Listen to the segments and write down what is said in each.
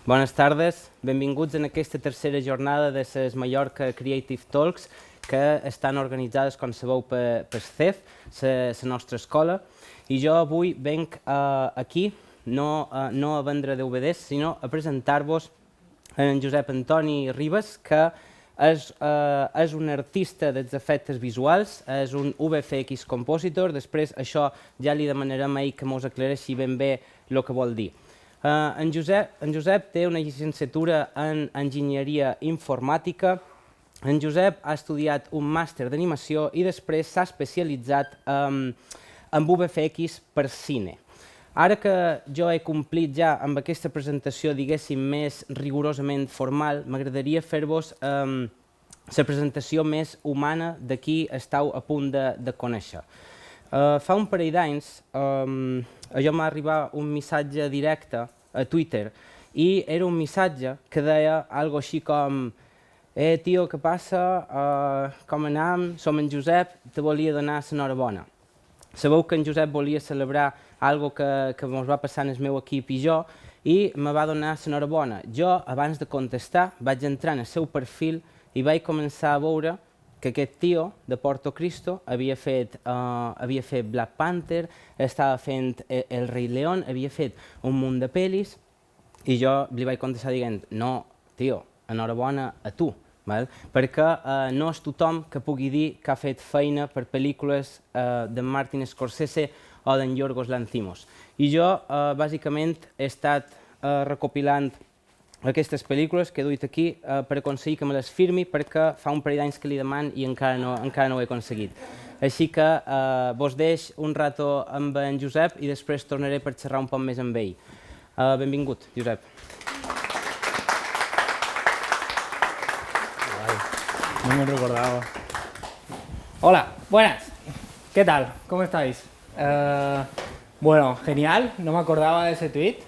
Bones tardes, benvinguts en aquesta tercera jornada de les Mallorca Creative Talks que estan organitzades, com sabeu, per CEF, la nostra escola. I jo avui venc aquí no a vendre DVDs, sinó a presentar-vos en Josep Antoni Ribas, que és un artista dels efectes visuals, és un VFX compositor. Després això ja li demanarem a ell que mos aclareixi ben bé el que vol dir. En Josep té una llicenciatura en enginyeria informàtica. En Josep ha estudiat un màster d'animació i després s'ha especialitzat en VFX per cine. Ara que jo he complit ja amb aquesta presentació, diguéssim, més rigorosament formal, m'agradaria fer-vos la presentació més humana de qui esteu a punt de conèixer. Fa un parell d'anys jo m'ha arribat un missatge directe a Twitter i era un missatge que deia algo així com tio, què passa? Com anem? Som en Josep, te volia donar l'enhorabona. Sabeu que en Josep volia celebrar algo que ens va passar en el meu equip i jo, i me va donar l'enhorabona. Jo, abans de contestar, vaig entrar en el seu perfil i vaig començar a veure que aquest tio de Porto Cristo havia fet Black Panther, estava fent El Rei León, havia fet un munt de pel·lis, i jo li vaig contestar dient, no, tio, enhorabona a tu, perquè no és tothom que pugui dir que ha fet feina per pel·lícules d'en Martin Scorsese o d'en Yorgos Lanthimos. I jo, bàsicament, he estat recopilant aquestes pel·lícules que he duit aquí per aconseguir que me les firmi, perquè fa un parell d'anys que li deman i encara no ho he aconseguit. Així que vos deix un rato amb en Josep i després tornaré per xerrar un poc més amb ell. Benvingut, Josep. No me recordaba. Hola, buenas. ¿Qué tal? ¿Cómo estáis? Bueno, genial. No me acordaba de ese tweet,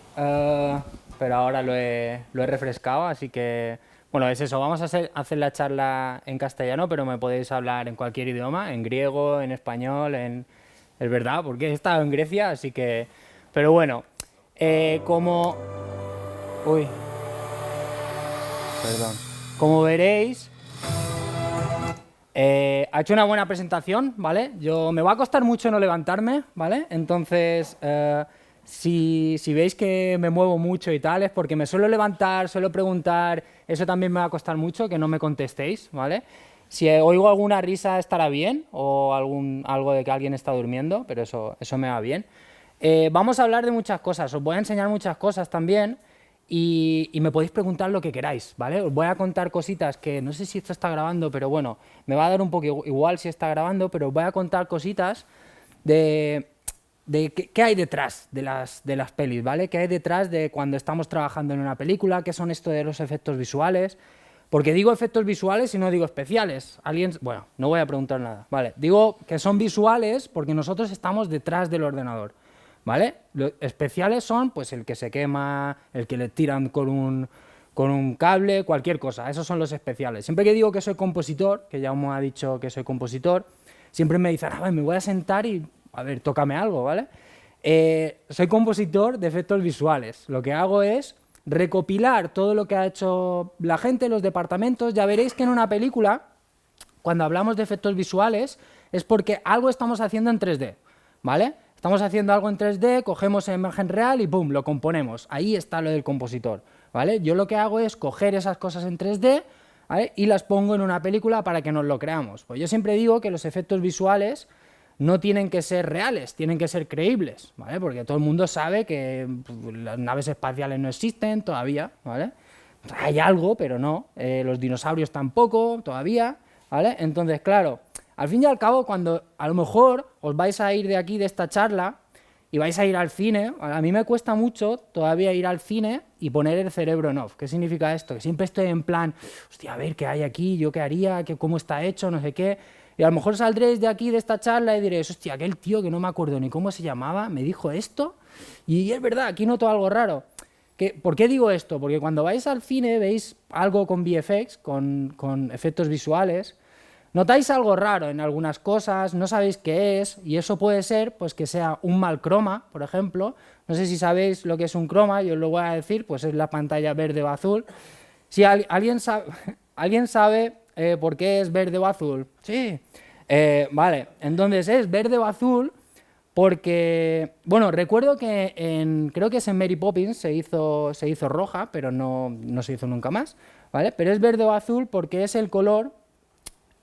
pero ahora lo he refrescado, así que... Bueno, es eso. Vamos a hacer la charla en castellano, pero me podéis hablar en cualquier idioma, en griego, en español, es verdad, porque he estado en Grecia, así que... Pero bueno, como... Uy. Perdón. Como veréis... ha hecho una buena presentación, ¿vale? Me va a costar mucho no levantarme, ¿vale? Entonces, si veis que me muevo mucho y tal, es porque me suelo levantar, suelo preguntar, eso también me va a costar mucho, que no me contestéis, ¿vale? Si oigo alguna risa estará bien, o algo de que alguien está durmiendo, pero eso me va bien. Vamos a hablar de muchas cosas, os voy a enseñar muchas cosas también. Y me podéis preguntar lo que queráis, ¿vale? Os voy a contar cositas que no sé si esto está grabando, pero bueno, me va a dar un poco igual si está grabando, pero os voy a contar cositas de qué hay detrás de las pelis, ¿vale? Qué hay detrás de cuando estamos trabajando en una película, qué son esto de los efectos visuales. Porque digo efectos visuales y no digo especiales. Bueno, no voy a preguntar nada, ¿vale? Digo que son visuales porque nosotros estamos detrás del ordenador. ¿Vale? Los especiales son pues el que se quema, el que le tiran con un cable, cualquier cosa. Esos son los especiales. Siempre que digo que soy compositor, que ya me ha dicho que soy compositor, siempre me dicen, me voy a sentar y, a ver, tócame algo, ¿vale? Soy compositor de efectos visuales. Lo que hago es recopilar todo lo que ha hecho la gente, los departamentos. Ya veréis que en una película, cuando hablamos de efectos visuales, es porque algo estamos haciendo en 3D, ¿vale? Estamos haciendo algo en 3D, cogemos imagen real y ¡pum!, lo componemos. Ahí está lo del compositor, ¿vale? Yo lo que hago es coger esas cosas en 3D, ¿vale?, y las pongo en una película para que nos lo creamos. Pues yo siempre digo que los efectos visuales no tienen que ser reales, tienen que ser creíbles, ¿vale? Porque todo el mundo sabe que las naves espaciales no existen todavía, ¿vale? Hay algo, pero no. Los dinosaurios tampoco, todavía, ¿vale? Entonces, claro... Al fin y al cabo, cuando a lo mejor os vais a ir de aquí, de esta charla, y vais a ir al cine, a mí me cuesta mucho todavía ir al cine y poner el cerebro en off. ¿Qué significa esto? Que siempre estoy en plan, hostia, a ver, ¿qué hay aquí? ¿Yo qué haría? ¿Cómo está hecho? No sé qué. Y a lo mejor saldréis de aquí, de esta charla, y diréis, hostia, aquel tío que no me acuerdo ni cómo se llamaba, me dijo esto, y es verdad, aquí noto algo raro. ¿Por qué digo esto? Porque cuando vais al cine veis algo con VFX, con efectos visuales, Notáis algo raro en algunas cosas, no sabéis qué es, y eso puede ser pues que sea un mal croma, por ejemplo. No sé si sabéis lo que es un croma, yo os lo voy a decir, pues es la pantalla verde o azul. Si alguien sabe, ¿alguien sabe por qué es verde o azul? Sí. Vale, entonces es verde o azul porque, bueno, recuerdo que creo que es en Mary Poppins se hizo roja, pero no se hizo nunca más, ¿vale? Pero es verde o azul porque es el color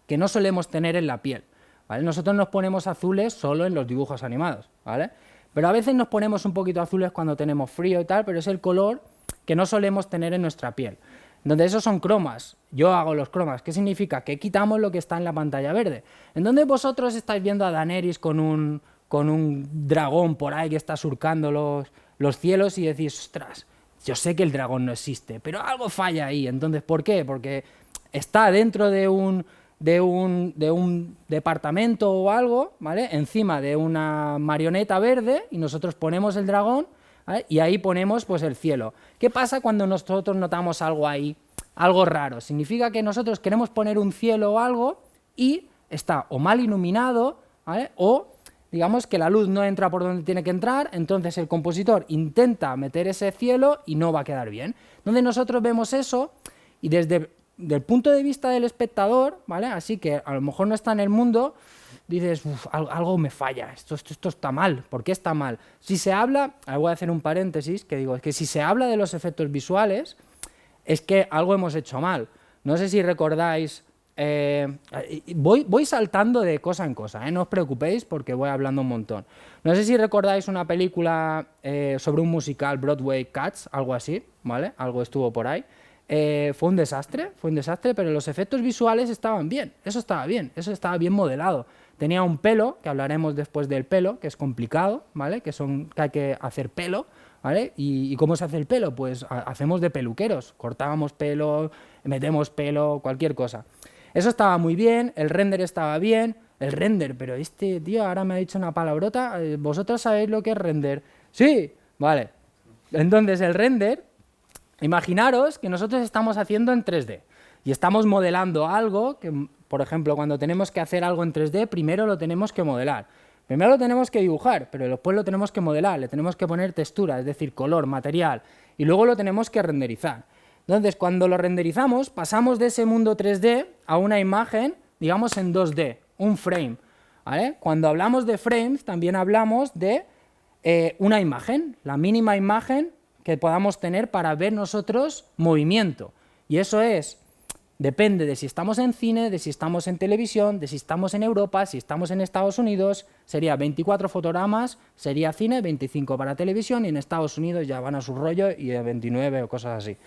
que no solemos tener en la piel, ¿vale? Nosotros nos ponemos azules solo en los dibujos animados, ¿vale? Pero a veces nos ponemos un poquito azules cuando tenemos frío y tal, pero es el color que no solemos tener en nuestra piel. Entonces esos son cromas, yo hago los cromas. ¿Qué significa? Que quitamos lo que está en la pantalla verde. En donde vosotros estáis viendo a Daenerys con un dragón por ahí que está surcando los cielos y decís, ostras, yo sé que el dragón no existe, pero algo falla ahí. Entonces, ¿por qué? Porque está dentro de un departamento o algo, ¿vale? Encima de una marioneta verde y nosotros ponemos el dragón, ¿vale? Y ahí ponemos pues el cielo. ¿Qué pasa cuando nosotros notamos algo ahí, algo raro? Significa que nosotros queremos poner un cielo o algo y está o mal iluminado, ¿vale? O digamos que la luz no entra por donde tiene que entrar, entonces el compositor intenta meter ese cielo y no va a quedar bien. Entonces nosotros vemos eso y desde el punto de vista del espectador, ¿vale? Así que a lo mejor no está en el mundo, dices, algo me falla, esto está mal. ¿Por qué está mal? Si se habla, ahora voy a hacer un paréntesis, que digo, es que si se habla de los efectos visuales, es que algo hemos hecho mal. No sé si recordáis, voy saltando de cosa en cosa, no os preocupéis porque voy hablando un montón. No sé si recordáis una película sobre un musical, Broadway Cats, algo así, ¿vale? Algo estuvo por ahí. Fue un desastre, pero los efectos visuales estaban bien, eso estaba bien modelado. Tenía un pelo, que hablaremos después del pelo, que es complicado, ¿vale? Que hay que hacer pelo, ¿vale? ¿Y cómo se hace el pelo? Pues hacemos de peluqueros, cortábamos pelo, metemos pelo, cualquier cosa. Eso estaba muy bien, el render estaba bien, pero este tío ahora me ha dicho una palabrota, ¿vosotros sabéis lo que es render? Sí, vale. Entonces el render, imaginaros que nosotros estamos haciendo en 3D y estamos modelando algo que, por ejemplo, cuando tenemos que hacer algo en 3D, primero lo tenemos que modelar. Primero lo tenemos que dibujar, pero después lo tenemos que modelar, le tenemos que poner textura, es decir, color, material, y luego lo tenemos que renderizar. Entonces, cuando lo renderizamos, pasamos de ese mundo 3D a una imagen, digamos, en 2D, un frame, ¿vale? Cuando hablamos de frames, también hablamos de una imagen, la mínima imagen que podamos tener para ver nosotros movimiento. Y eso depende de si estamos en cine, de si estamos en televisión, de si estamos en Europa, si estamos en Estados Unidos, sería 24 fotogramas, sería cine, 25 para televisión, y en Estados Unidos ya van a su rollo y a 29 o cosas así.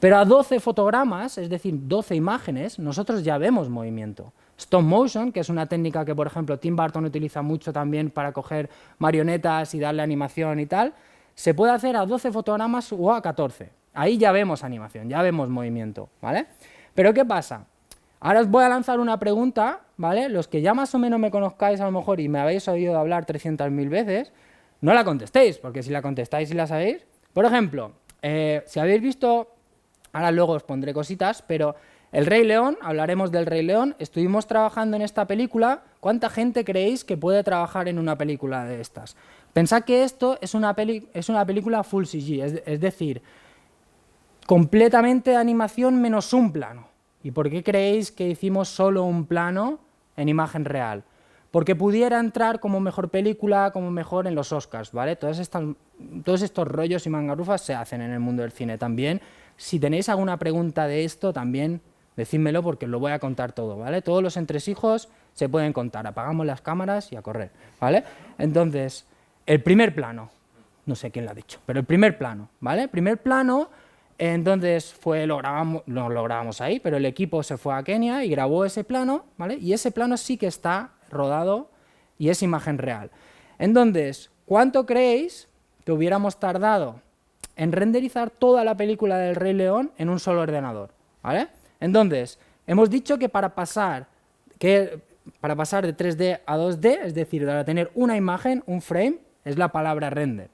Pero a 12 fotogramas, es decir, 12 imágenes, nosotros ya vemos movimiento. Stop motion, que es una técnica que, por ejemplo, Tim Burton utiliza mucho también para coger marionetas y darle animación y tal, se puede hacer a 12 fotogramas o a 14. Ahí ya vemos animación, ya vemos movimiento, ¿vale? Pero ¿qué pasa? Ahora os voy a lanzar una pregunta, ¿vale? Los que ya más o menos me conozcáis a lo mejor y me habéis oído hablar 300.000 veces, no la contestéis, porque si la contestáis y la sabéis... Por ejemplo, si habéis visto... Ahora luego os pondré cositas, pero El Rey León, hablaremos del Rey León, estuvimos trabajando en esta película. ¿Cuánta gente creéis que puede trabajar en una película de estas? Pensad que esto es una película full CG, es decir, completamente de animación menos un plano. ¿Y por qué creéis que hicimos solo un plano en imagen real? Porque pudiera entrar como mejor película, como mejor en los Oscars, ¿vale? Todos estos rollos y mangarrufas se hacen en el mundo del cine también. Si tenéis alguna pregunta de esto, también decídmelo porque os lo voy a contar todo, ¿vale? Todos los entresijos se pueden contar. Apagamos las cámaras y a correr, ¿vale? Entonces, el primer plano, no sé quién lo ha dicho, pero el primer plano, ¿vale? Primer plano, entonces lo grabamos ahí, pero el equipo se fue a Kenia y grabó ese plano, ¿vale? Y ese plano sí que está rodado y es imagen real. Entonces, ¿cuánto creéis que hubiéramos tardado en renderizar toda la película del Rey León en un solo ordenador? ¿Vale? Entonces, hemos dicho que para pasar de 3D a 2D, es decir, para tener una imagen, un frame, es la palabra render.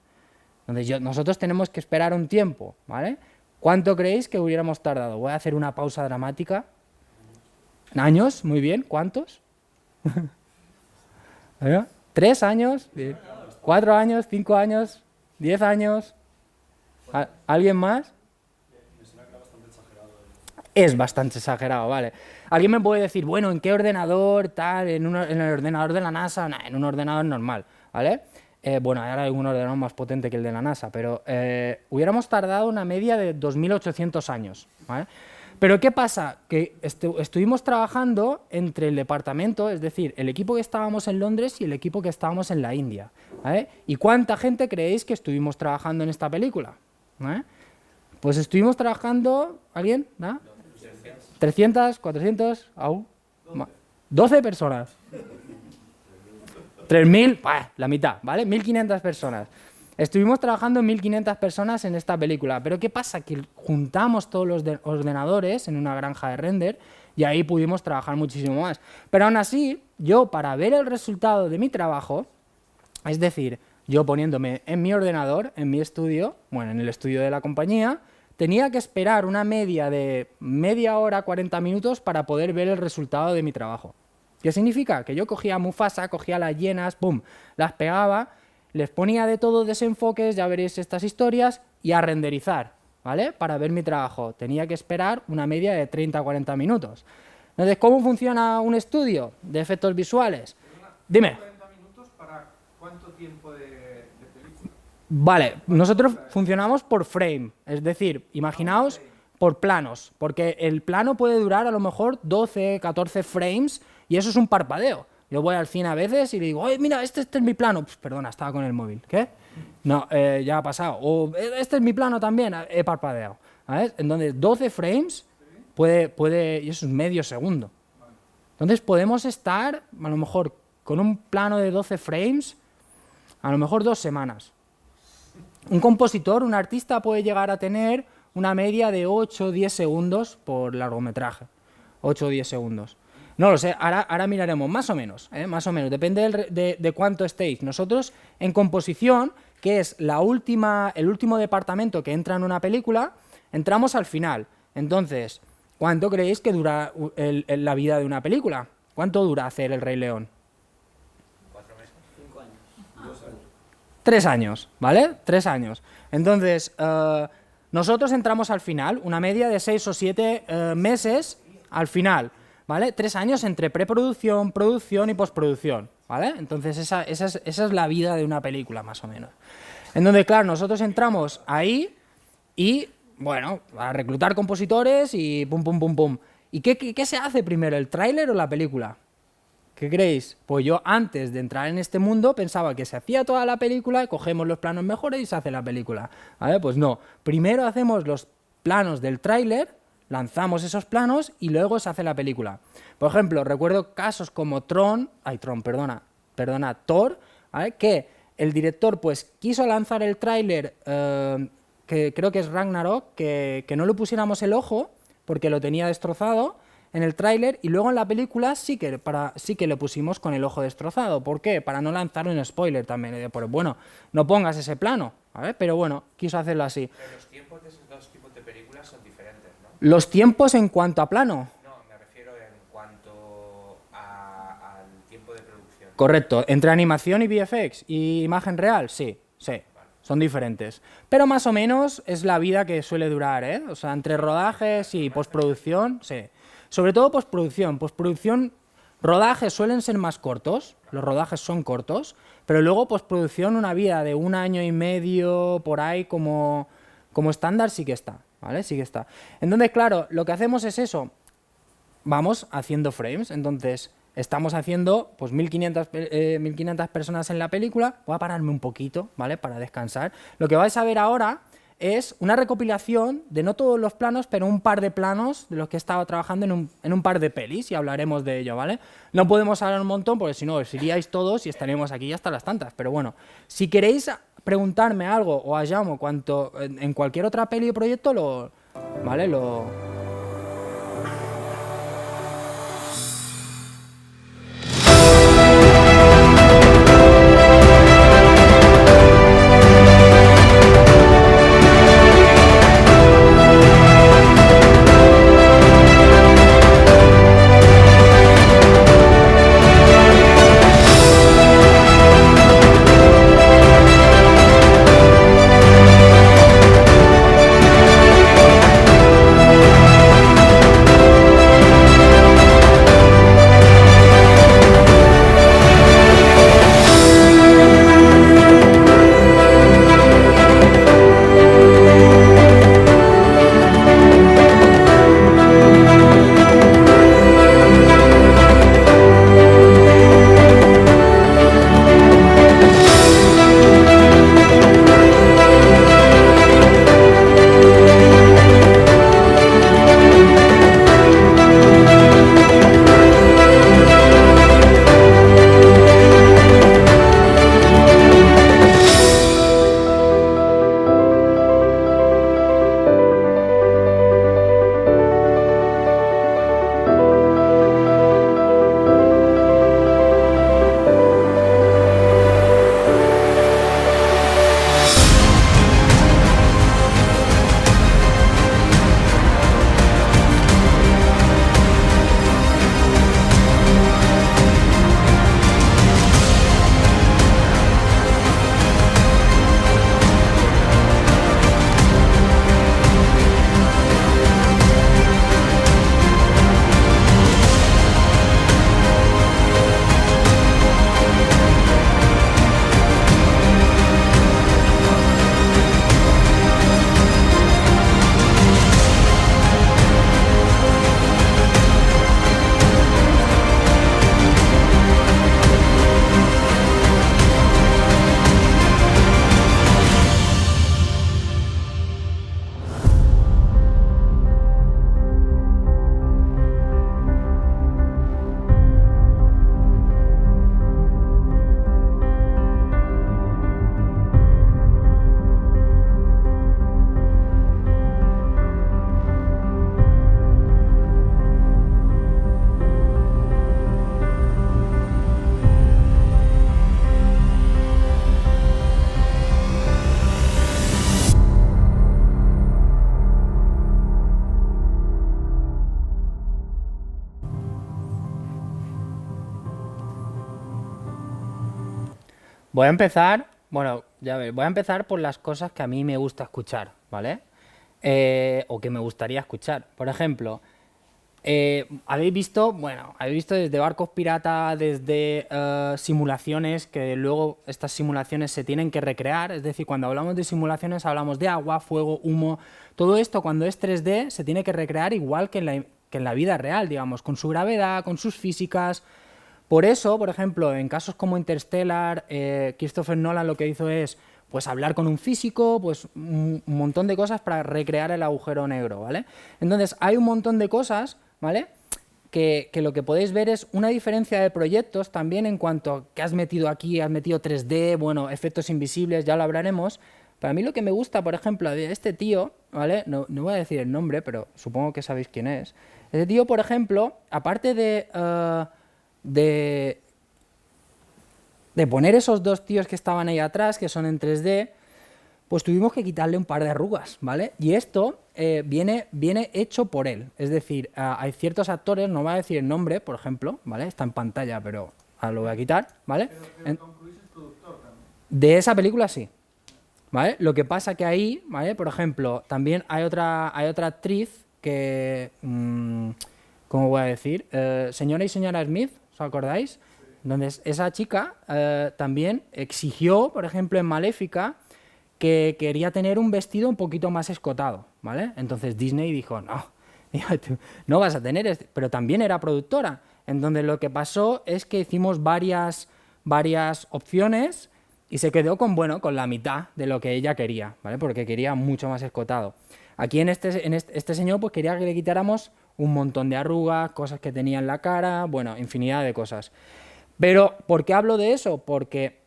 Entonces, nosotros tenemos que esperar un tiempo, ¿vale? ¿Cuánto creéis que hubiéramos tardado? Voy a hacer una pausa dramática. Años, muy bien. ¿Cuántos? 3 años, bien. 4 años, 5 años, 10 años. ¿Alguien más? Es bastante exagerado, vale. Alguien me puede decir, bueno, ¿en qué ordenador tal? En el ordenador de la NASA, nah, en un ordenador normal, ¿vale? Bueno, ahora hay un ordenador más potente que el de la NASA, pero hubiéramos tardado una media de 2.800 años, ¿vale? Pero ¿qué pasa? Que estuvimos trabajando entre el departamento, es decir, el equipo que estábamos en Londres y el equipo que estábamos en la India, ¿vale? ¿Y cuánta gente creéis que estuvimos trabajando en esta película? ¿Vale? Pues estuvimos trabajando, ¿alguien? ¿No? 300, 400, au, 12 personas. 3.000, la mitad, ¿vale? 1.500 personas. Estuvimos trabajando en 1.500 personas en esta película, pero ¿qué pasa? Que juntamos todos los ordenadores en una granja de render y ahí pudimos trabajar muchísimo más. Pero aún así, yo para ver el resultado de mi trabajo, es decir, yo poniéndome en mi ordenador, en mi estudio, bueno, en el estudio de la compañía, tenía que esperar una media de media hora, 40 minutos para poder ver el resultado de mi trabajo. ¿Qué significa? Que yo cogía Mufasa, cogía las hienas, pum, las pegaba, les ponía de todo desenfoques, ya veréis estas historias, y a renderizar, ¿vale? Para ver mi trabajo. Tenía que esperar una media de 30 a 40 minutos. Entonces, ¿cómo funciona un estudio de efectos visuales? Dime. 40 minutos para cuánto tiempo de película? Vale, nosotros funcionamos por frame, es decir, imaginaos por planos, porque el plano puede durar a lo mejor 12, 14 frames y eso es un parpadeo. Yo voy al cine a veces y le digo, oye, mira, este es mi plano. Pues, perdona, estaba con el móvil. ¿Qué? No, ya ha pasado. O este es mi plano también, he parpadeado. ¿Sabes? Entonces, 12 frames puede, y eso es medio segundo. Entonces, podemos estar, a lo mejor, con un plano de 12 frames, a lo mejor 2 semanas. Un compositor, un artista puede llegar a tener una media de 8 o 10 segundos por largometraje. 8 o 10 segundos. No lo sé, ahora miraremos, más o menos, depende de cuánto estéis. Nosotros, en composición, que es el último departamento que entra en una película, entramos al final. Entonces, ¿cuánto creéis que dura la vida de una película? ¿Cuánto dura hacer El Rey León? 4 meses. 5 años. 2 años. 3 años, ¿vale? 3 años. Entonces, nosotros entramos al final, una media de 6 o 7 meses al final, ¿vale? 3 años entre preproducción, producción y postproducción, ¿vale? Entonces, esa es la vida de una película, más o menos. Entonces, claro, nosotros entramos ahí y, bueno, a reclutar compositores y pum, pum, pum, pum. ¿Y qué se hace primero, el tráiler o la película? ¿Qué creéis? Pues yo antes de entrar en este mundo pensaba que se hacía toda la película, cogemos los planos mejores y se hace la película. ¿Vale? Pues no. Primero hacemos los planos del tráiler, lanzamos esos planos y luego se hace la película. Por ejemplo, recuerdo casos como Thor, ¿vale? Que el director pues quiso lanzar el tráiler, que creo que es Ragnarok, que no le pusiéramos el ojo porque lo tenía destrozado en el tráiler y luego en la película sí que le pusimos con el ojo destrozado. ¿Por qué? Para no lanzar un spoiler también. Pues bueno, no pongas ese plano, ¿vale? Pero bueno, quiso hacerlo así. Pero los tiempos de esos dos tipos de películas son diferentes, ¿no? ¿Los tiempos en cuanto a plano? No, me refiero en cuanto al tiempo de producción. Correcto. ¿Entre animación y VFX y imagen real? Sí, sí. Vale. Son diferentes. Pero más o menos es la vida que suele durar, ¿eh? O sea, entre rodajes y postproducción, sí. Sobre todo postproducción. Postproducción, rodajes suelen ser más cortos, los rodajes son cortos, pero luego postproducción una vida de 1 año y medio, por ahí, como estándar sí que está, ¿vale? Sí que está. Entonces, claro, lo que hacemos es eso, vamos haciendo frames, entonces estamos haciendo pues 1.500 personas en la película, voy a pararme un poquito, ¿vale? Para descansar. Lo que vais a ver ahora es una recopilación de no todos los planos, pero un par de planos de los que he estado trabajando en un par de pelis y hablaremos de ello, ¿vale? No podemos hablar un montón porque si no os iríais todos y estaríamos aquí hasta las tantas, pero bueno, si queréis preguntarme algo o a Jaume en cualquier otra peli o proyecto, ¿vale? Voy a empezar, bueno, ya ves, voy a empezar por las cosas que a mí me gusta escuchar, ¿vale? O que me gustaría escuchar. Por ejemplo, habéis visto, bueno, habéis visto desde barcos pirata, desde simulaciones, que luego estas simulaciones se tienen que recrear, es decir, cuando hablamos de simulaciones hablamos de agua, fuego, humo, todo esto cuando es 3D se tiene que recrear igual que en la vida real, digamos, con su gravedad, con sus físicas. Por eso, por ejemplo, en casos como Interstellar, Christopher Nolan lo que hizo es pues hablar con un físico, pues un montón de cosas para recrear el agujero negro, ¿vale? Entonces, hay un montón de cosas, ¿vale? Que lo que podéis ver es una diferencia de proyectos también en cuanto a que has metido aquí, has metido 3D, bueno, efectos invisibles, ya lo hablaremos. Para mí lo que me gusta, por ejemplo, de este tío, ¿vale? No voy a decir el nombre, pero supongo que sabéis quién es. Este tío, por ejemplo, aparte de poner esos dos tíos que estaban ahí atrás, que son en 3D, pues tuvimos que quitarle un par de arrugas, ¿vale? Y esto viene hecho por él. Es decir, hay ciertos actores, no voy a decir el nombre, por ejemplo, ¿vale? Está en pantalla, pero ahora lo voy a quitar, ¿vale? Pero Tom Cruise es productor también. De esa película sí, ¿vale? Lo que pasa que ahí, ¿vale? Por ejemplo, también hay otra actriz que, ¿cómo voy a decir? Señora y señora Smith, ¿os acordáis? Entonces, esa chica también exigió, por ejemplo, en Maléfica, que quería tener un vestido un poquito más escotado, ¿vale? Entonces Disney dijo, no, no vas a tener este, pero también era productora. Entonces lo que pasó es que hicimos varias opciones y se quedó con, bueno, con la mitad de lo que ella quería, ¿vale? Porque quería mucho más escotado. Aquí en este señor pues quería que le quitáramos un montón de arrugas, cosas que tenía en la cara, bueno, infinidad de cosas. Pero, ¿por qué hablo de eso? Porque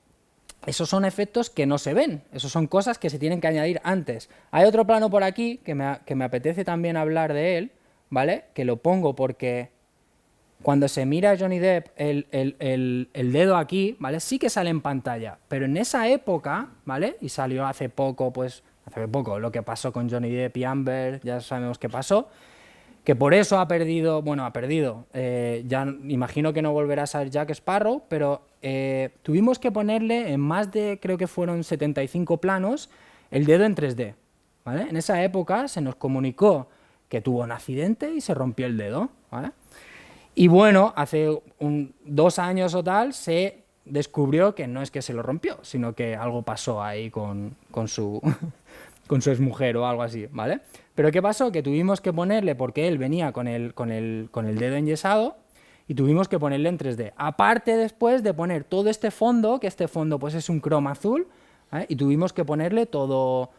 esos son efectos que no se ven, esos son cosas que se tienen que añadir antes. Hay otro plano por aquí que me apetece también hablar de él, ¿vale? Que lo pongo porque cuando se mira a Johnny Depp el dedo aquí, ¿vale? Sí que sale en pantalla, pero en esa época, ¿vale? Y salió hace poco, lo que pasó con Johnny Depp y Amber, ya sabemos qué pasó, que por eso ha perdido, ya imagino que no volverá a ser Jack Sparrow, pero tuvimos que ponerle en más de, creo que fueron 75 planos, el dedo en 3D, ¿vale? En esa época se nos comunicó que tuvo un accidente y se rompió el dedo, ¿vale? Y bueno, hace 2 años o tal se descubrió que no es que se lo rompió, sino que algo pasó ahí con su con su exmujer o algo así, ¿vale? Pero ¿qué pasó? Que tuvimos que ponerle, porque él venía con el dedo enyesado, y tuvimos que ponerle en 3D. Aparte después de poner todo este fondo, que este fondo pues es un croma azul, ¿vale? Y tuvimos que ponerle todo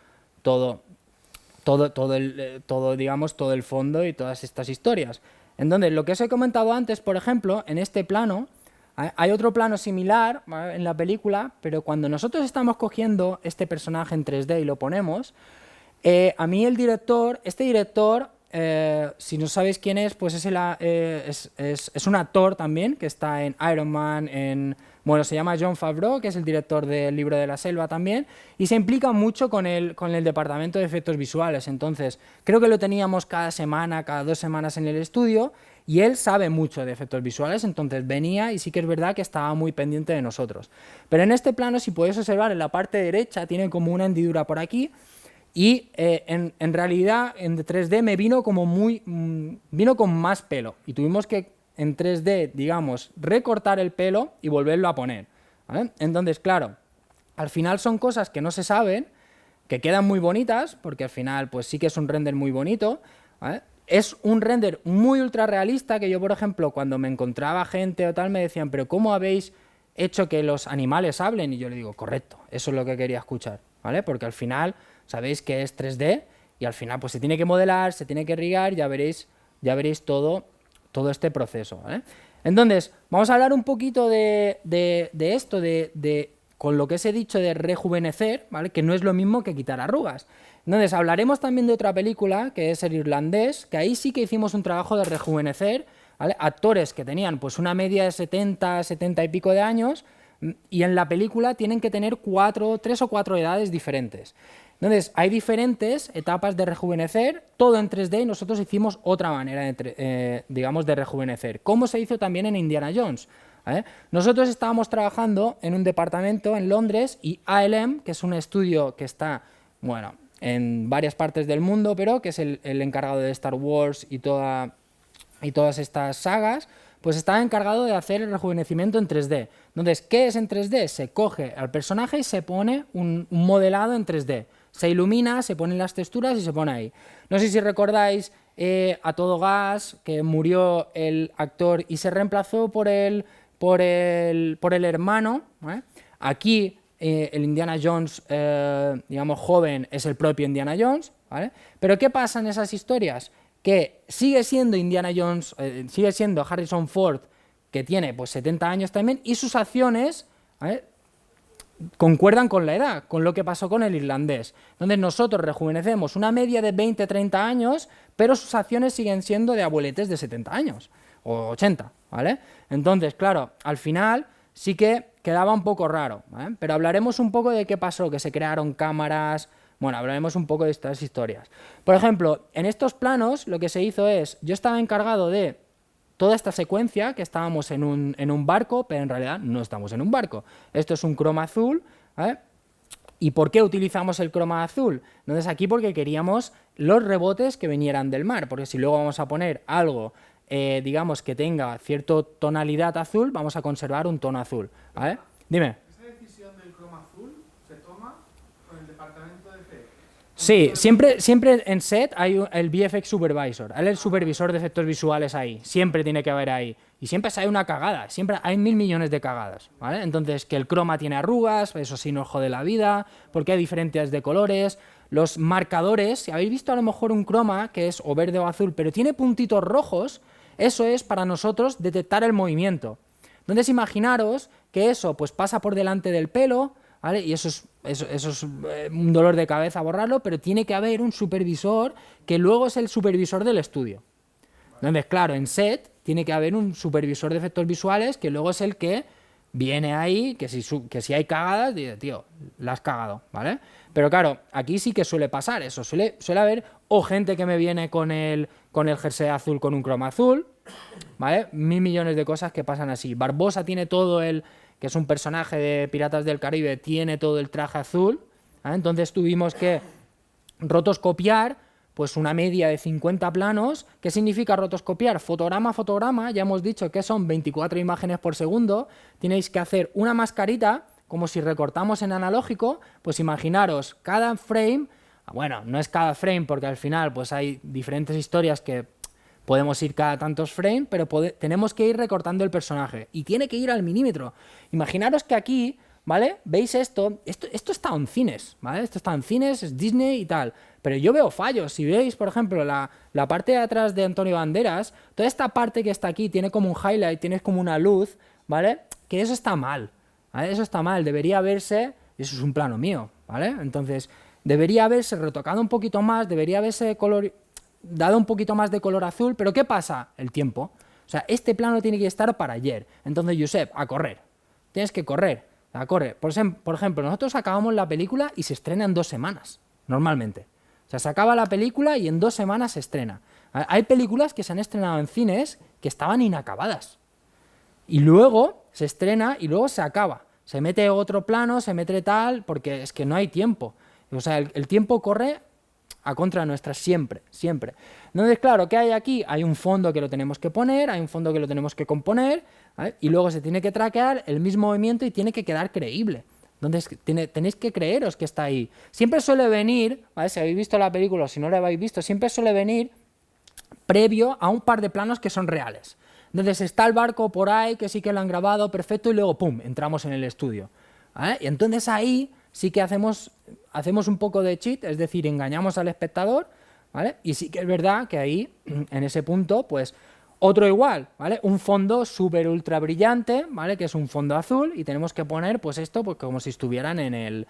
el fondo y todas estas historias. Entonces, lo que os he comentado antes, por ejemplo, en este plano, hay otro plano similar, ¿vale? En la película, pero cuando nosotros estamos cogiendo este personaje en 3D y lo ponemos, a mí este director, si no sabéis quién es, pues es un actor también que está en Iron Man, se llama Jon Favreau, que es el director del Libro de la Selva también, y se implica mucho con el departamento de efectos visuales. Entonces, creo que lo teníamos cada semana, cada 2 semanas en el estudio, y él sabe mucho de efectos visuales, entonces venía y sí que es verdad que estaba muy pendiente de nosotros. Pero en este plano, si podéis observar, en la parte derecha tiene como una hendidura por aquí, y en realidad en 3D me vino vino con más pelo, y tuvimos que en 3D, digamos, recortar el pelo y volverlo a poner, ¿vale? Entonces, claro, al final son cosas que no se saben, que quedan muy bonitas, porque al final pues sí que es un render muy bonito, ¿vale? Es un render muy ultra realista, que yo, por ejemplo, cuando me encontraba gente o tal, me decían, pero ¿cómo habéis hecho que los animales hablen? Y yo le digo, correcto, eso es lo que quería escuchar, ¿vale? Porque al final sabéis que es 3D y al final pues se tiene que modelar, se tiene que rigar, ya veréis todo este proceso, ¿vale? Entonces, vamos a hablar un poquito de esto, con lo que os he dicho de rejuvenecer, ¿vale? Que no es lo mismo que quitar arrugas. Entonces, hablaremos también de otra película, que es El Irlandés, que ahí sí que hicimos un trabajo de rejuvenecer, ¿vale? Actores que tenían pues una media de 70 y pico de años, y en la película tienen que tener 3 o 4 edades diferentes. Entonces, hay diferentes etapas de rejuvenecer, todo en 3D, y nosotros hicimos otra manera, digamos, de rejuvenecer, como se hizo también en Indiana Jones. ¿vale? Nosotros estábamos trabajando en un departamento en Londres y ALM, que es un estudio que está, bueno, en varias partes del mundo, pero que es el encargado de Star Wars y todas estas sagas, pues está encargado de hacer el rejuvenecimiento en 3D. Entonces, ¿qué es en 3D? Se coge al personaje y se pone un modelado en 3D. Se ilumina, se ponen las texturas y se pone ahí. No sé si recordáis A Todo Gas, que murió el actor y se reemplazó por el hermano, ¿eh? Aquí el Indiana Jones, digamos, joven es el propio Indiana Jones, ¿vale? Pero ¿qué pasa en esas historias? Que sigue siendo Indiana Jones, sigue siendo Harrison Ford, que tiene pues 70 años también, y sus acciones, ¿vale?, concuerdan con la edad, con lo que pasó con el irlandés. Entonces nosotros rejuvenecemos una media de 20-30 años, pero sus acciones siguen siendo de abueletes de 70 años, o 80, ¿vale? Entonces, claro, al final sí que quedaba un poco raro, ¿vale? Pero hablaremos un poco de qué pasó, que se crearon cámaras, bueno, hablaremos un poco de estas historias. Por ejemplo, en estos planos lo que se hizo es, yo estaba encargado de toda esta secuencia, que estábamos en un barco, pero en realidad no estamos en un barco. Esto es un croma azul, ¿vale? ¿Y por qué utilizamos el croma azul? Entonces aquí porque queríamos los rebotes que vinieran del mar, porque si luego vamos a poner algo, digamos, que tenga cierta tonalidad azul, vamos a conservar un tono azul, ¿vale? Dime. ¿Esta decisión del croma azul se toma con el departamento de efectos? Sí, siempre en set hay el VFX Supervisor, hay el supervisor de efectos visuales ahí, siempre tiene que haber ahí. Y siempre hay una cagada, siempre hay 1000 millones de cagadas, ¿vale? Entonces, que el croma tiene arrugas, eso sí nos jode la vida, porque hay diferencias de colores, los marcadores, si habéis visto a lo mejor un croma que es o verde o azul, pero tiene puntitos rojos, eso es para nosotros detectar el movimiento. Entonces, imaginaros que eso pues pasa por delante del pelo, ¿vale? Y eso es un dolor de cabeza borrarlo, pero tiene que haber un supervisor que luego es el supervisor del estudio. Entonces, claro, en set tiene que haber un supervisor de efectos visuales que luego es el que viene ahí, que si hay cagadas, dice, tío, la has cagado, ¿vale? Pero claro, aquí sí que suele pasar eso, suele haber o gente que me viene con el jersey azul con un croma azul, ¿vale? 1000 millones de cosas que pasan así. Barbosa tiene todo que es un personaje de Piratas del Caribe, tiene todo el traje azul, ¿vale? Entonces tuvimos que rotoscopiar pues una media de 50 planos. ¿Qué significa rotoscopiar? Fotograma a fotograma, ya hemos dicho que son 24 imágenes por segundo, tenéis que hacer una mascarita, como si recortamos en analógico, pues imaginaros, cada frame, bueno, no es cada frame porque al final pues hay diferentes historias que podemos ir cada tantos frames, pero tenemos que ir recortando el personaje y tiene que ir al milímetro. Imaginaros que aquí, ¿vale? ¿Veis esto? Esto está en cines, ¿vale? Esto está en cines, es Disney y tal, pero yo veo fallos. Si veis, por ejemplo, la parte de atrás de Antonio Banderas, toda esta parte que está aquí tiene como un highlight, tiene como una luz, ¿vale? Que eso está mal, ¿vale? Eso está mal, debería verse, eso es un plano mío, ¿vale? Entonces, debería haberse retocado un poquito más, debería haberse dado un poquito más de color azul, pero ¿qué pasa? El tiempo. O sea, este plano tiene que estar para ayer. Entonces, Josep, a correr. Tienes que correr, a correr. Por ejemplo, nosotros acabamos la película y se estrena en 2 semanas, normalmente. O sea, se acaba la película y en 2 semanas se estrena. Hay películas que se han estrenado en cines que estaban inacabadas. Y luego se estrena y luego se acaba. Se mete otro plano, se mete tal, porque es que no hay tiempo. O sea, el tiempo corre a contra nuestra siempre, siempre. Entonces, claro, ¿qué hay aquí? Hay un fondo que lo tenemos que poner, hay un fondo que lo tenemos que componer, ¿vale? Y luego se tiene que traquear el mismo movimiento y tiene que quedar creíble. Entonces, tenéis que creeros que está ahí. Siempre suele venir, ¿vale? Si habéis visto la película o si no la habéis visto, siempre suele venir previo a un par de planos que son reales. Entonces, está el barco por ahí, que sí que lo han grabado, perfecto, y luego, ¡pum!, entramos en el estudio, ¿vale? Y entonces ahí sí que hacemos un poco de cheat, es decir, engañamos al espectador, ¿vale? Y sí que es verdad que ahí, en ese punto, pues, otro igual, ¿vale? Un fondo súper ultra brillante, ¿vale? Que es un fondo azul y tenemos que poner, pues esto, pues como si estuvieran en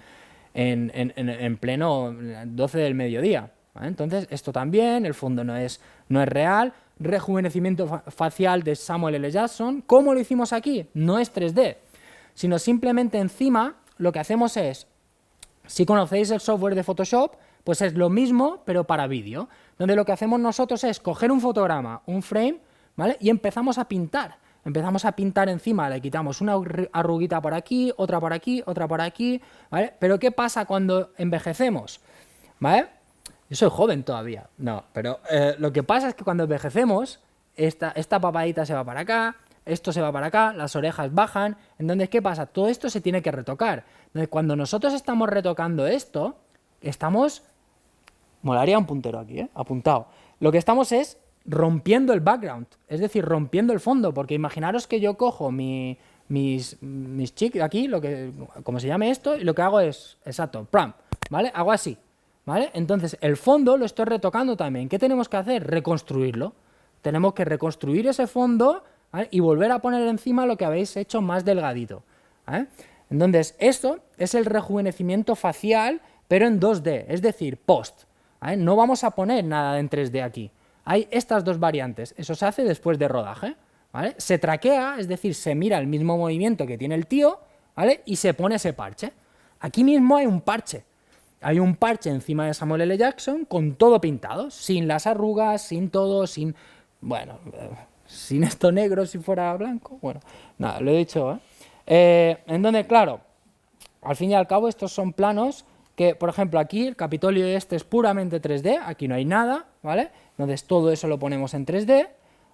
pleno 12 del mediodía, ¿vale? Entonces, esto también, el fondo no es real. Rejuvenecimiento facial de Samuel L. Jackson. ¿Cómo lo hicimos aquí? No es 3D, sino simplemente encima lo que hacemos es, si conocéis el software de Photoshop, pues es lo mismo, pero para vídeo, donde lo que hacemos nosotros es coger un fotograma, un frame, ¿vale? Y empezamos a pintar empezamos a pintar encima, le quitamos una arruguita por aquí, otra por aquí, otra por aquí, ¿vale? Pero ¿qué pasa cuando envejecemos? ¿Vale? Yo soy joven todavía, no, pero lo que pasa es que cuando envejecemos, esta papadita se va para acá, esto se va para acá, las orejas bajan, entonces ¿qué pasa? Todo esto se tiene que retocar. Entonces cuando nosotros estamos retocando esto, estamos... Molaría un puntero aquí, apuntado. Lo que estamos es rompiendo el background, es decir, rompiendo el fondo, porque imaginaros que yo cojo mis chics aquí, como se llame esto, y lo que hago es, exacto, pram, ¿vale? Hago así, ¿vale? Entonces el fondo lo estoy retocando también. ¿Qué tenemos que hacer? Reconstruirlo. Tenemos que reconstruir ese fondo, ¿vale? Y volver a poner encima lo que habéis hecho más delgadito, ¿vale? Entonces esto es el rejuvenecimiento facial, pero en 2D, es decir, post, ¿vale? No vamos a poner nada en 3D aquí. Hay estas dos variantes. Eso se hace después de rodaje, ¿vale? Se traquea, es decir, se mira el mismo movimiento que tiene el tío, ¿vale? Y se pone ese parche. Aquí mismo hay un parche. Hay un parche encima de Samuel L. Jackson con todo pintado, sin las arrugas, sin todo, sin... Bueno, sin esto negro si fuera blanco. Bueno, nada, lo he dicho, entonces, claro, al fin y al cabo estos son planos que, por ejemplo, aquí el Capitolio este es puramente 3D, aquí no hay nada, ¿vale? Entonces todo eso lo ponemos en 3D,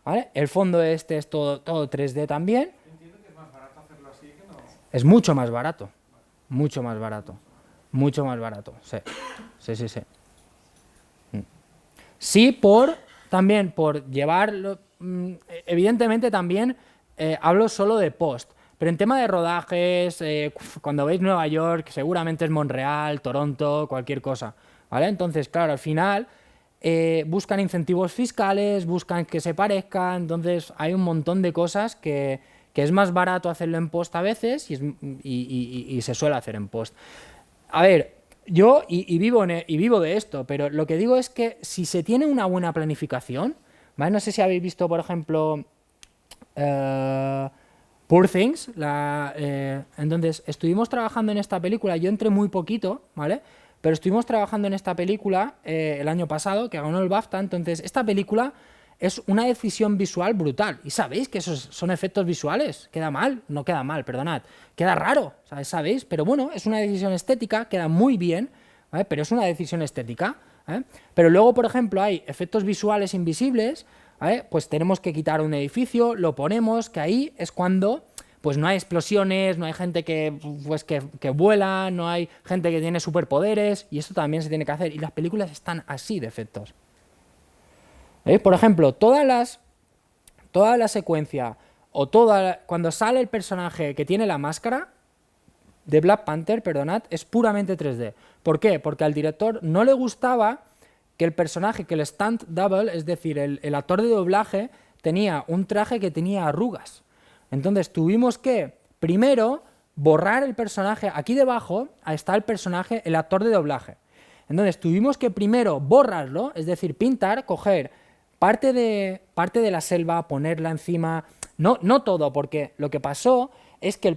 ¿vale? El fondo este es todo 3D también. Entiendo que es más barato hacerlo así que no... Es mucho más barato, mucho más barato, mucho más barato, sí, sí, sí, sí. Sí, también por llevarlo, evidentemente también hablo solo de post, pero en tema de rodajes, cuando veis Nueva York, seguramente es Montreal, Toronto, cualquier cosa, ¿vale? Entonces, claro, al final buscan incentivos fiscales, buscan que se parezca, entonces hay un montón de cosas que es más barato hacerlo en post a veces y se suele hacer en post. A ver, yo vivo de esto, pero lo que digo es que si se tiene una buena planificación, ¿vale? No sé si habéis visto, por ejemplo, Poor Things, entonces estuvimos trabajando en esta película, yo entré muy poquito, ¿vale? Pero estuvimos trabajando en esta película el año pasado, que ganó el BAFTA, entonces esta película es una decisión visual brutal, y sabéis que esos son efectos visuales, queda mal, no queda mal, perdonad, queda raro, ¿sabéis? Pero bueno, es una decisión estética, queda muy bien, ¿vale? Pero es una decisión estética, ¿vale? Pero luego, por ejemplo, hay efectos visuales invisibles, ¿vale? Pues tenemos que quitar un edificio, lo ponemos, que ahí es cuando pues no hay explosiones, no hay gente que vuela, no hay gente que tiene superpoderes, y esto también se tiene que hacer, y las películas están así de efectos. Por ejemplo, toda la secuencia, o cuando sale el personaje que tiene la máscara de Black Panther, perdonad, es puramente 3D. ¿Por qué? Porque al director no le gustaba que el personaje, que el stunt double, es decir, el actor de doblaje, tenía un traje que tenía arrugas. Entonces tuvimos que, primero, borrar el personaje. Aquí debajo está el personaje, el actor de doblaje. Entonces tuvimos que primero borrarlo, es decir, pintar, coger parte de la selva, ponerla encima. No todo, porque lo que pasó es que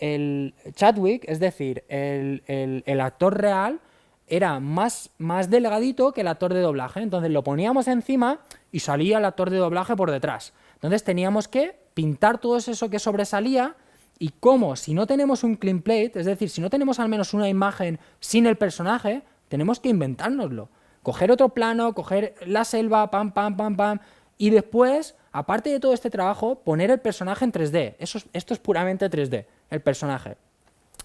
el Chadwick, es decir, el actor real, era más delgadito que el actor de doblaje. Entonces lo poníamos encima y salía el actor de doblaje por detrás. Entonces teníamos que pintar todo eso que sobresalía, y como si no tenemos un clean plate, es decir, si no tenemos al menos una imagen sin el personaje, tenemos que inventárnoslo. Coger otro plano, coger la selva, pam, pam, pam, pam, y después, aparte de todo este trabajo, poner el personaje en 3D. Esto es puramente 3D, el personaje.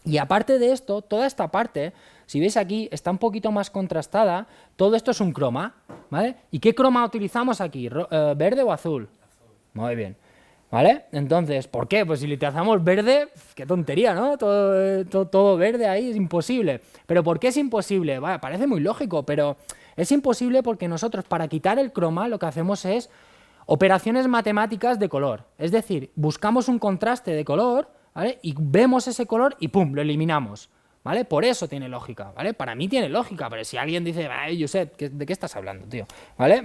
Y aparte de esto, toda esta parte, si veis aquí, está un poquito más contrastada. Todo esto es un croma, ¿vale? ¿Y qué croma utilizamos aquí? ¿Verde o azul? Muy bien, ¿vale? Entonces, ¿por qué? Pues si le trazamos verde, qué tontería, ¿no? Todo verde ahí es imposible. ¿Pero por qué es imposible? Vale, parece muy lógico, pero es imposible porque nosotros, para quitar el croma, lo que hacemos es operaciones matemáticas de color. Es decir, buscamos un contraste de color, ¿vale? Y vemos ese color y ¡pum!, lo eliminamos, ¿vale? Por eso tiene lógica, ¿vale? Para mí tiene lógica, pero si alguien dice, ay, Josep, ¿de qué estás hablando, tío? ¿Vale?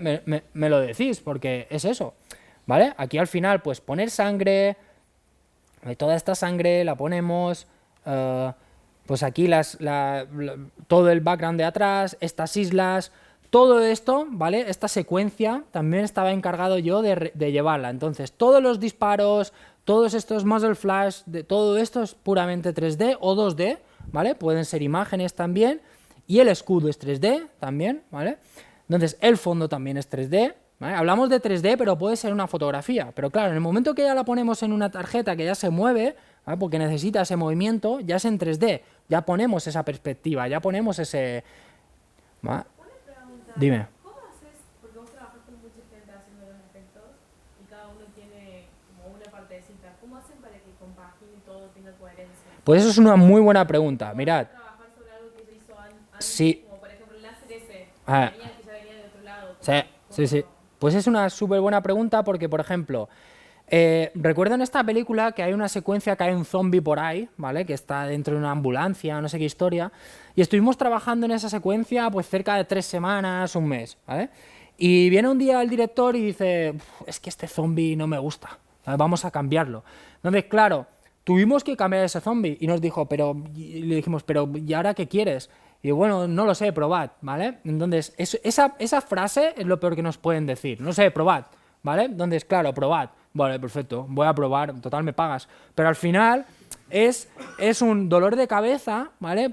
Me lo decís, porque es eso, ¿vale? Aquí al final, pues poner sangre, toda esta sangre la ponemos, pues aquí todo el background de atrás, estas islas, todo esto, ¿vale? Esta secuencia también estaba encargado yo de llevarla. Entonces, todos los disparos, todos estos muzzle flash, todo esto es puramente 3D o 2D, ¿vale? Pueden ser imágenes también. Y el escudo es 3D también, ¿vale? Entonces, el fondo también es 3D, ¿vale? Hablamos de 3D, pero puede ser una fotografía. Pero claro, en el momento que ya la ponemos en una tarjeta que ya se mueve, ¿vale? Porque necesita ese movimiento, ya es en 3D. Ya ponemos esa perspectiva, ya ponemos ese... ¿vale? Dime. ¿Cómo haces? Porque vos trabajás con mucha gente haciendo los efectos y cada uno tiene como una partecita. ¿Cómo hacen para que compagine todo, tenga coherencia? Pues eso es una muy buena pregunta. Mirad. Trabajar sobre algo que se hizo antes, Sí. como por ejemplo el láser ese, Ah. que ya venía de otro lado. Sí. Pues es una súper buena pregunta porque, por ejemplo, recuerdo en esta película que hay una secuencia que hay un zombie por ahí, ¿vale? Que está dentro de una ambulancia, no sé qué historia, y estuvimos trabajando en esa secuencia pues cerca de 3 semanas, un mes, ¿vale? Y viene un día el director y dice, es que este zombie no me gusta, ¿vale? Vamos a cambiarlo. Entonces, claro, tuvimos que cambiar ese zombie y nos dijo, y le dijimos, pero ¿y ahora qué quieres? Y bueno, no lo sé, probad, ¿vale? Entonces, esa frase es lo peor que nos pueden decir, no sé, probad, ¿vale? Entonces, claro, probad. Vale, perfecto, voy a probar, total me pagas. Pero al final es un dolor de cabeza, ¿vale?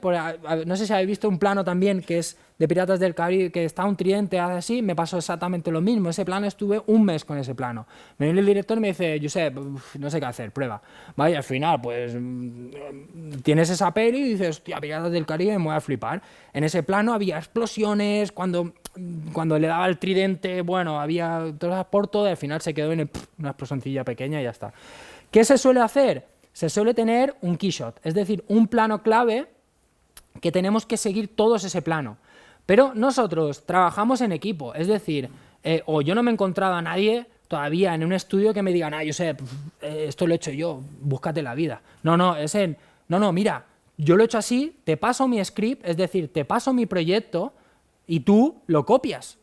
No sé si habéis visto un plano también que es de Piratas del Caribe, que está un tridente así, me pasó exactamente lo mismo. Ese plano estuve un mes con ese plano. Me viene el director y me dice, Josep, no sé qué hacer, prueba. Vale, y al final, pues tienes esa peli y dices, hostia, Piratas del Caribe, me voy a flipar. En ese plano había explosiones, cuando le daba el tridente, bueno, había por todo y al final se quedó en una explosioncilla pequeña y ya está. ¿Qué se suele hacer? Se suele tener un keyshot, es decir, un plano clave que tenemos que seguir todos ese plano. Pero nosotros trabajamos en equipo, es decir, o yo no me he encontrado a nadie todavía en un estudio que me digan, yo sé, esto lo he hecho yo, búscate la vida. No, mira, yo lo he hecho así, te paso mi script, es decir, te paso mi proyecto y tú lo copias.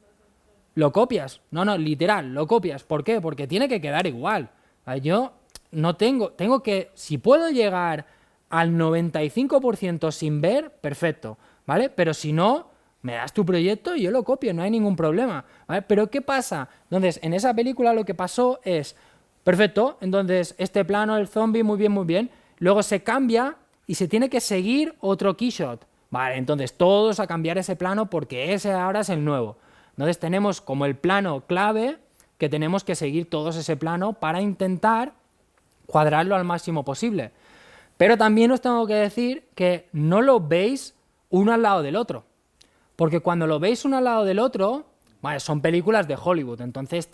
Lo copias. No, literal, lo copias. ¿Por qué? Porque tiene que quedar igual. Yo no tengo que, si puedo llegar al 95% sin ver, perfecto, ¿vale? Pero si no, me das tu proyecto y yo lo copio, no hay ningún problema, ¿vale? Pero ¿qué pasa? Entonces, en esa película lo que pasó es, perfecto, entonces este plano, el zombie, muy bien, luego se cambia y se tiene que seguir otro keyshot. Vale, entonces todos a cambiar ese plano porque ese ahora es el nuevo. Entonces tenemos como el plano clave que tenemos que seguir todos ese plano para intentar cuadrarlo al máximo posible. Pero también os tengo que decir que no lo veis uno al lado del otro. Porque cuando lo veis uno al lado del otro, vale, son películas de Hollywood, entonces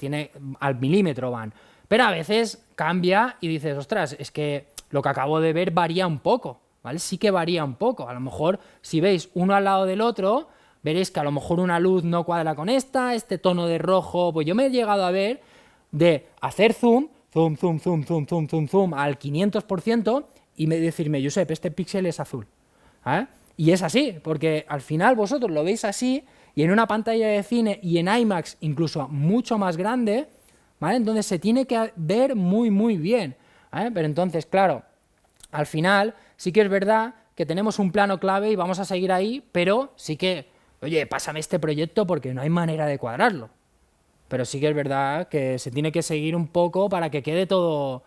al milímetro van. Pero a veces cambia y dices, ostras, es que lo que acabo de ver varía un poco, ¿vale? Sí que varía un poco. A lo mejor si veis uno al lado del otro, veréis que a lo mejor una luz no cuadra con este tono de rojo. Pues yo me he llegado a ver de hacer zoom al 500% y decirme, Josep, este píxel es azul. ¿Eh? Y es así, porque al final vosotros lo veis así y en una pantalla de cine y en IMAX incluso mucho más grande, ¿vale? Entonces se tiene que ver muy bien, ¿eh? Pero entonces, claro, al final sí que es verdad que tenemos un plano clave y vamos a seguir ahí, pero sí que, oye, pásame este proyecto porque no hay manera de cuadrarlo. Pero sí que es verdad que se tiene que seguir un poco para que quede todo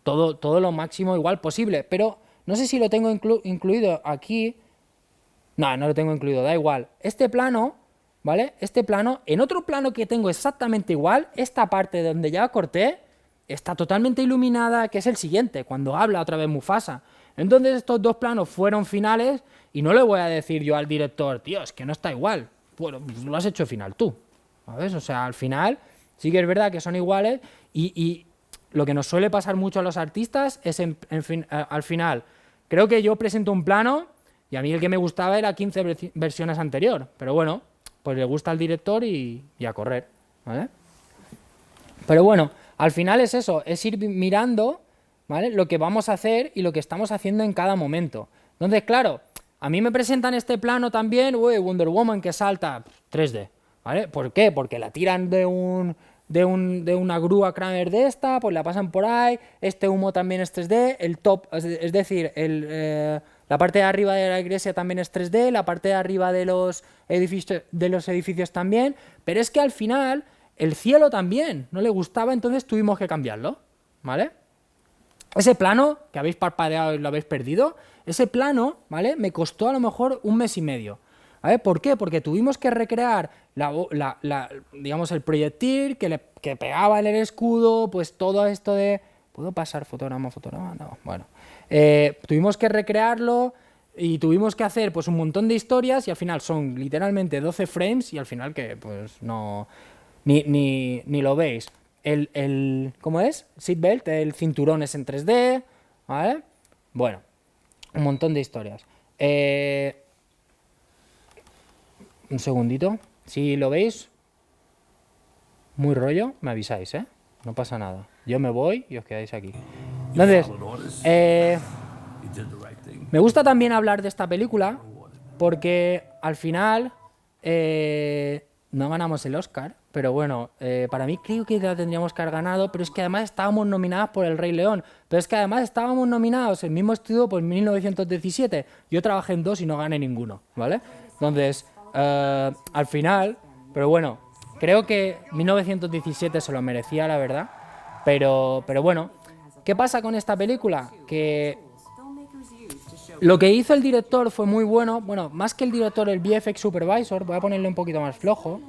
lo máximo igual posible. Pero no sé si lo tengo incluido aquí. No lo tengo incluido, da igual. Este plano, ¿vale? Este plano, en otro plano que tengo exactamente igual, esta parte donde ya corté, está totalmente iluminada, que es el siguiente, cuando habla otra vez Mufasa. Entonces estos dos planos fueron finales y no le voy a decir yo al director, tío, es que no está igual. Bueno, pues lo has hecho final tú, ¿sabes? O sea, al final sí que es verdad que son iguales y lo que nos suele pasar mucho a los artistas es al final, creo que yo presento un plano y a mí el que me gustaba era 15 versiones anterior, pero bueno, pues le gusta al director y a correr, ¿vale? Pero bueno, al final es eso, es ir mirando, ¿vale?, lo que vamos a hacer y lo que estamos haciendo en cada momento. Entonces, claro, a mí me presentan este plano también, Wonder Woman que salta 3D, ¿vale? ¿Por qué? Porque la tiran de una grúa Kramer de esta, pues la pasan por ahí, este humo también es 3D, el top, es decir, La parte de arriba de la iglesia también es 3D, la parte de arriba de los edificios también, pero es que al final el cielo también no le gustaba, entonces tuvimos que cambiarlo, ¿vale? Ese plano, que habéis parpadeado y lo habéis perdido, ese plano, ¿vale? Me costó a lo mejor 1 mes y medio. ¿Vale? ¿Por qué? Porque tuvimos que recrear digamos, el proyectil que pegaba en el escudo, pues todo esto de... ¿Puedo pasar fotograma? No, bueno. Tuvimos que recrearlo y tuvimos que hacer pues un montón de historias y al final son literalmente 12 frames y al final que pues no... Ni lo veis. ¿Cómo es? Seatbelt, el cinturón es en 3D, ¿vale? Bueno, un montón de historias. Un segundito. Si lo veis muy rollo, me avisáis, ¿eh? No pasa nada. Yo me voy y os quedáis aquí. Entonces, me gusta también hablar de esta película porque al final no ganamos el Oscar, pero bueno, para mí creo que la tendríamos que haber ganado, pero es que además estábamos nominadas por El Rey León, pero es que además estábamos nominados en el mismo estudio por 1917. Yo trabajé en 2 y no gané ninguno, ¿vale? Entonces, al final, pero bueno, creo que 1917 se lo merecía, la verdad, pero bueno, ¿qué pasa con esta película? Que lo que hizo el director fue muy bueno, más que el director, el VFX Supervisor, voy a ponerle un poquito más flojo,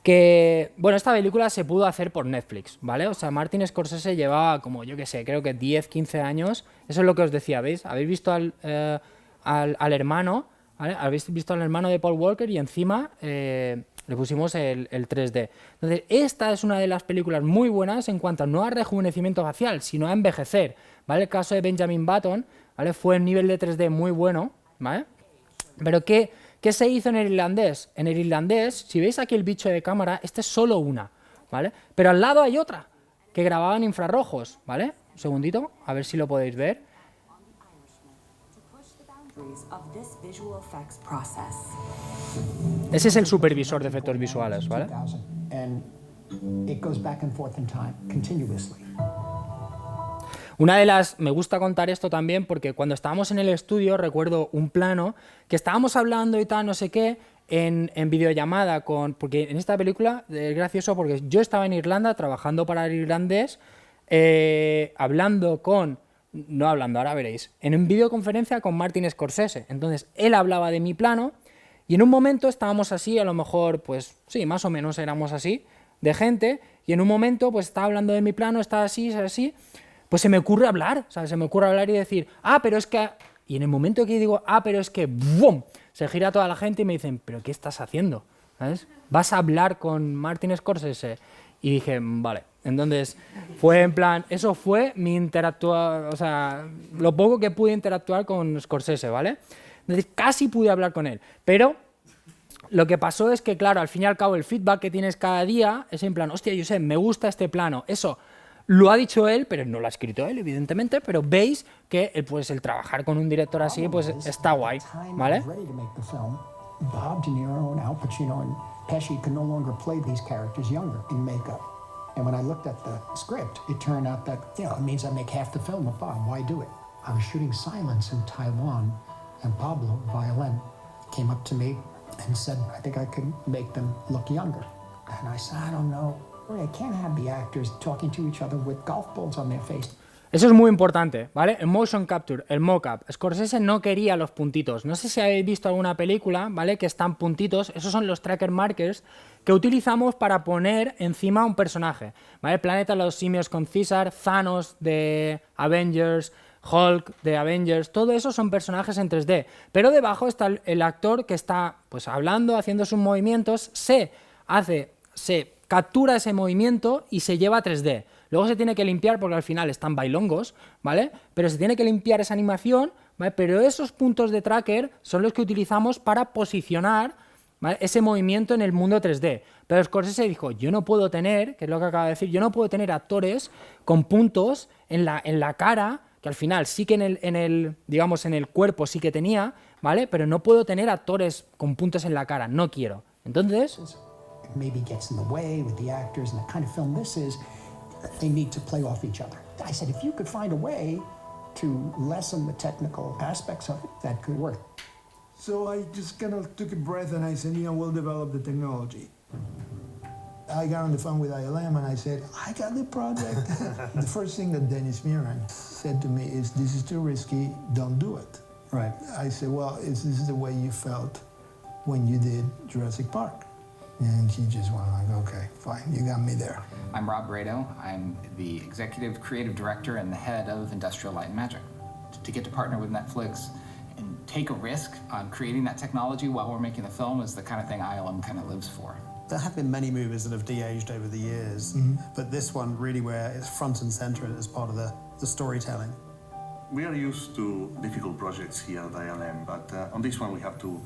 que, bueno, esta película se pudo hacer por Netflix, ¿vale? O sea, Martin Scorsese llevaba como, yo qué sé, creo que 10, 15 años, eso es lo que os decía, ¿veis? Habéis visto al hermano, ¿vale? Habéis visto al hermano de Paul Walker y encima le pusimos el 3D. Entonces, esta es una de las películas muy buenas en cuanto no a rejuvenecimiento facial, sino a envejecer, ¿vale? El caso de Benjamin Button, ¿vale? Fue el nivel de 3D muy bueno, ¿vale? Pero ¿qué se hizo en el irlandés? En el irlandés, si veis aquí el bicho de cámara, este es solo una, ¿vale? Pero al lado hay otra, que grababa en infrarrojos, ¿vale? Un segundito, a ver si lo podéis ver. Ese es el supervisor de efectos visuales, ¿vale? Una de las... Me gusta contar esto también porque cuando estábamos en el estudio recuerdo un plano que estábamos hablando y tal, no sé qué, en videollamada porque en esta película es gracioso porque yo estaba en Irlanda trabajando para el irlandés, ahora veréis, en una videoconferencia con Martin Scorsese. Entonces él hablaba de mi plano y en un momento estábamos así, a lo mejor, pues sí, más o menos éramos así, de gente, y en un momento pues estaba hablando de mi plano, estaba así, pues se me ocurre hablar, ¿sabes? Se me ocurre hablar y decir, pero es que... Y en el momento que digo, pero es que... ¡Bum! Se gira toda la gente y me dicen, ¿pero qué estás haciendo? ¿Sabes? ¿Vas a hablar con Martin Scorsese? Y dije, vale. Entonces, fue en plan... Eso fue mi interactuar... O sea, lo poco que pude interactuar con Scorsese, ¿vale? Entonces, casi pude hablar con él. Pero lo que pasó es que, claro, al fin y al cabo, el feedback que tienes cada día es en plan, hostia, Josep, me gusta este plano. Eso... Lo ha dicho él, pero no lo ha escrito él, evidentemente, pero veis que pues, el trabajar con un director así pues está guay, ¿vale? Bob De Niro and Al Pacino and Pesci could no longer play these characters younger in makeup. And when I looked at the script, it turned out that, it means I make half the film with Bob. Why do it? I was shooting Silence in Taiwan, and Pablo, violin, came up to me and said, I think I could make them look younger. And I said, I don't know. I can't have the actors talking to each other with golf balls on their face. Eso es muy importante, ¿vale? El motion capture, el mock-up. Scorsese no quería los puntitos. No sé si habéis visto alguna película, ¿vale? Que están puntitos. Esos son los tracker markers que utilizamos para poner encima un personaje, ¿vale? Planeta de los Simios con César, Thanos de Avengers, Hulk de Avengers, todo eso son personajes en 3D. Pero debajo está el actor que está pues hablando, haciendo sus movimientos, se captura ese movimiento y se lleva a 3D. Luego se tiene que limpiar porque al final están bailongos, ¿vale? Pero se tiene que limpiar esa animación, ¿vale? Pero esos puntos de tracker son los que utilizamos para posicionar, ¿vale? Ese movimiento en el mundo 3D. Pero Scorsese dijo, yo no puedo tener, que es lo que acaba de decir, yo no puedo tener actores con puntos en la cara, que al final sí que en el cuerpo sí que tenía, ¿vale? Pero no puedo tener actores con puntos en la cara, no quiero. Entonces... maybe gets in the way with the actors and the kind of film this is, they need to play off each other. I said, if you could find a way to lessen the technical aspects of it, that could work. So I just kind of took a breath and I said, we'll develop the technology. I got on the phone with ILM and I said, I got the project. The first thing that Dennis Muren said to me is, this is too risky, don't do it. Right. I said, well, this is the way you felt when you did Jurassic Park. And he just went like, okay, fine, you got me there. I'm Rob Brado. I'm the executive creative director and the head of Industrial Light and Magic. To get to partner with Netflix and take a risk on creating that technology while we're making the film is the kind of thing ILM kind of lives for. There have been many movies that have de-aged over the years, but this one really where it's front and center as part of the storytelling. We are used to difficult projects here at ILM, but on this one we have to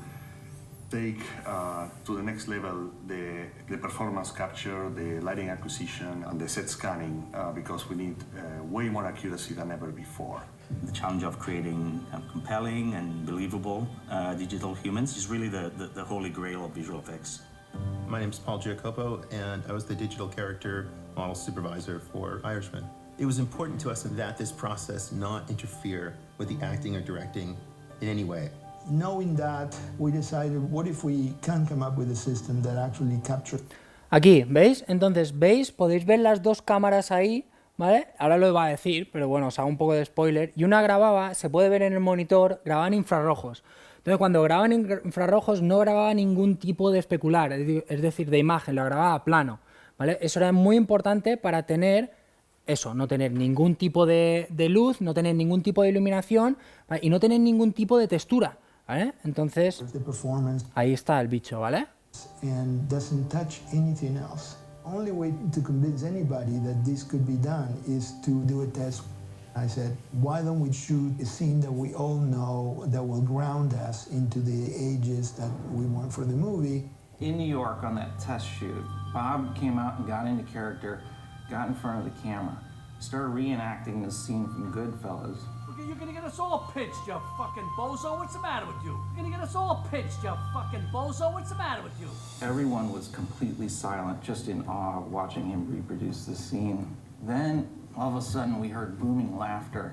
take to the next level the performance capture, the lighting acquisition, and the set scanning because we need way more accuracy than ever before. The challenge of creating compelling and believable digital humans is really the holy grail of visual effects. My name is Paul Giacopo, and I was the digital character model supervisor for Irishman. It was important to us that this process not interfere with the acting or directing in any way. Knowing that, we decided, what if we can come up with a system that actually captures... Aquí, ¿veis? Entonces, ¿veis? Podéis ver las dos cámaras ahí, ¿vale? Ahora lo iba a decir, pero bueno, os hago un poco de spoiler. Y una grababa, se puede ver en el monitor, grababa en infrarrojos. Entonces, cuando grababan en infrarrojos no grababa ningún tipo de especular, es decir, de imagen, lo grababa a plano, ¿vale? Eso era muy importante para tener eso, no tener ningún tipo de luz, no tener ningún tipo de iluminación, ¿vale? Y no tener ningún tipo de textura, ¿vale? Entonces, ahí está el bicho, ¿vale? And doesn't touch anything else. Only way to convince anybody that this could be done is to do a test. I said, why don't we shoot a scene that we all know that will ground us into the ages that we want for the movie? In New York on that test shoot, Bob came out and got into character, got in front of the camera, started reenacting this scene from Goodfellas. You're gonna get us all pinched, you fucking bozo. What's the matter with you? You're gonna get us all pinched, you fucking bozo. What's the matter with you? Everyone was completely silent, just in awe of watching him reproduce the scene. Then, all of a sudden, we heard booming laughter,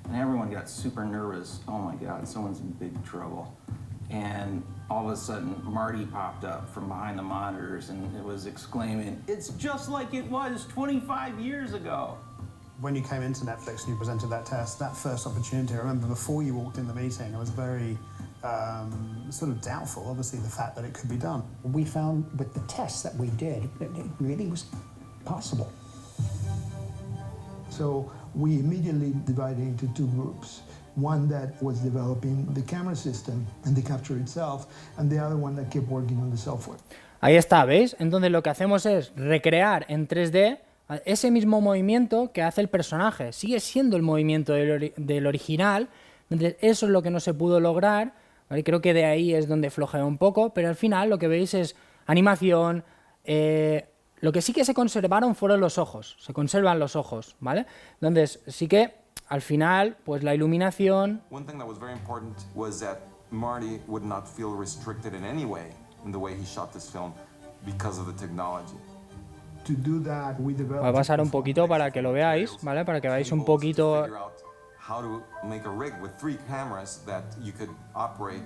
and everyone got super nervous. Oh my God, someone's in big trouble. And all of a sudden, Marty popped up from behind the monitors, and it was exclaiming, "It's just like it was 25 years ago." When you came into Netflix and you presented that test, that first opportunity, I remember before you walked in the meeting, I was very sort of doubtful, obviously, the fact that it could be done. We found with the tests that we did that it really was possible. So we immediately divided into two groups. One that was developing the camera system and the capture itself, and the other one that kept working on the software. Ahí está, ¿veis? Entonces lo que hacemos es recrear en 3D ese mismo movimiento que hace el personaje. Sigue siendo el movimiento del original, entonces eso es lo que no se pudo lograr, ¿vale? Creo que de ahí es donde flojea un poco, pero al final lo que veis es animación. Lo que sí que se conservaron fueron los ojos, se conservan los ojos, ¿vale? Entonces sí que al final, pues la iluminación... One thing that was very important was that Marty would not feel restricted in any way in the way he shot this film because of the technology. To do that, we developed... Voy a pasar un poquito para que lo veáis, ¿vale? Para que veáis un poquito... How to make a rig with 3 cameras that you could operate.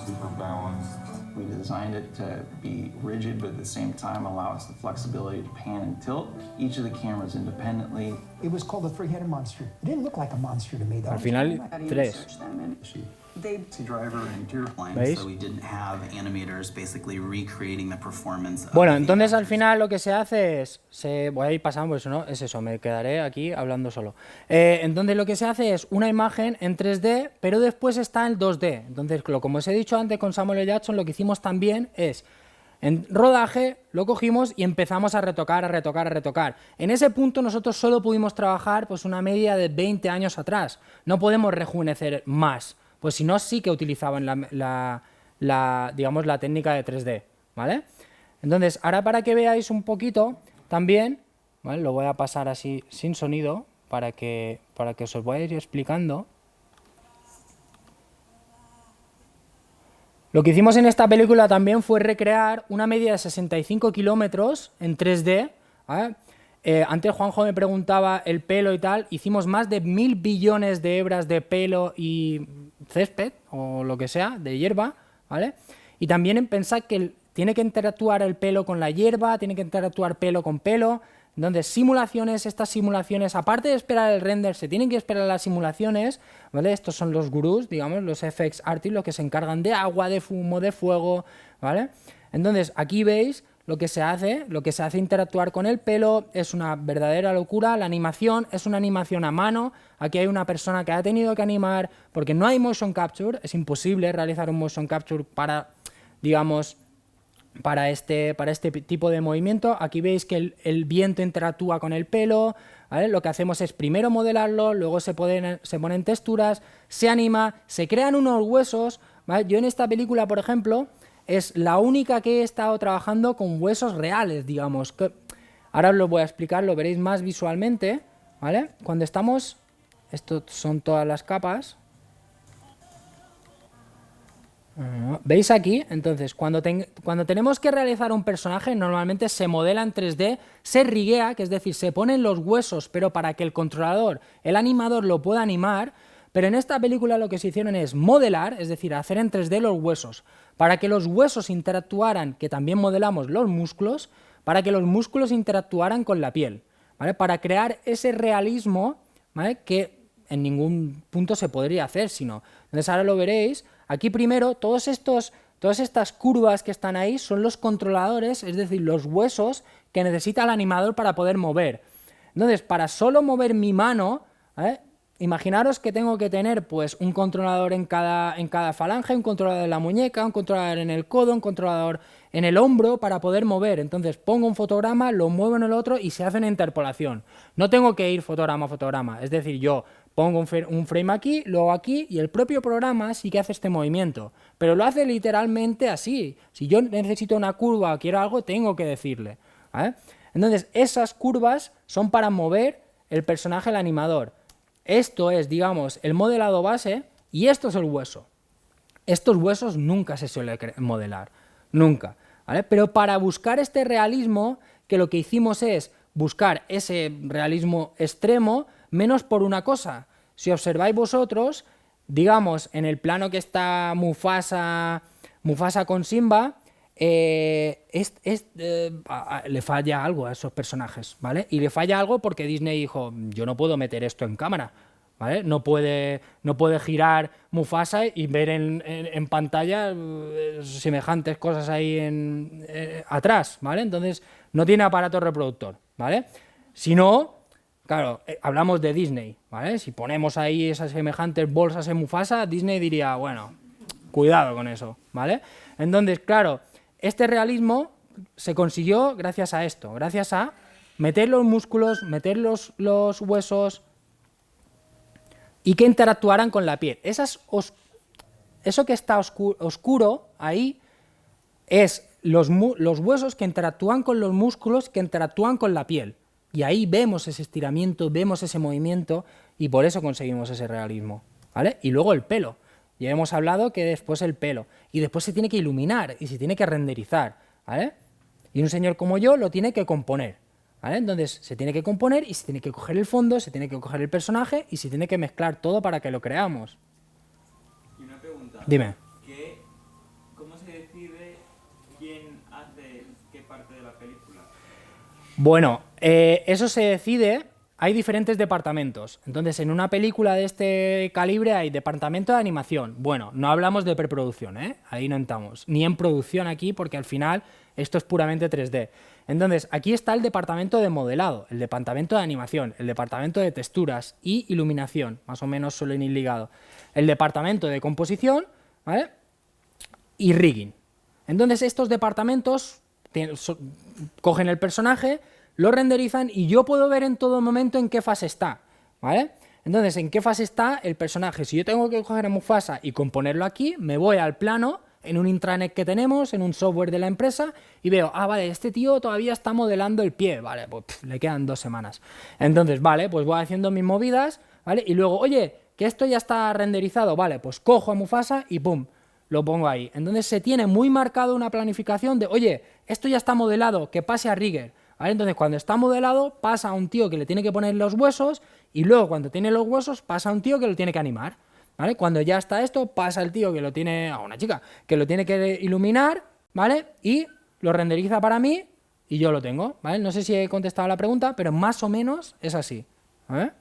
Super balanced. We designed it to be rigid, but at the same time allow us the flexibility to pan and tilt each of the cameras independently. It was called a three-headed monster. It didn't look like a monster to me, though. Al final, 3. ¿Veis? Bueno, entonces al final lo que se hace es, voy a ir pasando por eso, ¿no? Es eso, me quedaré aquí hablando solo. Entonces lo que se hace es una imagen en 3D, pero después está en 2D. Entonces, como os he dicho antes con Samuel L. Jackson, lo que hicimos también es, en rodaje, lo cogimos y empezamos a retocar, a retocar, a retocar. En ese punto nosotros solo pudimos trabajar pues una media de 20 años atrás. No podemos rejuvenecer más. Pues si no, sí que utilizaban digamos, la técnica de 3D, ¿vale? Entonces, ahora para que veáis un poquito también, ¿vale? Lo voy a pasar así sin sonido para que os lo voy a ir explicando. Lo que hicimos en esta película también fue recrear una media de 65 kilómetros en 3D, ¿vale? Antes Juanjo me preguntaba el pelo y tal, hicimos más de 1000 billones de hebras de pelo y césped, o lo que sea, de hierba, ¿vale? Y también pensad que tiene que interactuar el pelo con la hierba, tiene que interactuar pelo con pelo. Entonces, estas simulaciones, aparte de esperar el render, se tienen que esperar las simulaciones, ¿vale? Estos son los gurús, digamos, los FX artists, los que se encargan de agua, de fumo, de fuego, ¿vale? Entonces, aquí veis lo que se hace interactuar con el pelo, es una verdadera locura. La animación es una animación a mano, aquí hay una persona que ha tenido que animar, porque no hay motion capture, es imposible realizar un motion capture para, digamos, para este tipo de movimiento. Aquí veis que el viento interactúa con el pelo, ¿vale? Lo que hacemos es primero modelarlo, luego se ponen texturas, se anima, se crean unos huesos, ¿vale? Yo en esta película, por ejemplo, es la única que he estado trabajando con huesos reales, digamos. Ahora os lo voy a explicar, lo veréis más visualmente, ¿vale? Cuando estamos... Estas son todas las capas. ¿Veis aquí? Entonces, cuando tenemos que realizar un personaje, normalmente se modela en 3D, se riguea, que es decir, se ponen los huesos, pero para que el controlador, el animador lo pueda animar. Pero en esta película lo que se hicieron es modelar, es decir, hacer en 3D los huesos, para que los huesos interactuaran, que también modelamos los músculos, para que los músculos interactuaran con la piel, ¿vale? Para crear ese realismo, ¿vale? Que en ningún punto se podría hacer, sino. Entonces ahora lo veréis. Aquí primero, todas estas curvas que están ahí son los controladores, es decir, los huesos que necesita el animador para poder mover. Entonces, para solo mover mi mano, ¿vale? Imaginaros que tengo que tener pues un controlador en cada falange, un controlador en la muñeca, un controlador en el codo, un controlador en el hombro para poder mover. Entonces pongo un fotograma, lo muevo en el otro y se hace una interpolación. No tengo que ir fotograma a fotograma, es decir, yo pongo un frame aquí, luego aquí, y el propio programa sí que hace este movimiento, pero lo hace literalmente así. Si yo necesito una curva o quiero algo, tengo que decirle, ¿vale? Entonces esas curvas son para mover el personaje, el animador. Esto es, digamos, el modelado base y esto es el hueso. Estos huesos nunca se suele modelar, nunca, ¿vale? Pero para buscar este realismo, que lo que hicimos es buscar ese realismo extremo, menos por una cosa. Si observáis vosotros, digamos, en el plano que está Mufasa con Simba, le falla algo a esos personajes, ¿vale? Y le falla algo porque Disney dijo, yo no puedo meter esto en cámara, ¿vale? No puede girar Mufasa y ver en pantalla semejantes cosas ahí atrás, ¿vale? Entonces no tiene aparato reproductor, ¿vale? Si no, claro, hablamos de Disney, ¿vale? Si ponemos ahí esas semejantes bolsas en Mufasa, Disney diría, bueno, cuidado con eso, ¿vale? Entonces, claro, este realismo se consiguió gracias a esto, gracias a meter los músculos, meter los huesos y que interactuaran con la piel. Eso que está oscuro ahí es los huesos que interactúan con los músculos que interactúan con la piel. Y ahí vemos ese estiramiento, vemos ese movimiento y por eso conseguimos ese realismo, ¿vale? Y luego el pelo. Ya hemos hablado que después el pelo. Y después se tiene que iluminar y se tiene que renderizar, ¿vale? Y un señor como yo lo tiene que componer, ¿vale? Entonces se tiene que componer y se tiene que coger el fondo, se tiene que coger el personaje y se tiene que mezclar todo para que lo creamos. Y una pregunta. Dime. ¿Cómo se decide quién hace qué parte de la película? Bueno, eso se decide. Hay diferentes departamentos. Entonces, en una película de este calibre hay departamento de animación. Bueno, no hablamos de preproducción, ¿eh? Ahí no entramos. Ni en producción aquí, porque al final esto es puramente 3D. Entonces, aquí está el departamento de modelado, el departamento de animación, el departamento de texturas y iluminación. Más o menos suelen ir ligados. El departamento de composición, ¿vale? Y rigging. Entonces, estos departamentos cogen el personaje, lo renderizan y yo puedo ver en todo momento en qué fase está, ¿vale? Entonces, en qué fase está el personaje. Si yo tengo que coger a Mufasa y componerlo aquí, me voy al plano, en un intranet que tenemos, en un software de la empresa, y veo, vale, este tío todavía está modelando el pie, vale, pues le quedan 2 semanas. Entonces, vale, pues voy haciendo mis movidas, ¿vale? Y luego, oye, que esto ya está renderizado, vale, pues cojo a Mufasa y pum, lo pongo ahí. Entonces se tiene muy marcado una planificación de, oye, esto ya está modelado, que pase a Rigger. ¿vale? Entonces, cuando está modelado, pasa a un tío que le tiene que poner los huesos y luego, cuando tiene los huesos, pasa a un tío que lo tiene que animar, ¿vale? Cuando ya está esto, pasa el tío que lo tiene, a una chica, que lo tiene que iluminar, ¿vale? Y lo renderiza para mí y yo lo tengo, ¿vale? No sé si he contestado la pregunta, pero más o menos es así, ¿vale?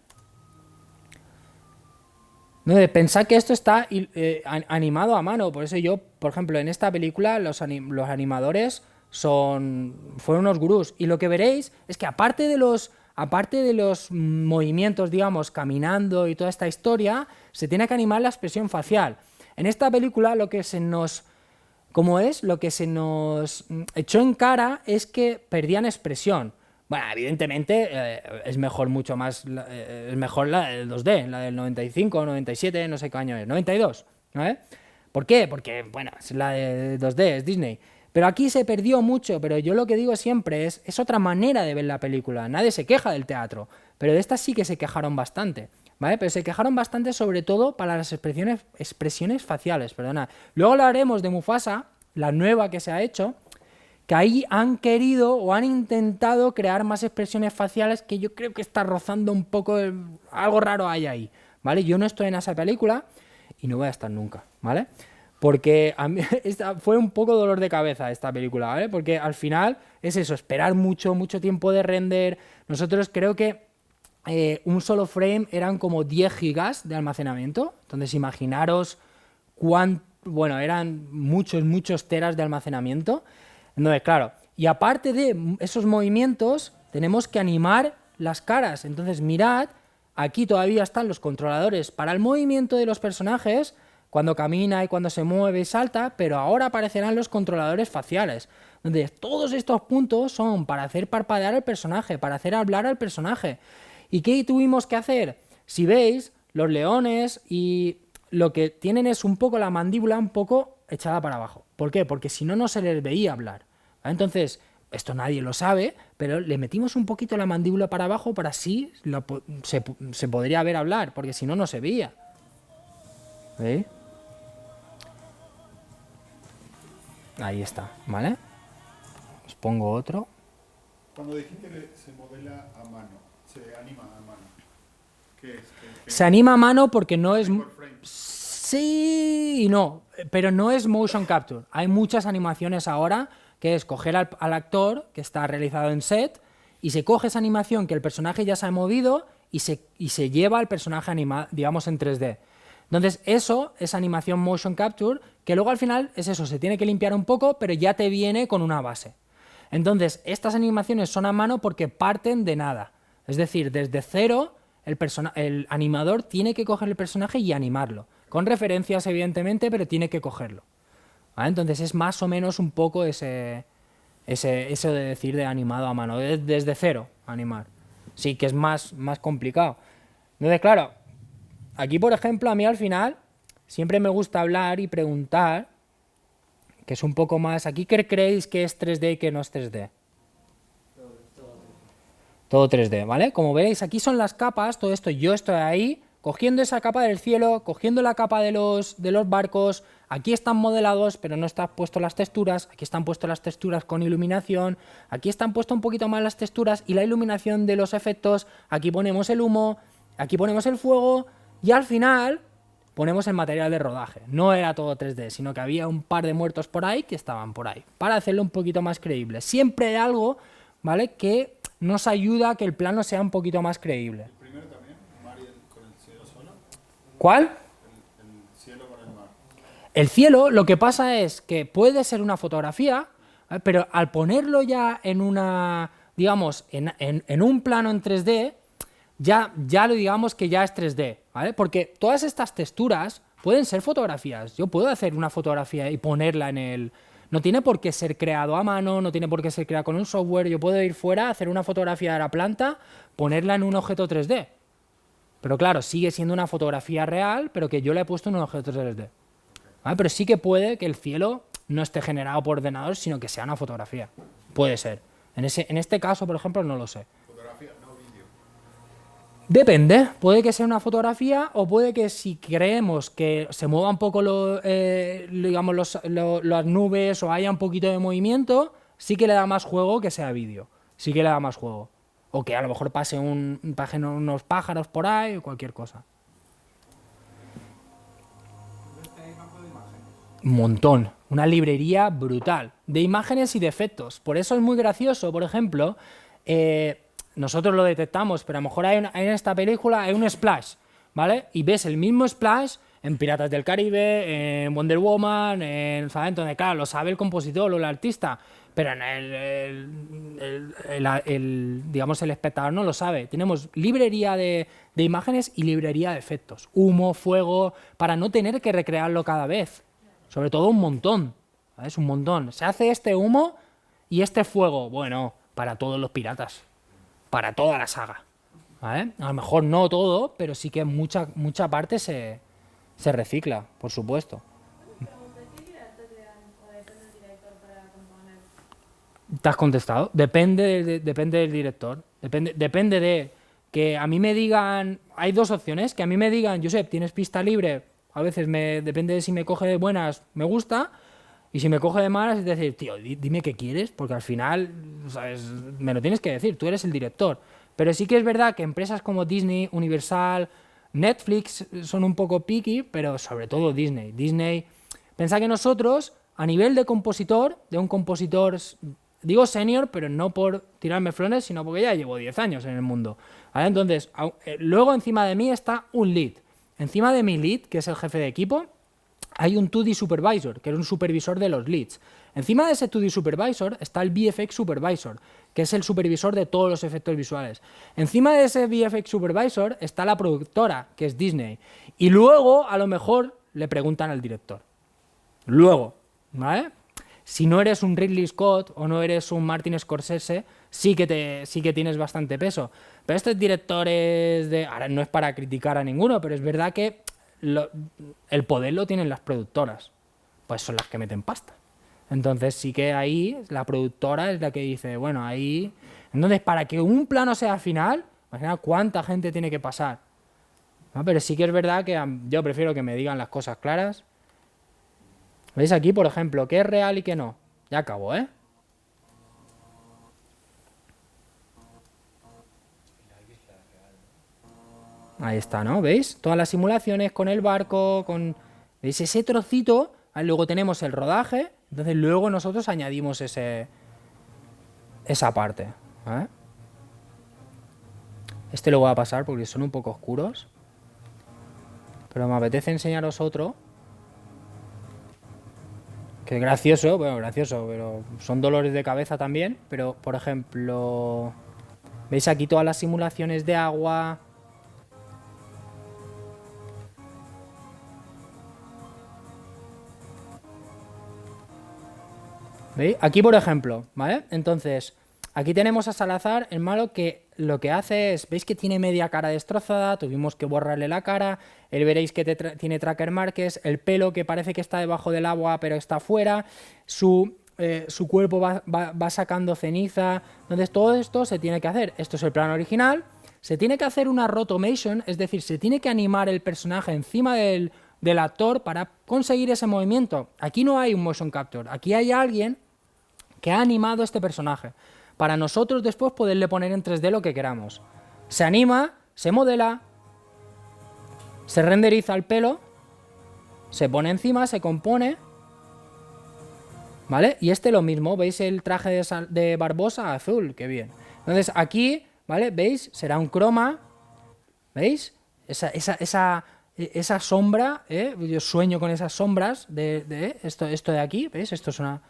No, pensad que esto está animado a mano, por eso yo, por ejemplo, en esta película los animadores fueron unos gurús, y lo que veréis es que aparte de los movimientos, digamos, caminando y toda esta historia, se tiene que animar la expresión facial. En esta película lo que se nos echó en cara es que perdían expresión. Bueno, evidentemente es mejor es mejor la del 2D, la del 95, 97, no sé qué año es, 92, ¿vale? ¿Por qué? Porque, bueno, es la de 2D, es Disney. Pero aquí se perdió mucho, pero yo lo que digo siempre es otra manera de ver la película. Nadie se queja del teatro, pero de esta sí que se quejaron bastante, ¿vale? Pero se quejaron bastante sobre todo para las expresiones faciales, perdona. Luego hablaremos de Mufasa, la nueva que se ha hecho, que ahí han querido o han intentado crear más expresiones faciales, que yo creo que está rozando un poco, algo raro hay ahí, ¿vale? Yo no estoy en esa película y no voy a estar nunca, ¿vale? Porque a mí fue un poco dolor de cabeza esta película, ¿vale? Porque al final es eso, esperar mucho tiempo de render. Nosotros creo que un solo frame eran como 10 gigas de almacenamiento, entonces imaginaros bueno, eran muchos teras de almacenamiento. Entonces, claro, y aparte de esos movimientos, tenemos que animar las caras. Entonces, mirad, aquí todavía están los controladores para el movimiento de los personajes, cuando camina y cuando se mueve y salta, pero ahora aparecerán los controladores faciales, donde todos estos puntos son para hacer parpadear al personaje, para hacer hablar al personaje. ¿Y qué tuvimos que hacer? Si veis, los leones y lo que tienen es un poco la mandíbula un poco echada para abajo. ¿Por qué? Porque si no, no se les veía hablar. ¿Vale? Entonces, esto nadie lo sabe, pero le metimos un poquito la mandíbula para abajo para así se podría ver hablar, porque si no, no se veía. ¿Veis? Ahí está, ¿vale? Os pongo otro. Cuando dijiste que se modela a mano, se anima a mano, ¿qué es? Se anima a mano porque no es... Sí y no, pero no es motion capture. Hay muchas animaciones ahora que es coger al actor que está realizado en set y se coge esa animación que el personaje ya se ha movido y se lleva al personaje animado, digamos, en 3D. Entonces eso es animación motion capture, que luego al final es eso, se tiene que limpiar un poco, pero ya te viene con una base. Entonces estas animaciones son a mano porque parten de nada. Es decir, desde cero el animador tiene que coger el personaje y animarlo. Con referencias, evidentemente, pero tiene que cogerlo. ¿Vale? Entonces es más o menos un poco eso de decir de animado a mano, desde cero animar. Sí que es más complicado. Entonces, claro, aquí, por ejemplo, a mí al final siempre me gusta hablar y preguntar, que es un poco más... ¿Aquí qué creéis que es 3D y que no es 3D? Todo 3D, ¿vale? Como veréis, aquí son las capas, todo esto, yo estoy ahí, cogiendo esa capa del cielo, cogiendo la capa de los barcos, aquí están modelados, pero no están puestas las texturas, aquí están puestas las texturas con iluminación, aquí están puestas un poquito más las texturas y la iluminación de los efectos, aquí ponemos el humo, aquí ponemos el fuego, y al final ponemos el material de rodaje. No era todo 3D, sino que había un par de muertos por ahí que estaban por ahí, para hacerlo un poquito más creíble. Siempre hay algo, ¿vale?, que nos ayuda a que el plano sea un poquito más creíble. ¿El primero también? ¿Mar con el cielo solo? ¿Cuál? El cielo con el mar. El cielo, lo que pasa es que puede ser una fotografía, ¿vale?, pero al ponerlo ya en una, digamos, en un plano en 3D, ya lo digamos que ya es 3D, ¿vale? Porque todas estas texturas pueden ser fotografías. Yo puedo hacer una fotografía y ponerla en el... No tiene por qué ser creado a mano, no tiene por qué ser creado con un software. Yo puedo ir fuera, hacer una fotografía de la planta, ponerla en un objeto 3D. Pero claro, sigue siendo una fotografía real, pero que yo le he puesto en un objeto 3D. ¿Vale? Pero sí que puede que el cielo no esté generado por ordenador, sino que sea una fotografía. Puede ser. En este caso, por ejemplo, no lo sé. Fotografía, no vídeo. Depende, puede que sea una fotografía o puede que si creemos que se mueva un poco digamos las nubes o haya un poquito de movimiento, sí que le da más juego que sea vídeo. sí que le da más juego. O que a lo mejor pasen unos pájaros por ahí o cualquier cosa. Un montón. Una librería brutal de imágenes y de efectos. Por eso es muy gracioso, por ejemplo, nosotros lo detectamos, pero a lo mejor en esta película hay un splash, ¿vale? Y ves el mismo splash en Piratas del Caribe, en Wonder Woman, ¿sabes? Entonces, claro, lo sabe el compositor o el artista, pero digamos, el espectador no lo sabe. Tenemos librería de imágenes y librería de efectos. Humo, fuego, para no tener que recrearlo cada vez. Sobre todo un montón, ¿sabes? Un montón. Se hace este humo y este fuego, bueno, para todos los piratas, para toda la saga, ¿vale? A lo mejor no todo, pero sí que mucha parte se recicla, por supuesto. ¿Te has contestado? Depende del director. Depende de que a mí me digan... Hay dos opciones. Que a mí me digan, Josep, ¿tienes pista libre? A veces depende de si me coge de buenas, me gusta. Y si me coge de malas, es decir, tío, dime qué quieres, porque al final, ¿sabes? Me lo tienes que decir, tú eres el director. Pero sí que es verdad que empresas como Disney, Universal, Netflix son un poco picky, pero sobre todo Disney. Disney, pensá que nosotros, a nivel de compositor, de un compositor... Digo senior, pero no por tirarme flores, sino porque ya llevo 10 años en el mundo. ¿Vale? Entonces, luego encima de mí está un lead. Encima de mi lead, que es el jefe de equipo, hay un 2D supervisor, que es un supervisor de los leads. Encima de ese 2D supervisor está el VFX supervisor, que es el supervisor de todos los efectos visuales. Encima de ese VFX supervisor está la productora, que es Disney. Y luego, a lo mejor, le preguntan al director. Luego, ¿vale? Si no eres un Ridley Scott o no eres un Martin Scorsese, sí que tienes bastante peso. Pero estos directores ahora no es para criticar a ninguno, pero es verdad que el poder lo tienen las productoras. Pues son las que meten pasta. Entonces sí que ahí la productora es la que dice, bueno, ahí... Entonces, para que un plano sea final, imagina cuánta gente tiene que pasar. ¿No? Pero sí que es verdad que yo prefiero que me digan las cosas claras. ¿Veis aquí, por ejemplo, qué es real y qué no? Ya acabo, ¿eh? Ahí está, ¿no? ¿Veis? Todas las simulaciones con el barco, con... ¿Veis? Ese trocito, luego tenemos el rodaje, entonces luego nosotros añadimos esa parte, ¿vale? Este lo voy a pasar porque son un poco oscuros, pero me apetece enseñaros otro. Que es gracioso, bueno, gracioso, pero son dolores de cabeza también. Pero, por ejemplo, ¿veis aquí todas las simulaciones de agua? ¿Veis? Aquí, por ejemplo, ¿vale? Entonces, aquí tenemos a Salazar, el malo, que lo que hace es, ¿veis que tiene media cara destrozada? Tuvimos que borrarle la cara. Él veréis que tiene tracker marks, el pelo que parece que está debajo del agua pero está fuera, su cuerpo va sacando ceniza. Entonces todo esto se tiene que hacer. Esto es el plano original. Se tiene que hacer una rotomation, es decir, se tiene que animar el personaje encima del actor para conseguir ese movimiento. Aquí no hay un motion capture, aquí hay alguien que ha animado este personaje para nosotros después poderle poner en 3D lo que queramos. Se anima, se modela, se renderiza el pelo, se pone encima, se compone, ¿vale? Y este lo mismo, ¿veis el traje de Barbosa azul? ¡Qué bien! Entonces aquí, ¿vale? ¿Veis? Será un croma, ¿veis? Esa sombra, yo sueño con esas sombras de esto de aquí, ¿veis? Esto es una...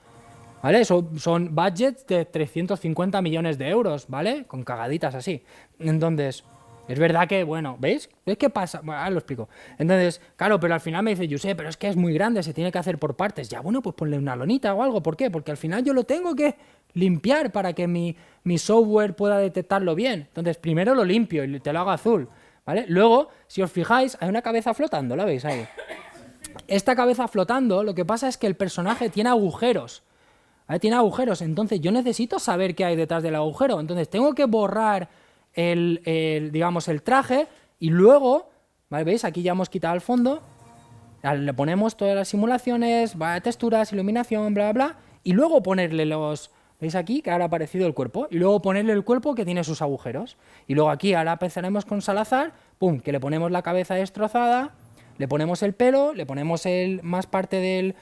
¿Vale? Son budgets de 350 millones de euros, ¿vale? Con cagaditas así. Entonces, es verdad que, bueno, ¿veis? ¿Veis qué pasa? Bueno, ahora lo explico. Entonces, claro, pero al final me dice, Josep, pero es que es muy grande, se tiene que hacer por partes. Ya, bueno, pues ponle una lonita o algo. ¿Por qué? Porque al final yo lo tengo que limpiar para que mi software pueda detectarlo bien. Entonces, primero lo limpio y te lo hago azul, ¿vale? Luego, si os fijáis, hay una cabeza flotando, ¿la veis ahí? Esta cabeza flotando, lo que pasa es que el personaje tiene agujeros. ¿Vale? Tiene agujeros, entonces yo necesito saber qué hay detrás del agujero. Entonces tengo que borrar digamos, el traje y luego, ¿vale? ¿Veis? Aquí ya hemos quitado el fondo, le ponemos todas las simulaciones, texturas, iluminación, bla, bla, bla, y luego ponerle ¿Veis aquí que ahora ha aparecido el cuerpo? Y luego ponerle el cuerpo que tiene sus agujeros. Y luego aquí ahora empezaremos con Salazar, pum, que le ponemos la cabeza destrozada, le ponemos el pelo, le ponemos más parte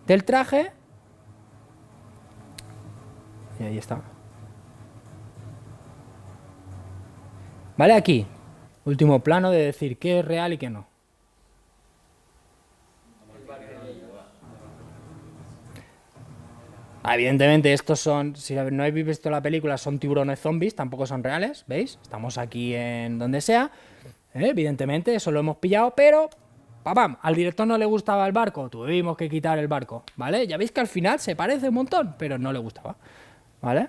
del traje. Y ahí está. Vale, aquí. Último plano de decir qué es real y qué no. Evidentemente estos son, si no habéis visto la película, son tiburones zombies, tampoco son reales, ¿veis? Estamos aquí en donde sea, evidentemente eso lo hemos pillado, pero ¡pam! Al director no le gustaba el barco, tuvimos que quitar el barco, ¿vale? Ya veis que al final se parece un montón, pero no le gustaba, ¿vale?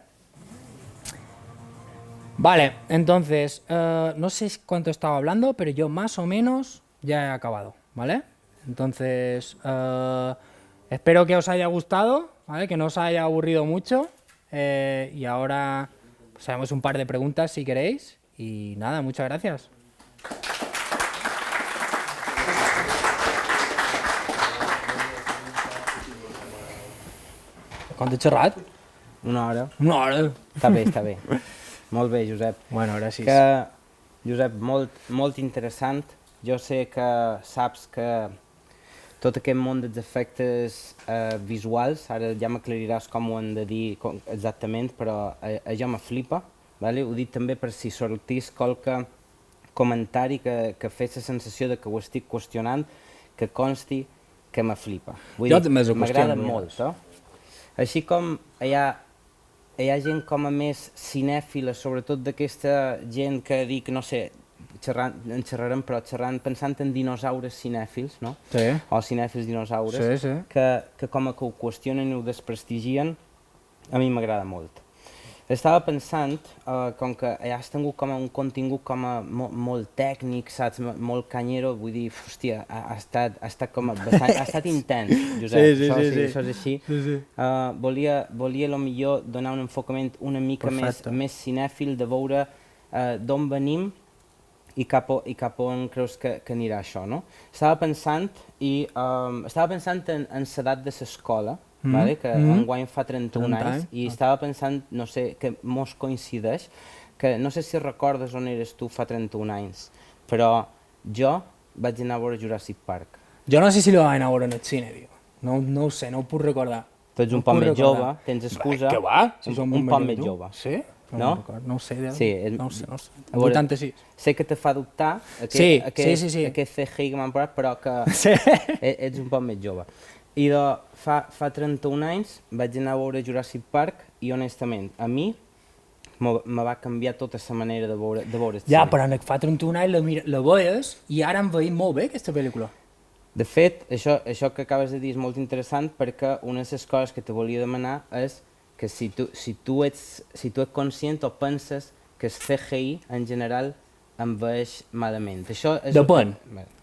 Vale, entonces, no sé cuánto estaba hablando, pero yo más o menos ya he acabado, ¿vale? Entonces, espero que os haya gustado, ¿vale? Que no os haya aburrido mucho, y ahora pues, haremos un par de preguntas si queréis, y nada, muchas gracias. Quant he xerrat? Una hora. Una hora. Està bé, està bé. Molt bé, Josep. Bueno, gràcies. Josep, molt interessant. Jo sé que saps que tot aquest món dels efectes visuals, ara ja m'aclariràs com ho hem de dir exactament, però això me flipa. Vale? Ho dic també per si sortís qualque comentari que fes la sensació de que ho estic qüestionant, que consti que me flipa. Vull dir, m'agrada molt, Així com hi ha gent com a més cinèfila, sobretot d'aquesta gent que dic, no sé, en xerrarem, però pensant en dinosaures cinèfils, no? Sí. O cinèfils dinosaures, sí. que com que ho qüestionen i ho desprestigien, a mi m'agrada molt. Estava pensant, com que has tingut com un contingut com a molt tècnic, saps, molt canyero, vull dir, hòstia, ha estat com a bastant, ha estat intens, Josep, això és així. Volia potser donar un enfocament una mica més cinèfil, de veure d'on venim i cap on creus que anirà això, no? Estava pensant en l'edat de l'escola, que enguany fa 31 anys, i estava pensant, no sé, que mos coincideix, que no sé si recordes on eres tu fa 31 anys, però jo vaig anar a veure Jurassic Park. Jo no sé si lo vaig anar a veure en el cine, tio. No ho sé, no ho puc recordar. Tu ets un poc més jove, tens excusa. Què va? Un poc més jove. Sí? No? No ho sé. No ho sé. 86. Sé que te fa dubtar aquest CGI que m'han posat, però que ets un poc més jove. I fa 31 anys vaig anar a veure Jurassic Park i honestament a mi me va canviar tota la manera de veure el cine. Ja, però fa 31 anys la veies i ara em veiem molt bé aquesta pel·lícula. De fet, això que acabes de dir és molt interessant perquè una de les coses que te volia demanar és que si tu ets conscient o penses que el CGI en general enveix malament.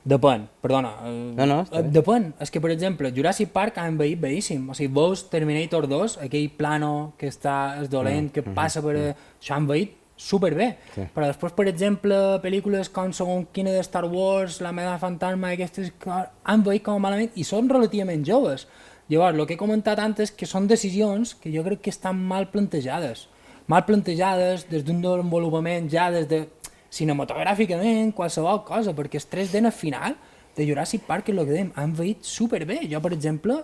Depèn, perdona. No, depèn. És que, per exemple, Jurassic Park ha envaït bellíssim. O sigui, veus Terminator 2, aquell plano que està dolent, que passa per... Això ha envaït superbé. Però després, per exemple, pel·lícules com segons quina de Star Wars, La Amenaça Fantasma, aquestes han envaït com malament i són relativament joves. Llavors, el que he comentat antes que són decisions que jo crec que estan mal plantejades. Mal plantejades des d'un desenvolupament ja des de cinematogràficament, qualsevol cosa, perquè el 3D al final de Jurassic Park, que és el que dèiem, ha envaït superbé. Jo, per exemple,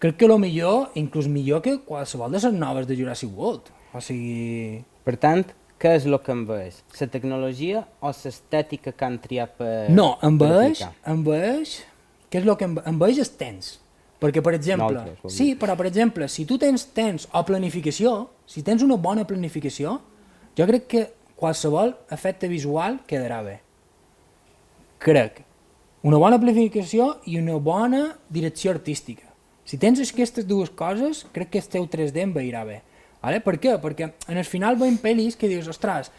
crec que el millor, inclús millor que qualsevol de les noves de Jurassic World. O sigui... Per tant, què és el que envaeix? La tecnologia o l'estètica que han triat per... No, envaeix... Què és el que envaeix el temps? Perquè, per exemple... Sí, però, per exemple, si tu tens temps o planificació, si tens una bona planificació, jo crec que qualsevol efecte visual quedarà bé. Crec. Una bona planificació i una bona direcció artística. Si tens aquestes dues coses, crec que el teu 3D envairà bé. Vale? Per què? Perquè en el final veiem pel·lis que dius, ostres,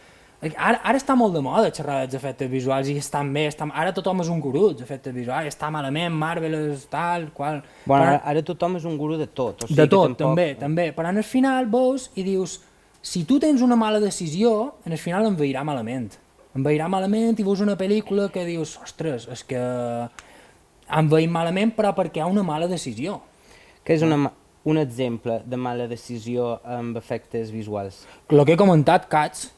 ara està molt de moda xerrar dels efectes visuals i estan bé, ara tothom és un gurú dels efectes visuals, està malament, Marvel és tal, qual... Bueno, ara tothom és un gurú de tot. De tot, també. Però en el final veus i dius, si tu tens una mala decisió, en el final envairà malament. Envairà malament i veus una pel·lícula que dius, ostres, és que envaïm malament però perquè hi ha una mala decisió. Què és una... un exemple de mala decisió amb efectes visuals? El que he comentat, Cats.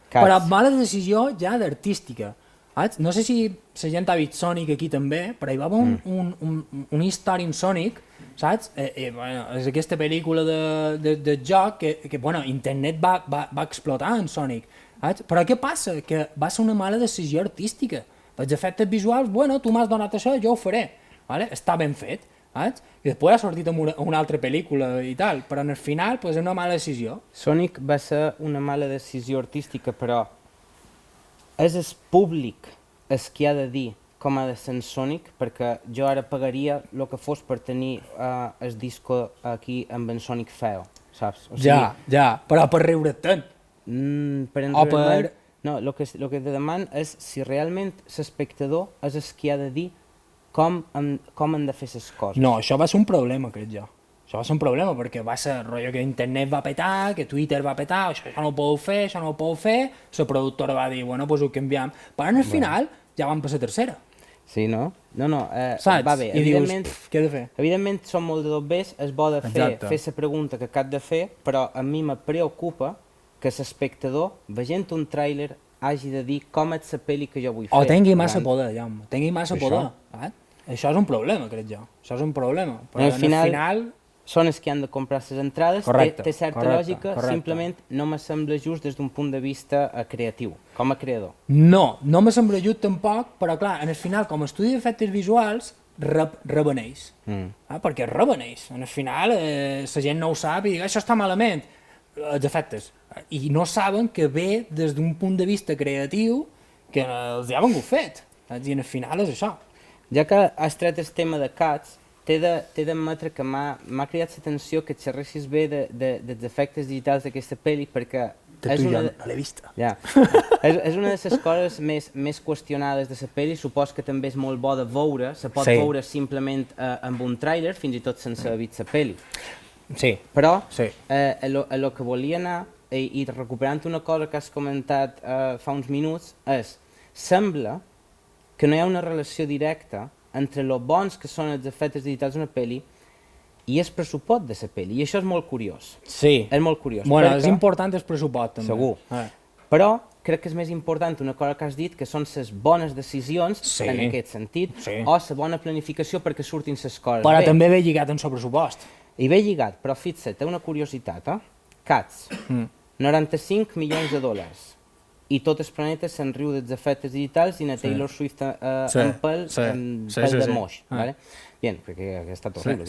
Cats. Però mala decisió ja d'artística. Saps? No sé si la gent ha vist Sonic aquí també, però hi va haver un història en Sonic, saps? Bueno, és aquesta pel·lícula de joc que bueno, internet va explotar en Sonic. Saps? Però què passa? Que va ser una mala decisió artística. Els efectes visuals, bueno, tu m'has donat això, jo ho faré. Vale? Està ben fet. Saps? I després ha sortit en una altra pel·lícula i tal, però en el final pues, és una mala decisió. Sonic va ser una mala decisió artística, però és el públic el que ha de dir com ha de ser en Sonic, perquè jo ara pagaria el que fos per tenir el disco aquí amb en Sonic feo, saps? O sigui, Ja, però per riure tant. Per O per... No, el que te deman és si realment l'espectador és el que ha de dir com han de fer les coses. No, això va ser un problema, crec jo. Això va ser un problema, perquè va ser rotllo que internet va petar, que Twitter va petar, això no ho podeu fer, això no ho podeu fer, la productora va dir, bueno, doncs ho canviem. Però en el final ja van per la tercera. Sí, no? No, saps? Va bé. I dius, què he de fer? Evidentment són molt de dobbers, és bo de fer la pregunta que cap de fer, però a mi me preocupa que l'espectador, veient un tràiler, hagi de dir com és la pel·li que jo vull fer. O tingui massa poder, Jaume, tingui massa poder. Això és un problema, crec jo. Això és un problema. Però al final són els que han de comprar les entrades, té certa lògica, simplement no me sembla just des d'un punt de vista creatiu, com a creador. No me sembla just tampoc, però clar, en el final, com a estudi d'efectes visuals, rebeneix. Perquè rebeneix. En el final, la gent no ho sap i diu, això està malament, els efectes. I no saben que ve des d'un punt de vista creatiu que els ha vengut fet. I en el final és això. Ja que has tret el tema de Cats, t'he d'admetre que m'ha cridat l'atenció que xerressis bé dels efectes digitals d'aquesta pel·li, perquè és una de l'he vista. Ja. És una de les coses més qüestionades de la pel·li, supos que també és molt bo de veure, se pot veure simplement amb un tràiler, fins i tot sense haver vist la pel·li. Sí. Però el que volia anar, i recuperant una cosa que has comentat fa uns minuts, sembla que no hi ha una relació directa entre lo bons que són els efectes digitals d'una pel·li i el pressupost de la pel·li, i això és molt curiós. Sí. És molt curiós. Bueno, és important el pressupost, també. Segur. Però crec que és més important una cosa que has dit, que són les bones decisions, en aquest sentit, o la bona planificació perquè surtin les coses bé. Però també ve lligat en el pressupost. I ve lligat, però fixa't, té una curiositat, Cats, 95 milions de dòlars. I tot el planeta se'n riu dels efectes digitals i na Taylor Swift en pèl de moix. Bien, perquè està horrible.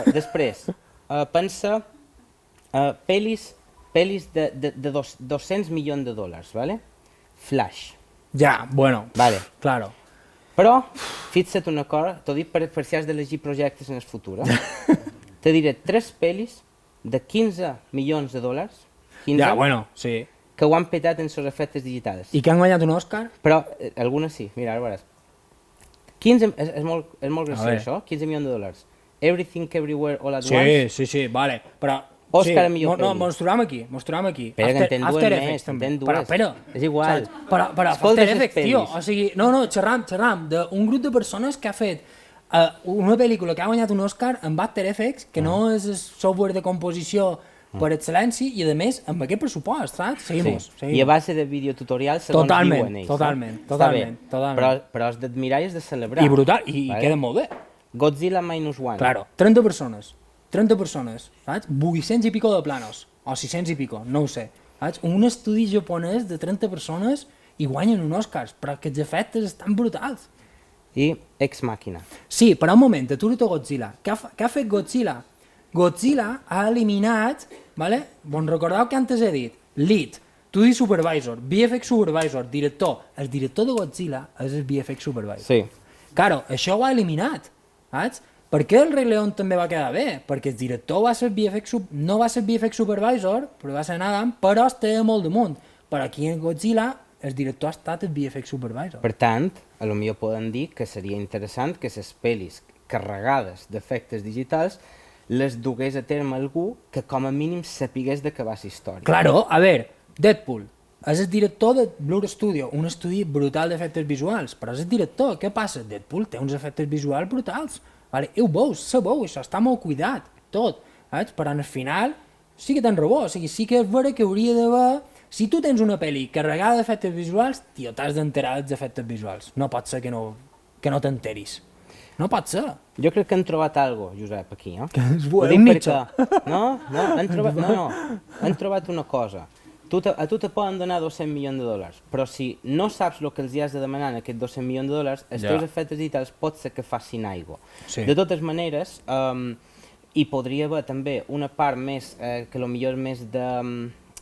Després, pensa pel·lis de 200 milions de dòlars, Flash. Ja, bueno, claro. Però, fixa't una cosa, t'ho dic per si has d'elegir projectes en el futur. Te diré 3 pel·lis de 15 milions de dòlars, 15, ja, bueno, sí, que ho han petat en els efectes digitals. I que han guanyat un Òscar? Però algunes sí, mira, ara veuràs. 15, és molt graciós, això, 15 milions de dòlars. Everything Everywhere All at Once. Sí, vale, però... Òscar a millor pel·li. No, mos trobem aquí. Espera, que en ten dues més, en ten dues. Però, és igual. Però After Effects, tio, o sigui, no, xerram d'un grup de persones que ha fet una pel·lícula que ha guanyat un Òscar amb After Effects, que no és el software de composició per excel·lència, i a més amb aquest pressupost, saps? Seguimos. I a base de videotutorials segons diuen ells. Totalment. Però has d'admirar i has de celebrar. I brutal, i queda molt bé. Godzilla -1. Claro, 30 persones, saps? 800 i pico de planos, o 600 i pico, no ho sé. Saps? Un estudi japonès de 30 persones i guanyen un Òscar, però aquests efectes estan brutals. I Ex Machina. Sí, però un moment, atura't a Godzilla. Què ha fet Godzilla? Godzilla ha eliminat, vale? Bon, recordeu que antes he dit, lead, 2D supervisor, VFX supervisor, director. El director de Godzilla és el VFX supervisor. Sí. Claro, això ho ha eliminat, saps? Per què el Rei León també va quedar bé? Perquè el director va ser no va ser VFX supervisor, però va ser Adam, però estava molt damunt. Però aquí en Godzilla el director ha estat el VFX supervisor. Per tant, potser poden dir que seria interessant que les pel·lis carregades d'efectes digitals les dugués a terme algú que com a mínim sapigués de què va la història. Claro, a veure, Deadpool és el director de Blur Studio, un estudi brutal d'efectes visuals, però és el director, què passa? Deadpool té uns efectes visuals brutals. Vale, ho veus, sabeu, això està molt cuidat. tot, saps? Però al final sí que tens raó, o sigui, sí que és vera que hauria d'haver... Si tu tens una pel·li carregada d'efectes visuals, tio, t'has d'enterar dels efectes visuals. No pot ser que no t'enteris. No pot ser. Jo crec que han trobat algo, Josep, aquí, no? Que és Ho un dic nicho. han trobat una cosa. A tu te poden donar 200 milions de dòlars, però si no saps el que els hi has de demanar en aquests 200 milions de dòlars, els teus efectes digitals pot ser que facin aigua. Sí. De totes maneres, hi podria haver també una part més, que potser és més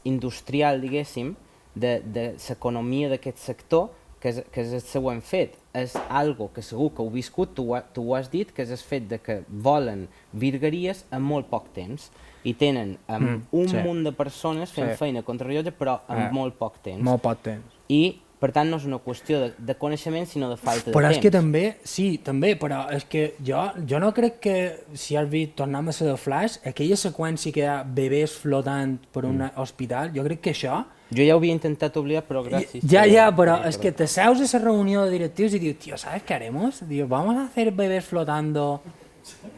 industrial, diguéssim, de l'economia d'aquest sector, que és el següent fet. És algo que segur que heu viscut, tu ho has dit, que és el fet de que volen virgueries en molt poc temps i tenen munt de persones fent feina contrarrellotge, però en molt poc temps. Molt poc temps. I, per tant, no és una qüestió de coneixement, sinó de falta de temps. Però és que també, sí, també, però és que jo no crec que, si has vist, tornem a ser de Flash, aquella seqüència que hi ha bebès flotant per un hospital, jo crec que això... Jo ja ho havia intentat oblidar, però gràcies. Ja, però és que t'asseus a la reunió de directius i dius, tío, ¿sabes qué haremos? Digo, vamos a hacer bebés flotando.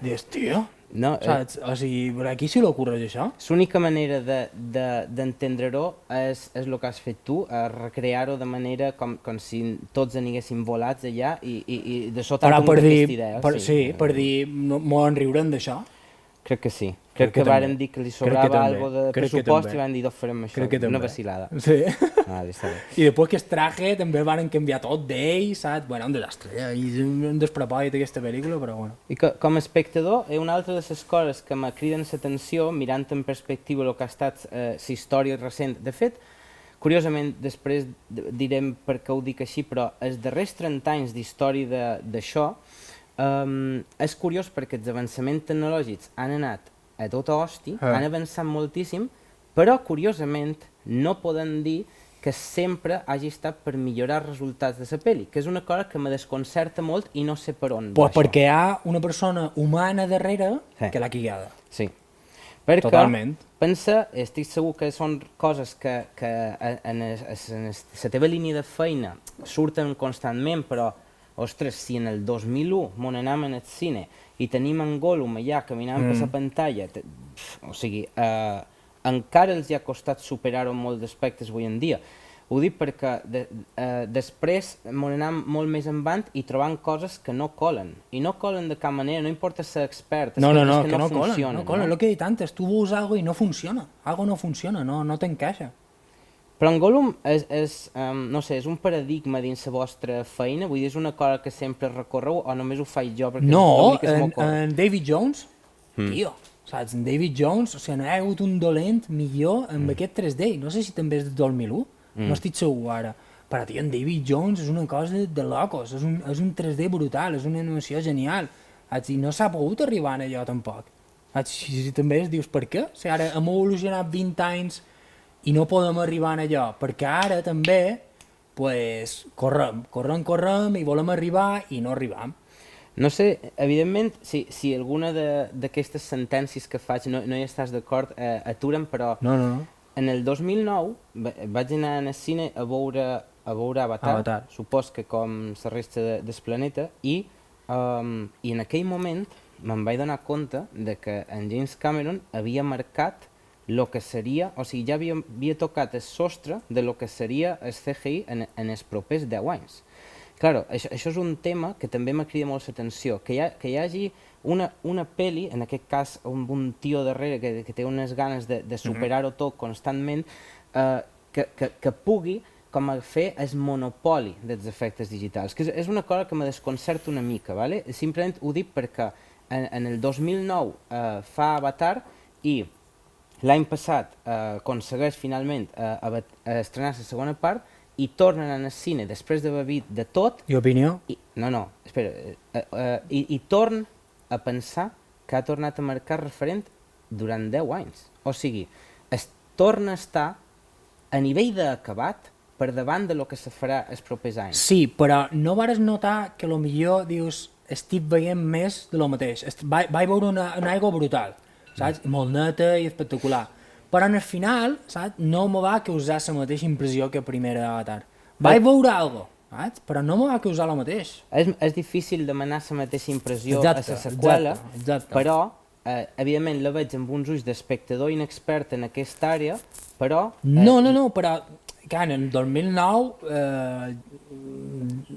Dius, tío, no, saps? O sigui, per aquí se li ocorreix això? L'única manera d'entendre-ho és el que has fet tu, recrear-ho de manera com si tots aniguéssim volats allà i de sota però per dir, idea. per dir, molt en riurem d'això? Crec que sí. Crec que varen dir que li sobrava algo de pressupost i van dir, farem això, una vacilada. Sí. Vale, està bé. I després que el traje també van canviar tot d'ell, saps? Bueno, un desastre, un despropòsit aquesta pel·lícula, però bueno. I com a espectador, una altra de les coses que me criden l'atenció, mirant en perspectiva el que ha estat la història recent, de fet, curiosament, després direm per què ho dic així, però els darrers 30 anys d'història d'això, és curiós perquè els avançaments tecnològics han anat a tota hòstia, han avançat moltíssim, però curiosament no poden dir que sempre hagi estat per millorar els resultats de la pel·li, que és una cosa que me desconcerta molt i no sé per on va això. Perquè hi ha una persona humana darrere que l'ha quigada. Sí. Perquè, totalment. Pensa, estic segur que són coses que en la teva línia de feina surten constantment, però ostres, si en el 2001 mon anàvem al cine i tenim en Gollum allà caminant per la pantalla, o sigui, encara els ha costat superar-ho en molts aspectes avui en dia. Ho dic perquè després mon anàvem molt més endavant i trobant coses que no colen. I no colen de cap manera, no importa ser expert, és que no funcionen. No colen, el que he dit antes, tu veus alguna cosa i no funciona, alguna no funciona, no t'encaixa. Però en Gollum no sé, és un paradigma dins la vostra feina? Vull dir, és una cosa que sempre recorreu o només ho faig jo? No, en David Jones, tio, saps? En David Jones, o sigui, no hi ha hagut un dolent millor amb aquest 3D. No sé si també és del 2001, no estic segur ara. Però, tio, en David Jones és una cosa de locos, és un 3D brutal, és una animació genial. I no s'ha pogut arribar a allò tampoc. Si també dius, per què? O sigui, ara hem evolucionat 20 anys i no podem arribar a allò, perquè ara també correm i volem arribar i no arribam. No sé, evidentment, si alguna d'aquestes sentències que faig no hi estàs d'acord, aturen, però en el 2009 vaig anar al cine a veure Avatar, supos que com la resta del planeta, i en aquell moment me'n vaig donar compte que en James Cameron havia marcat el que seria, o sigui, ja havia tocat el sostre de lo que seria el CGI en els propers 10 anys. Claro, això és un tema que també m'ha cridat molt l'atenció, que hi hagi una pel·li, en aquest cas amb un tio darrere que té unes ganes de superar-ho tot constantment, que pugui com a fer el monopoli dels efectes digitals, que és una cosa que me desconcerta una mica, ¿vale? Simplement ho dic perquè en el 2009 fa Avatar i l'any passat aconsegueix finalment estrenar la segona part i tornen al cine després d'haver vist de tot... I opinió? No, espera. I torn a pensar que ha tornat a marcar referent durant 10 anys. O sigui, es torna a estar a nivell d'acabat per davant de lo que se farà els propers anys. Sí, però no vares notar que potser dius estic veient més de lo mateix. Vaig veure una aigua brutal, saps? Molt neta i espectacular. Però al final, saps? No me va causar la mateixa impressió que primera d'Avatar. Vaig veure alguna cosa, saps? Però no me va causar la mateixa. És difícil demanar la mateixa impressió a la seqüela, però evidentment la veig amb uns ulls d'espectador inexpert en aquesta àrea, però... No, però clar, en el 2009,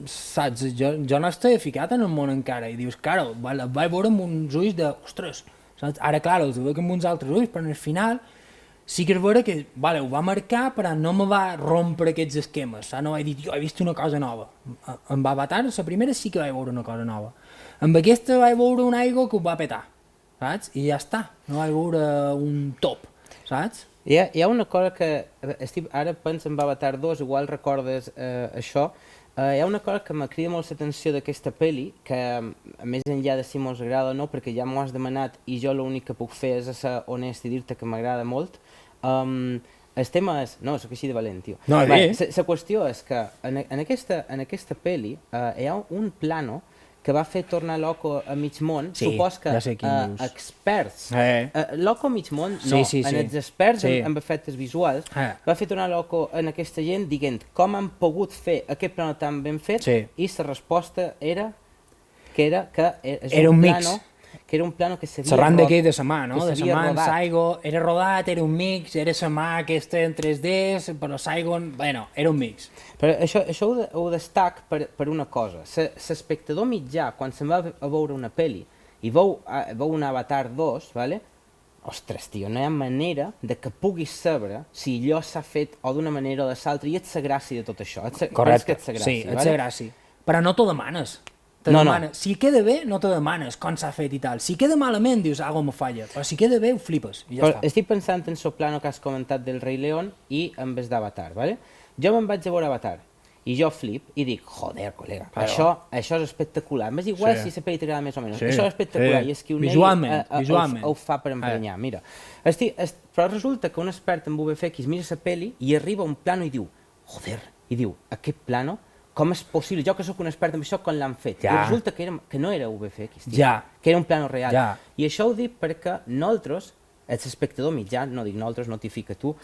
saps, jo no estic ficat en el món encara, i dius, claro, el vaig veure amb uns ulls de, ostres, saps? Ara, clar, els veig amb uns altres ulls, però al final sí que és vera que, ho va marcar, però no me va rompre aquests esquemes, saps? No vaig dir, jo he vist una cosa nova. Amb Avatar, la primera sí que vaig veure una cosa nova. Amb aquesta vaig veure un aigua que ho va petar, saps? I ja està, no vaig veure un top, saps? Hi ha una cosa que, ara penso en Avatar 2, igual recordes això, hi ha una cosa que me crida molt l'atenció d'aquesta pel·li, que més enllà de si mos agrada o no, perquè ja m'ho has demanat i jo l'únic que puc fer és ser honest i dir-te que m'agrada molt, el tema és... No, sóc així de valent, tio. No, la qüestió és que en aquesta pel·li hi ha un plano que va fer tornar loco a mig món, supos que experts, loco a mig món, no, en els experts en efectes visuals, va fer tornar loco en aquesta gent dient com han pogut fer aquest plano tan ben fet, i la resposta era que era un plano que era un plano que s'havia rodat. Xerrant d'aquí de sa mà, no? De sa mà en Saigo, era rodat, era un mix, era sa mà aquesta en 3D, però Saigon, bueno, era un mix. Però això ho destac per una cosa. L'espectador mitjà, quan se'n va a veure una pel·li i veu un Avatar 2, ostres, tio, no hi ha manera de que puguis saber si allò s'ha fet o d'una manera o de l'altra, i ets la gràcia de tot això. Correcte, sí, ets la gràcia. Però no t'ho demanes. Si queda bé, no te demanes com s'ha fet i tal. Si queda malament, dius, algo me falla. Però si queda bé, ho flipes i ja està. Estic pensant en el plano que has comentat del Rei León i en vez d'Avatar, ¿vale? Jo me'n vaig a veure Avatar i jo flip i dic, joder, col·lega, això és espectacular. M'és igual si la pel·li t'agrada més o menys. Això és espectacular i és que un ho fa per emprenyar. Mira, però resulta que un expert en VFX mira la pel·li i arriba a un plano i diu, joder, i diu, aquest plano com és possible? Jo que sóc un expert en això, com l'han fet? I resulta que no era VFX, que era un plano real. I això ho dic perquè nosaltres, l'espectador mitjà, no dic nosaltres, no t'hi fica tu,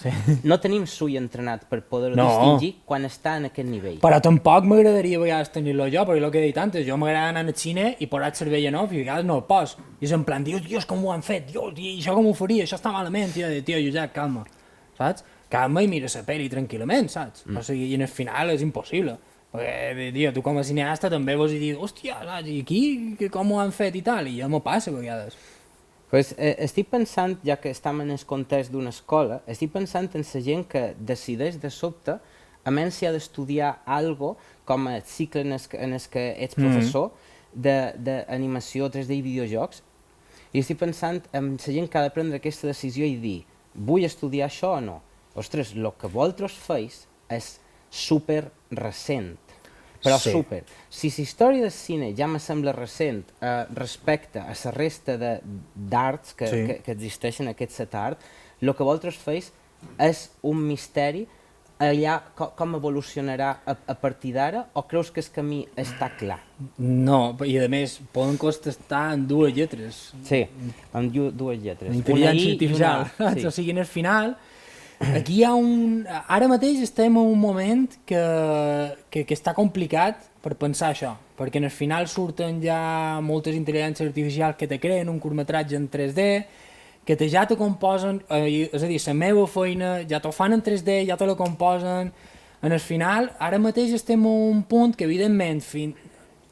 no tenim l'ull entrenat per poder-ho distingir quan està en aquest nivell. Però tampoc m'agradaria a vegades tenir-lo jo, perquè el que he dit antes, jo m'agrada anar al cine i posar el cervell en off i a vegades no el pos. I és en plan, dios, com ho han fet? Dios, això com ho faria? Això està malament. Tio, Josep, calma. Saps? Calma i mira la pel·li tranquil·lament, saps? O sigui, i al final és impossible. Perquè, tio, tu com a cineasta també vols dir, hòstia, i aquí com ho han fet i tal, i ja m'ho passa a vegades. Estic pensant, ja que estem en el context d'una escola, estic pensant en la gent que decideix de sobte, a menys si ha d'estudiar algo com el cicle en el que ets professor d'animació 3D i videojocs, i estic pensant en la gent que ha de prendre aquesta decisió i dir, vull estudiar això o no? Ostres, el que vosaltres feis és super recent, però super. Si la història del cine ja me sembla recent respecte a la resta d'arts que existeixen, aquest set art, el que vosaltres feis és un misteri allà com evolucionarà a partir d'ara, o creus que el camí està clar? No, i a més poden contestar en dues lletres. Sí, en dues lletres. Intel·ligència artificial, o sigui, en el final... Aquí hi ha Ara mateix estem en un moment que està complicat per pensar això, perquè en el final surten ja moltes intel·ligències artificials que te creen un curtmetratge en 3D, que ja te composen, és a dir, la meva feina ja t'ho fan en 3D, ja te la composen. En el final, ara mateix estem en un punt que evidentment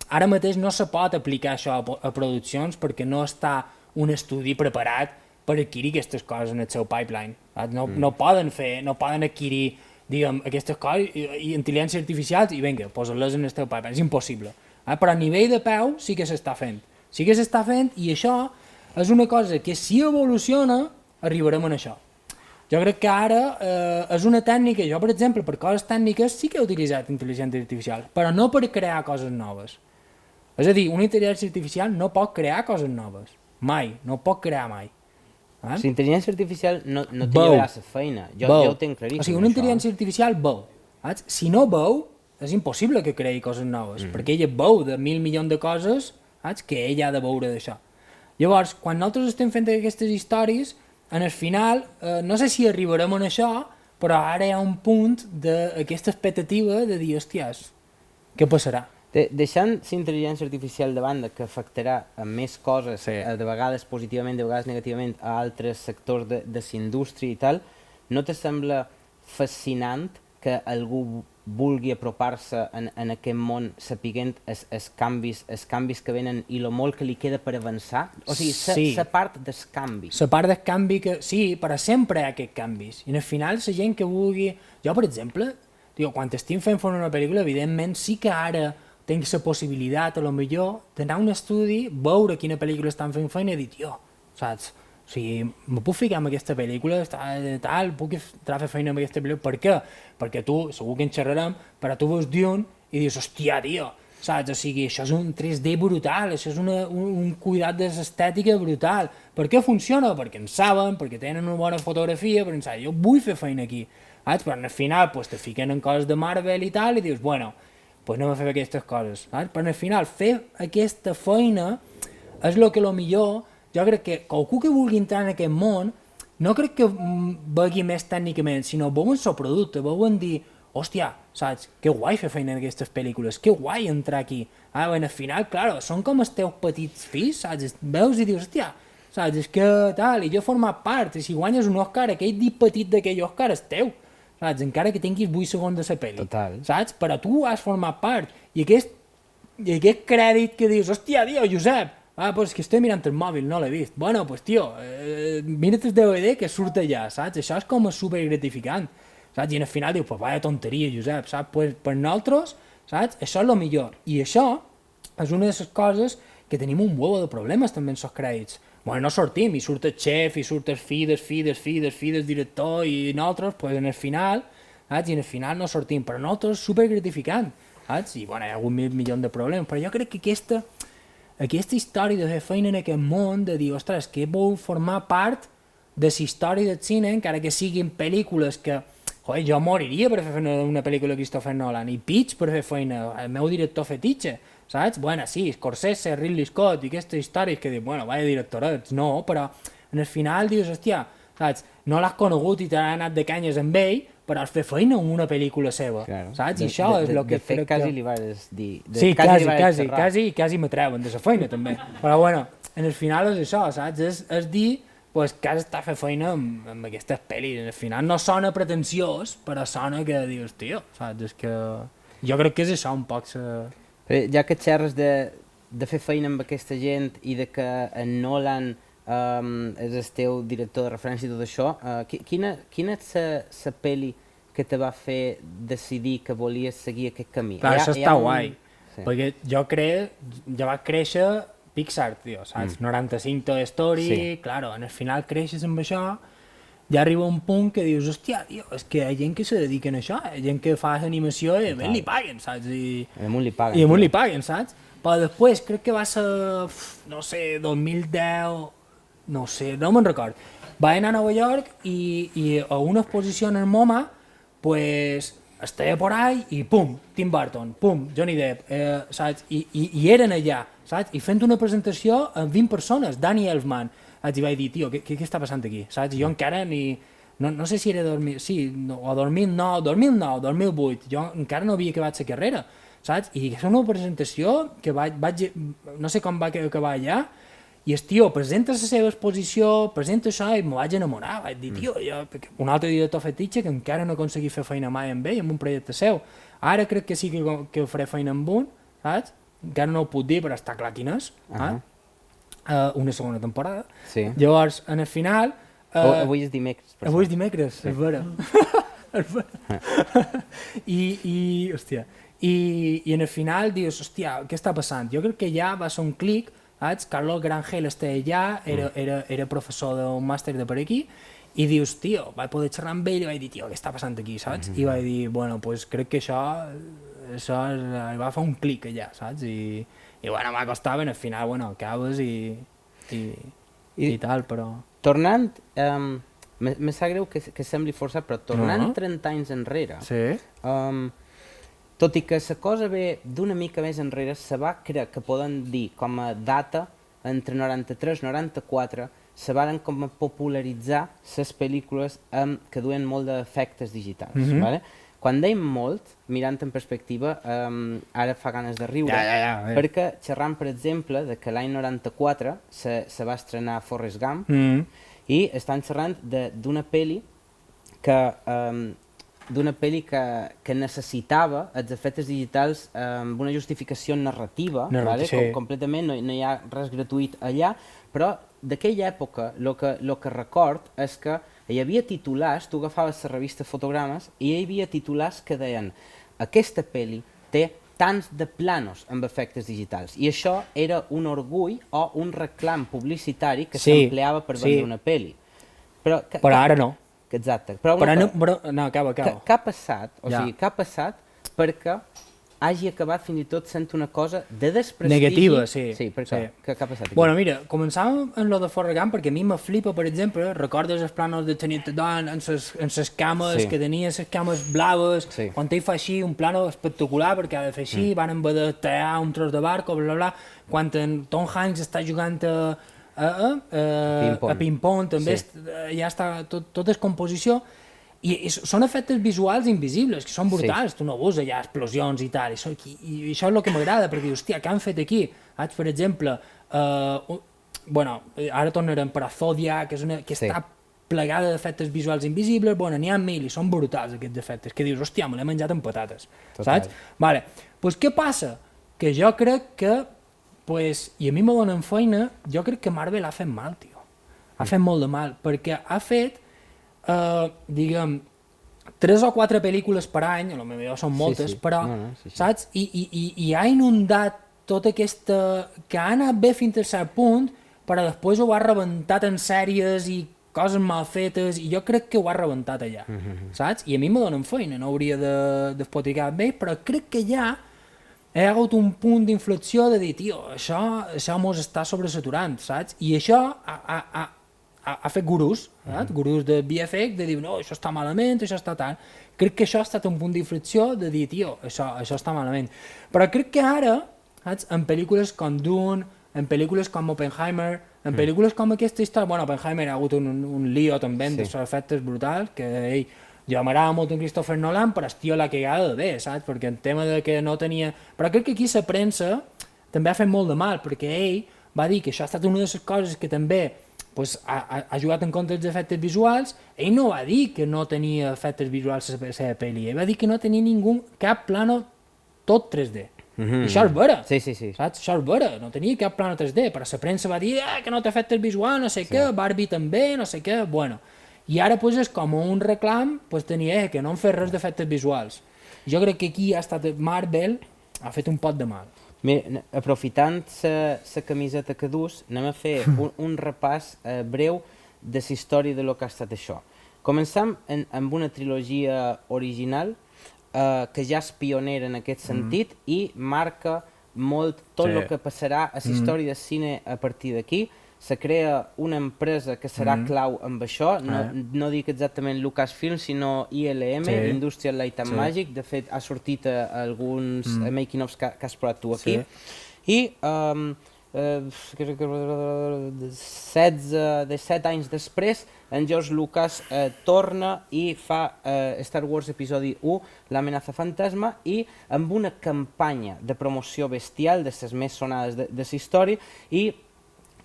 ara mateix no se pot aplicar això a produccions perquè no està un estudi preparat per adquirir aquestes coses en el seu pipeline. No poden adquirir, diguem, aquestes coses i intel·ligències artificials i vinga, posa-les en el teu pipeline. És impossible. Però a nivell de peu sí que s'està fent. Sí que s'està fent i això és una cosa que si evoluciona arribarem a això. Jo crec que ara és una tècnica, jo per exemple per coses tècniques sí que he utilitzat intel·ligència artificial, però no per crear coses noves. És a dir, una intel·ligència artificial no pot crear coses noves. Mai, no pot crear mai. La intel·ligència artificial no te llevarà la feina, jo ho tenc claríssim. O sigui, una intel·ligència artificial veu. Si no veu, és impossible que creï coses noves, perquè ella veu de 1.000 milions de coses que ella ha de veure d'això. Llavors, quan nosaltres estem fent aquestes històries, en el final, no sé si arribarem a això, però ara hi ha un punt d'aquesta expectativa de dir, hòsties, què passarà? Deixant la intel·ligència artificial de banda, que afectarà a més coses, de vegades positivament, de vegades negativament, a altres sectors de la indústria i tal, no te sembla fascinant que algú vulgui apropar-se en aquest món sapiguent els canvis que venen i el molt que li queda per avançar? O sigui, la part del canvi. La part del canvi que... Sí, però sempre hi ha aquests canvis. I al final la gent que vulgui... Jo, per exemple, quan estic fent una pel·lícula, evidentment sí que ara tinc la possibilitat, a lo millor, d'anar a un estudi, veure quina pel·lícula estan fent feina i dir, tio, saps? O sigui, me puc ficar en aquesta pel·lícula, tal, puc entrar a fer feina amb aquesta pel·lícula. Per què? Perquè tu, segur que en xerrarem, però tu veus Dune i dius, hòstia, tio, saps? O sigui, això és un 3D brutal, això és un cuidat de l'estètica brutal. Per què funciona? Perquè en saben, perquè tenen una bona fotografia, perquè en saben, jo vull fer feina aquí. Saps? Però al final te fiquen en coses de Marvel i tal i dius, bueno, pues anem a fer aquestes coses. Saps? Però al final fer aquesta feina és el que millor, jo crec que qualcú que vulgui entrar en aquest món no crec que vegi més tècnicament, sinó veuen el producte, veuen dir, hòstia, saps, que guai fer feina en aquestes pel·lícules, que guai entrar aquí. Al final, clar, són com els teus petits fills, saps? Veus i dius, hòstia, saps, és que tal, i jo he format part, i si guanyes un Òscar, aquell dit petit d'aquell Òscar és teu. Saps? Encara que tinguis 8 segons de la pel·li. Total. Saps? Però tu has format part. I aquest crèdit que dius, hòstia, tio, Josep, pues que estic mirant el mòbil, no l'he vist. Bueno, pues tio, mira't el DVD que surt allà, saps? Això és com super gratificant. Saps? I al final dius, pues vaya tonteria, Josep, saps? Pues per nosaltres, saps? Això és el millor. I això és una de les coses que tenim un huevo de problemes també en els crèdits. Bueno, no sortim, i surt el xef, i surt el fill del director, i nosaltres, pues, en el final, saps? I en el final no sortim, però nosaltres és supergratificant, saps? I, bueno, hi ha hagut milions de problemes, però jo crec que aquesta història de fer feina en aquest món, de dir, ostres, que vol formar part de la història del cine, encara que siguin pel·lícules que, joder, jo moriria per fer una pel·lícula de Christopher Nolan, i pitch per fer feina, el meu director fetitxe, saps? Bueno, sí, Scorsese, Ridley Scott i aquestes històries que dius, bueno, vaya directorets, no, però en el final dius, hòstia, saps? No l'has conegut i t'has anat de canyes amb ell, però has fet feina en una pel·lícula seva, saps? I això és el que crec que... De fet, quasi li vas dir... Sí, quasi m'atreuen de la feina, també. Però, bueno, en el final és això, saps? És dir que has d'estar fent feina amb aquestes pel·lis. En el final no sona pretensiós, però sona que dius, tio, saps? És que... Jo crec que és això un poc... Ja que xerres de fer feina amb aquesta gent i de que en Nolan és el teu director de referència i tot això, quina és la pel·li que te va fer decidir que volies seguir aquest camí? Clar, això està guai, perquè jo vaig créixer Pixar, tio, saps? 95 Toy Story, claro, en el final creixes amb això, ja arriba un punt que dius, hòstia, tio, és que hi ha gent que se dediquen a això, hi ha gent que fa animació i a mi li paguen, saps? I a mi li paguen, saps? Però després crec que va ser, no sé, 2010, no sé, no me'n record. Va anar a Nova York i a una exposició en el MoMA, pues, estava por ahí i pum, Tim Burton, pum, Johnny Depp, saps? I eren allà, saps? I fent una presentació amb 20 persones, Danny Elfman, i vaig dir, tio, què està passant aquí? Saps? Jo encara ni... No sé si era 2009, 2008, jo encara no havia acabat la carrera, saps? I és una presentació que no sé com va acabar allà, i el tio presenta la seva exposició, presenta això i me vaig enamorar, vaig dir, tio, un altre director fetitxe que encara no aconseguí fer feina mai amb ell, amb un projecte seu. Ara crec que sí que faré feina amb un, saps? Encara no ho puc dir, però està clar quin és, una segona temporada. Sí. Llavors, en el final... Avui és dimecres. Avui és dimecres, sí. És vera. Hòstia, i en el final dius, hòstia, què està passant? Jo crec que ja va ser un clic, saps? Carlos Grangel estava allà, era professor d'un màster de per aquí, i dius, tio, vaig poder xerrar amb ell i vaig dir, tio, què està passant aquí, saps? I vaig dir, bueno, pues crec que això va fer un clic allà, saps? I bueno, m'acostava, en el final, bueno, acabes i tal, però... Tornant, me sap greu que sembli forçat, però tornant 30 anys enrere, tot i que la cosa ve d'una mica més enrere, se va creure que poden dir com a data, entre 93 i 94, se van com a popularitzar les pel·lícules que duen molt d'efectes digitals. Quan dèiem molt, mirant en perspectiva, ara fa ganes de riure, perquè xerrant, per exemple, de que l'any 94 se va estrenar Forrest Gump i estan xerrant d'una pel·li que necessitava els efectes digitals amb una justificació narrativa, completament, no hi ha res gratuït allà, però d'aquella època el que record és que hi havia titulars, tu agafaves la revista Fotogrames i hi havia titulars que deien aquesta pel·li té tants de planos amb efectes digitals i això era un orgull o un reclam publicitari que s'empleava per vendre una pel·li. Però ara no. Exacte. No, acaba. Què ha passat? O sigui, què ha passat perquè hagi acabat fins i tot sent una cosa de desprestigi... Negativa, sí. Sí, per què? Què ha passat aquí? Bueno, mira, començàvem amb lo de Forrest Gump perquè a mi me flipa, per exemple, recordes els planos de Teniente Dan en ses cames, que tenia les cames blaves, quan ell fa així un plano espectacular perquè ha de fer així, van haver de tallar un tros de barco, bla, bla, quan en Tom Hanks està jugant a ping-pong, també ja està, tot és composició, i són efectes visuals invisibles, que són brutals, tu no veus allà explosions i tal, i això és el que m'agrada, perquè dius, hòstia, què han fet aquí? Per exemple, ara tornarem per a Zodiac, que està plegada d'efectes visuals invisibles, n'hi ha mil i són brutals aquests efectes, que dius, hòstia, me l'he menjat amb patates, saps? Vale, doncs què passa? Que jo crec que, i a mi me donen feina, jo crec que Marvel ha fet mal, tio, ha fet molt de mal, perquè ha fet diguem, 3 o 4 pel·lícules per any, potser són moltes, però, saps? I ha inundat tota aquesta... que ha anat bé fins a cert punt, però després ho ha rebentat en sèries i coses mal fetes, i jo crec que ho ha rebentat allà, saps? I a mi me donen feina, no hauria de despotricar amb ell, però crec que ja hi ha hagut un punt d'inflexió de dir, tio, això mos està sobresaturant, saps? I això ha fet gurús de VFX, de dir, no, això està malament, això està tant. Crec que això ha estat un punt d'inflexió de dir, tio, això està malament. Però crec que ara, en pel·lícules com Dune, en pel·lícules com Oppenheimer, en pel·lícules com aquesta història, Oppenheimer ha hagut un lío també dels efectes brutals, que jo m'agrada molt en Christopher Nolan, però el tio la cagada de bé, saps? Perquè en tema de que no tenia... Però crec que aquí la premsa també ha fet molt de mal, perquè ell va dir que això ha estat una de les coses que també ha jugat en contra dels efectes visuals. Ell no va dir que no tenia efectes visuals a la seva pel·li, ell va dir que no tenia cap plano tot 3D. I això és vera, saps? Això és vera, no tenia cap plano 3D, però la premsa va dir que no té efectes visuals, no sé què, Barbie també, no sé què, bueno. I ara és com un reclam tenir que no han fet res d'efectes visuals. Jo crec que aquí ha estat Marvel, ha fet un pot de mal. Mira, aprofitant la camiseta que dus, anem a fer un repàs breu de la història de lo que ha estat això. Començam amb una trilogia original que ja és pionera en aquest sentit i marca molt tot el que passarà a la història del cine a partir d'aquí. Se crea una empresa que serà clau amb això, no dic exactament Lucasfilm, sinó ILM, Industrial Light and Magic. De fet, ha sortit alguns making-ofs que has provat tu aquí. I 17 anys després, en George Lucas torna i fa Star Wars episodi 1, l'amenaça fantasma, i amb una campanya de promoció bestial, de les més sonades de la història, i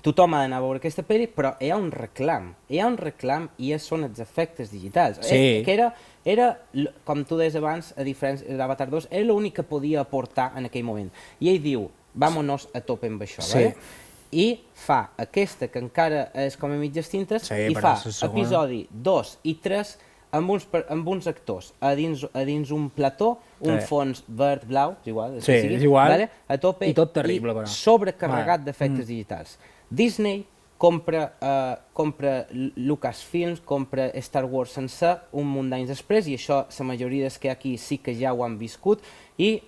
tothom ha d'anar a veure aquesta pel·li, però hi ha un reclam i són els efectes digitals. Que era, com tu deies abans, a diferència d'Avatar 2, era l'únic que podia aportar en aquell moment. I ell diu, vámonos a tope amb això. I fa aquesta, que encara és com a mitges tintes, i fa episodi 2 i 3 amb uns actors a dins un plató, un fons verd, blau, és igual, a tope, i tot terrible, però. Sobrecarregat d'efectes digitals. Disney compra Lucasfilms, compra Star Wars sencer un munt d'anys després, i això la majoria dels que aquí sí que ja ho han viscut, i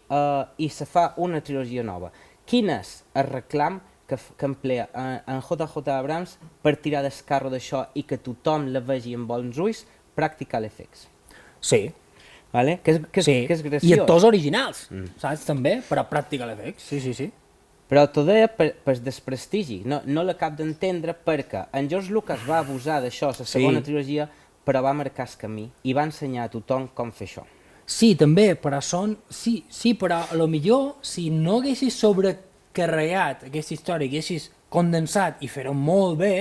se fa una trilogia nova. Quin és el reclam que emplea en JJ Abrams per tirar del carro d'això i que tothom la vegi amb bons ulls? Practical effects. Sí. Que és graciós. I actors originals, saps, també, per a practical effects. Sí. Però t'ho deia per desprestigi, no l'acab d'entendre, perquè en George Lucas va abusar d'això a la segona trilogia, però va marcar el camí i va ensenyar a tothom com fer això. Sí, també, però són... Sí, però a lo millor, si no haguessis sobrecarregat aquesta història, haguessis condensat i fer-ho molt bé,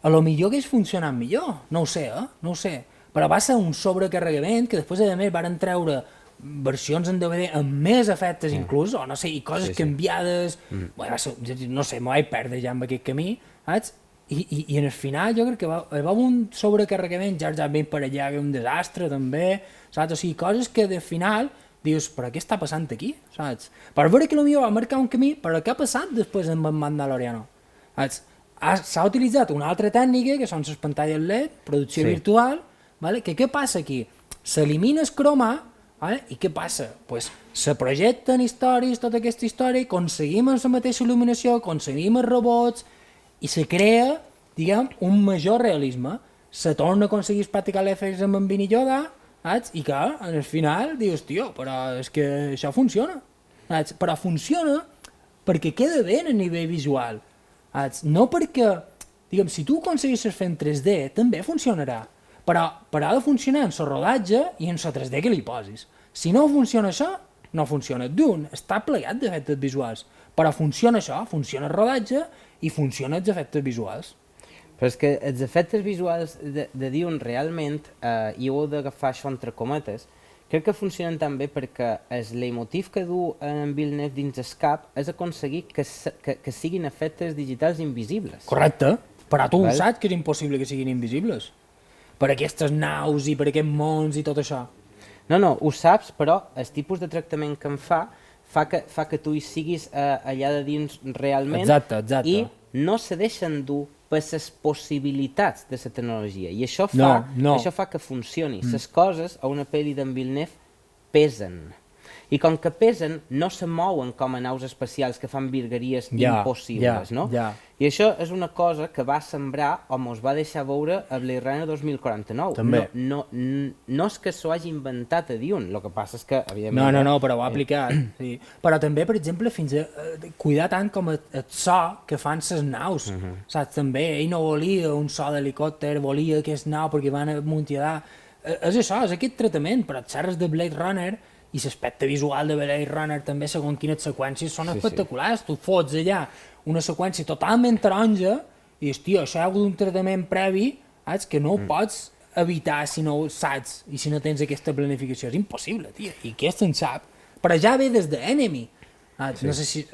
a lo millor hagués funcionat millor. No ho sé, no ho sé. Però va ser un sobrecarregament que després, a més, varen treure versions en DVD amb més efectes inclús, o no sé, i coses canviades... Bueno, no sé, m'ho vaig perdre ja amb aquest camí, saps? I en el final jo crec que va haver un sobrecarregament, ja ben per allà, un desastre també, saps? O sigui, coses que de final dius, però què està passant aquí, saps? Per veure que potser va marcar un camí, però què ha passat després amb Mandaloriano? Saps? S'ha utilitzat una altra tècnica, que són les pantalles LED, producció virtual, vale? Que què passa aquí? S'elimina el croma, vale? I què passa? Pues se projecten històries, tota aquesta història, i aconseguim la mateixa il·luminació, aconseguim els robots, i se crea, diguem, un major realisme. Se torna a aconseguir practicar l'efectes amb en Vini Yoda, saps? I que al final dius, tio, però és que això funciona. Saps? Però funciona perquè queda bé a nivell visual. Saps? No perquè, diguem, si tu aconseguissis fer en 3D, també funcionarà. Però ha de funcionar en el rodatge i en el 3D que li posis. Si no funciona això, no funciona. D'un, està plegat d'efectes visuals. Però funciona això, funciona el rodatge i funcionen els efectes visuals. Però és que els efectes visuals de Dune realment, i ho heu d'agafar això entre cometes, crec que funcionen tan bé perquè el leitmotiv que du en Villeneuve dins el cap és aconseguir que siguin efectes digitals invisibles. Correcte, però tu saps que és impossible que siguin invisibles. Per aquestes naus i per aquests mons i tot això. No, ho saps, però el tipus de tractament que em fa que tu hi siguis allà de dins realment. Exacte. I no se deixen dur per les possibilitats de la tecnologia. I això fa que funcioni. Les coses a una pel·li d'en Villeneuve pesen. I com que pesen, no se mouen com a naus espacials que fan virgueries impossibles, no? I això és una cosa que va sembrar o mos va deixar veure a Blade Runner 2049. També. No és que s'ho hagi inventat a Dune, el que passa és que, evidentment... No, però ho ha aplicat. Sí. Però també, per exemple, fins a cuidar tant com el so que fan les naus. Saps? També, ell no volia un so d'helicòpter, volia aquesta nau perquè van amuntiadar. És això, és aquest tractament, però els xerres de Blade Runner i l'aspecte visual de Blade Runner també, segons quines seqüències, són espectaculars. Tu fots allà una seqüència totalment taronja i dius, tio, això hi ha hagut un tractament previ que no ho pots evitar si no ho saps i si no tens aquesta planificació. És impossible, tio, i aquest en sap. Però ja ve des d'Enemy. No sé si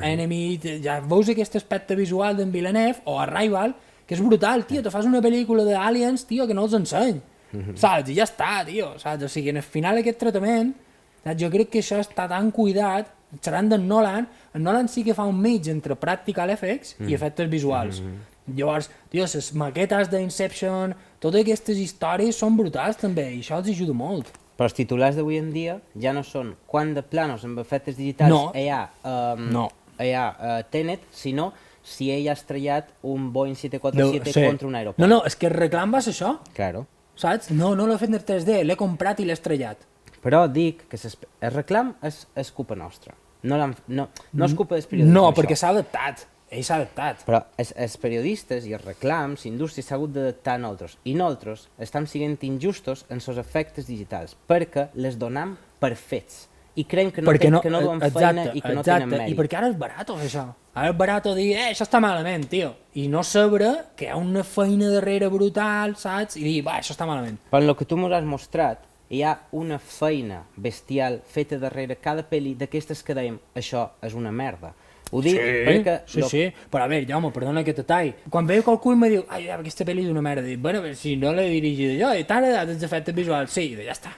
Enemy, ja veus aquest aspecte visual d'en Villeneuve o Arrival, que és brutal, tio, te fas una pel·lícula d'aliens, tio, que no els enseny. Saps? I ja està, tio, saps? O sigui, al final aquest tractament, jo crec que això està tan cuidat, seran d'en Nolan, en Nolan sí que fa un mig entre practical effects i efectes visuals. Llavors, tio, les maquetes d'Inception, totes aquestes històries són brutals també, i això els ajuda molt. Però els titulars d'avui en dia ja no són quant de planos amb efectes digitals hi ha Tenet, sinó si ell ha estrellat un Boeing 747 contra un aeroport. No, és que el reclam va ser això. Claro. Saps? No l'he fet en 3D, l'he comprat i l'he estrellat. Però dic que el reclam és culpa nostra. No és culpa dels periodistes. No, perquè s'ha adaptat. Ell s'ha adaptat. Però els periodistes i els reclams, l'indústria s'ha hagut d'adaptar a nosaltres. I nosaltres estem sent injustos en els efectes digitals perquè les donem per fets. I creiem que no donen feina i que no tenen mèrit. I perquè ara és barat fer això. Ara és barat dir, això està malament, tio. I no saber que hi ha una feina darrere brutal, saps? I dir, això està malament. Però en el que tu ens has mostrat, hi ha una feina bestial feta darrere cada pel·li d'aquestes que dèiem, això és una merda. Ho dic perquè... Sí, però a veure, Jaume, perdona que te tall. Quan veig qualcú i em diu, aquesta pel·li és una merda, dic, bueno, si no l'he dirigit jo, i t'han agradat els efectes visuals, sí, ja està.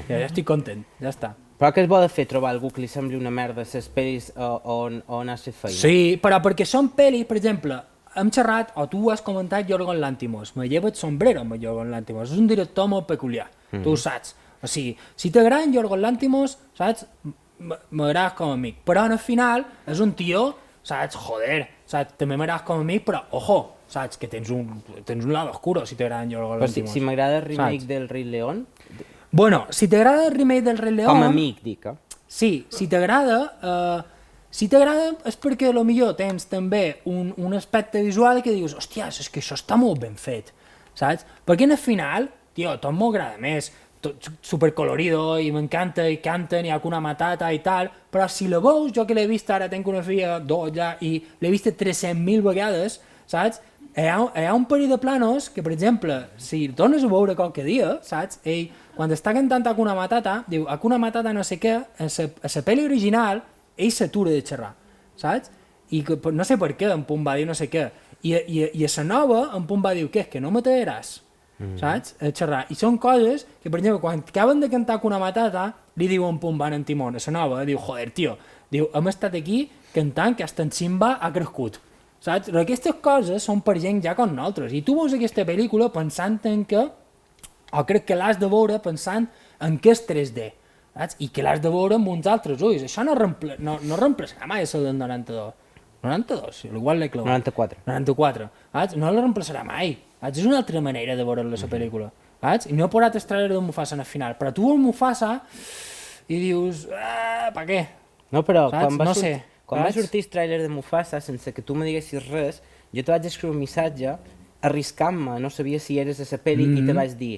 Ja estic content, ja està. Però què es vol fer trobar algú que li sembli una merda les pel·lis on ha fet feina? Sí, però perquè són pel·lis, per exemple, hem xerrat, o tu has comentat Yorgos Lanthimos, me llevo el sombrero amb Yorgos Lanthimos, és un director molt peculiar, tu ho saps. O sigui, si t'agraden Yorgos Lanthimos, saps, m'agrades com a amic, però al final és un tio, saps, joder, saps, també m'agrades com a amic, però, ojo, saps, que tens un lado oscuro si t'agraden Yorgos Lanthimos. Si m'agrada el remake del Rei León... Bueno, si t'agrada el remake del Rei León... Com a amic, dic, Sí, si t'agrada... Si t'agrada és perquè potser tens també un aspecte visual que dius, hòstia, és que això està molt ben fet, saps? Perquè al final, tio, tot m'agrada més. supercolorido i m'encanta i canten i Hakuna Matata i tal, però si la veus, jo que l'he vist ara, tenc una filla, dos ja, i l'he vist 300.000 vegades, saps? Hi ha un parell de planos que, per exemple, si tornes a veure qualque dia, saps? Ell, quan està cantant Hakuna Matata, diu Hakuna Matata no sé què, a la pel·li original, ell s'atura de xerrar, saps? I que, no sé per què, en punt va dir no sé què, i a la nova, en punt va dir, què, és que no me tallaràs? Saps? A xerrar. I són coses que, per exemple, quan acaben de cantar Hakuna Matata, li diuen Pum Van en Timon, a la nova, diu, joder, tio, diu, hem estat aquí cantant que hasta en Simba ha crescut, saps? Però aquestes coses són per gent ja com nosaltres, i tu veus aquesta pel·lícula pensant en que, o crec que l'has de veure pensant en què és 3D, saps? I que l'has de veure amb uns altres ulls, això no reemplaçarà mai a la del 92, igual l'he clavat. 94, saps? No la reemplaçarà mai. És una altra manera de veure la pel·lícula. I no he posat el trailer de Mufasa en el final, però tu veus Mufasa i dius, per què? No, però quan va sortir el trailer de Mufasa, sense que tu me diguessis res, jo te vaig escriure un missatge arriscant-me, no sabia si eres a la pel·li, i te vaig dir,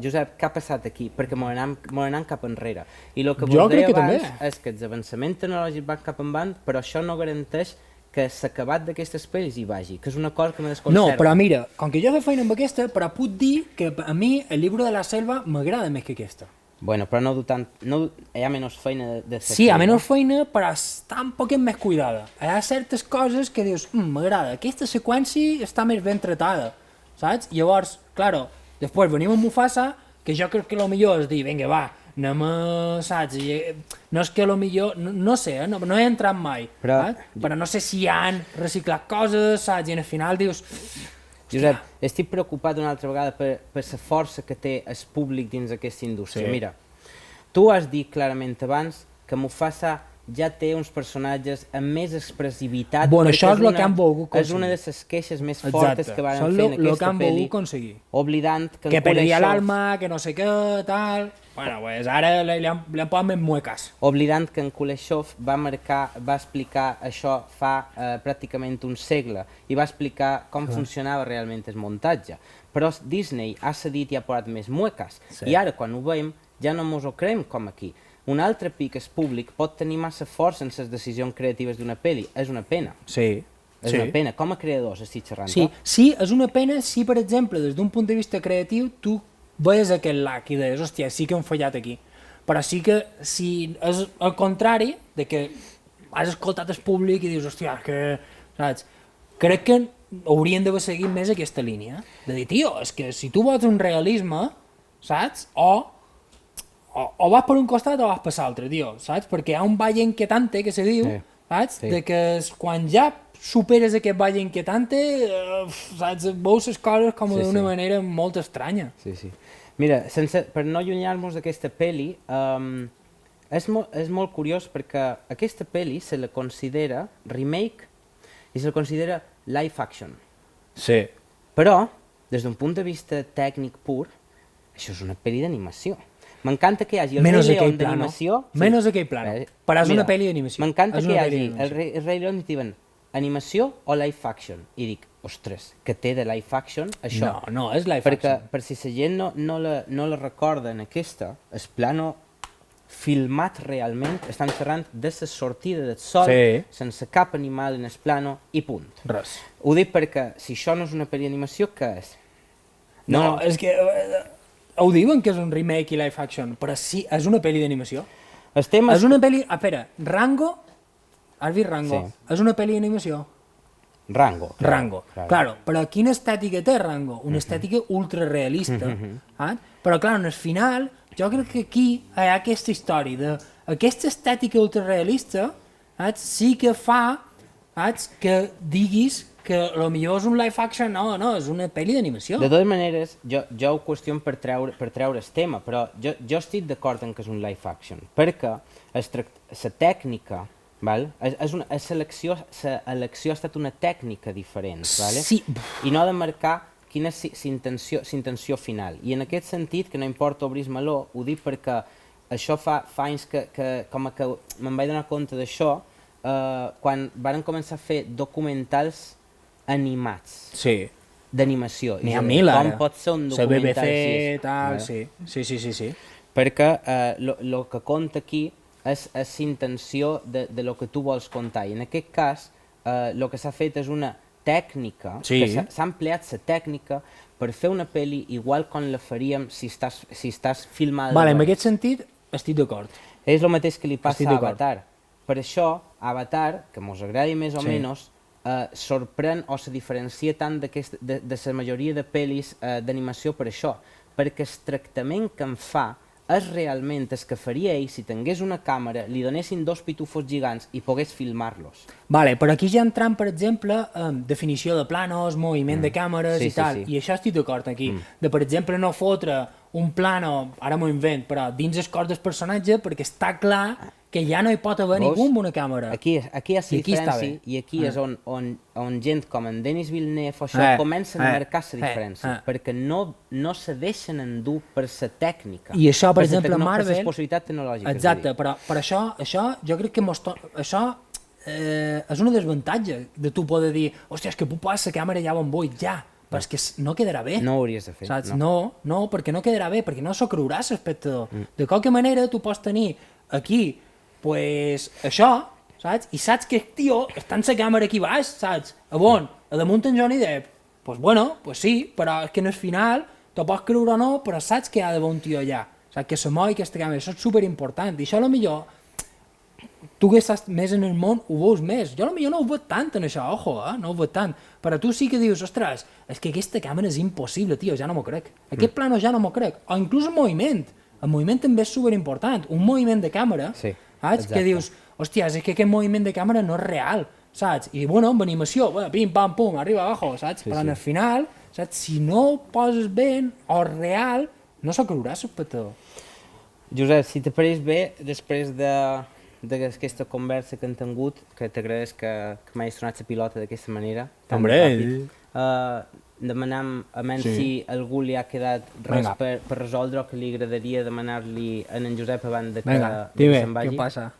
Josep, què ha passat aquí? Perquè m'ho anant cap enrere. I el que vos deia abans és que els avançaments tecnològics van cap endavant, però això no garanteix que l'acabat d'aquestes pel·lis hi vagi, que és una cosa que me desconcerta. No, però mira, com que jo he fet feina amb aquesta, però puc dir que a mi el llibre de la selva m'agrada més que aquesta. Bueno, però no tant, hi ha menys feina de Sí, hi ha menys feina, però està un poquet més cuidada. Hi ha certes coses que dius, m'agrada, aquesta seqüència està més ben tratada, saps? Llavors, claro, després venim a Mufasa, que jo crec que el millor és dir, vinga, va, anem a, saps? No és que el millor, no sé, no he entrat mai, però no sé si han reciclat coses, saps? I al final dius... Josep, estic preocupat una altra vegada per la força que té el públic dins aquesta indústria. Mira, tu has dit clarament abans que Mufasa ja té uns personatges amb més expressivitat. Bueno, això és el que han volgut aconseguir. És una de les queixes més fortes que van fer en aquesta pel·li, oblidant que perdia l'alma, que no sé què, tal... Bueno, pues ara li han posat més mueques. Oblidant que en Kuleshov va explicar això fa pràcticament un segle i va explicar com funcionava realment el muntatge. Però Disney ha cedit i ha posat més mueques. I ara, quan ho veiem, ja no ens ho creiem com aquí. Un altre pic és públic pot tenir massa força en les decisions creatives d'una pel·li. És una pena. Sí. És una pena. Com a creadors estic xerrant. Sí, és una pena si, per exemple, des d'un punt de vista creatiu, tu veies aquest lac i deies, hòstia, sí que hem fallat aquí. Però sí que si és al contrari, de que has escoltat el públic i dius, hòstia, que... Saps? Crec que haurien d'haver seguit més aquesta línia. De dir, tio, és que si tu vols un realisme, saps? O vas per un costat o vas per l'altre, tio, saps? Perquè hi ha un valle inquietante que se diu, saps? De que quan ja superes aquest valle inquietante, saps? Veus les coses com d'una manera molt estranya. Sí, sí. Mira, per no allunyar-nos d'aquesta pel·li, és molt curiós perquè aquesta pel·li se la considera remake i se la considera live action. Sí. Però, des d'un punt de vista tècnic pur, això és una pel·li d'animació. M'encanta que hi hagi el Rei León d'animació. Menys aquell plano, però és una pel·li d'animació. M'encanta que hi hagi el Rei León i diuen animació o live action. I dic, ostres, que té de live action això. No és live action. Perquè per si la gent no la recorda en aquesta, el plano filmat realment, estan xerrant de la sortida del sol, sense cap animal en el plano i punt. Res. Ho dic perquè si això no és una pel·li d'animació, què és? No, és que... Ho diuen que és un remake i live action, però sí, és una pel·li d'animació. És una pel·li... Espera, Rango? Has vist Rango? És una pel·li d'animació? Rango. Claro, però quina estètica té Rango? Una estètica ultrarealista. Però, clar, en el final, jo crec que aquí hi ha aquesta història d'aquesta estètica ultrarealista sí que fa que diguis que potser és un live action, no, és una pel·li d'animació. De totes maneres, jo ho qüestiono per treure el tema, però jo estic d'acord en que és un live action, perquè la tècnica, l'elecció ha estat una tècnica diferent, i no ha de marcar quina és l'intenció final. I en aquest sentit, que no importa obrir el meló, ho dic perquè això fa anys que com que me'n vaig donar compte d'això, quan van començar a fer documentals animats. Sí. d'animació. N'hi ha mil, ara. Com pot ser un La documental BBC, així? tal, sí. Perquè el que conta aquí és la intenció de lo que tu vols contar. I en aquest cas, el que s'ha fet és una tècnica, que s'ha empleat la tècnica per fer una pel·li igual com la faríem si estàs filmada. Vale, en aquest sentit estic d'acord. És el mateix que li passa a Avatar. Per això, Avatar, que mos agradi més o menys, sorprèn o se diferencia tant de la majoria de pel·lis d'animació per això, perquè el tractament que en fa és realment el que faria ell si tingués una càmera, li donessin 2 pitufos gegants i pogués filmar-los. Vale, però aquí ja entrant, per exemple, en definició de planos, moviment de càmeres i tal, i això estic d'acord aquí, de, per exemple, no fotre un plano, ara m'ho invent, però dins el cos del personatge, perquè està clar que ja no hi pot haver ningú amb una càmera. Aquí hi ha la diferència, i aquí és on gent com en Denis Villeneuve comencen a marcar la diferència, perquè no se deixen endur per la tècnica. I això, per exemple, Marvel... Per la possibilitat tecnològica. Exacte, però per això jo crec que això és un desavantatge de tu poder dir, hòstia, és que puc posar la càmera ja on vull, ja, però és que no quedarà bé. No ho hauries de fer. Saps? No, perquè no quedarà bé, perquè no s'ho creurà l'espectador. De qualque manera tu pots tenir aquí pues això, saps? I saps que el tio està en la càmera aquí baix, saps? A on? A damunt en Johnny Depp? Pues bueno, pues sí, però és que en el final t'ho pots creure o no, però saps que hi ha d'haver un tio allà. Saps? Que se mogui aquesta càmera, això és superimportant. I això a lo millor, tu que estàs més en el món, ho veus més. Jo a lo millor no ho veig tant en això, ojo, no ho veig tant. Però tu sí que dius, ostres, és que aquesta càmera és impossible, tio, ja no m'ho crec. Aquest plano ja no m'ho crec. O inclús el moviment. El moviment també és superimportant. Un moviment de càmera, saps? Que dius, hòstia, és que aquest moviment de càmera no és real, saps? I bueno, amb animació, pim, pam, pum, arriba, abajo, saps? Però al final, saps? Si no ho poses bé o real, no s'ho creurà l'espectador. Josep, si te pareix bé, després d'aquesta conversa que hem tingut, que t'agraeix que m'hagis tornat la pilota d'aquesta manera, tan ràpid, demanam a menys si algú li ha quedat res per resoldre o que li agradaria demanar-li a en Josep abans de que se'n vagi. ¿Qué pasa?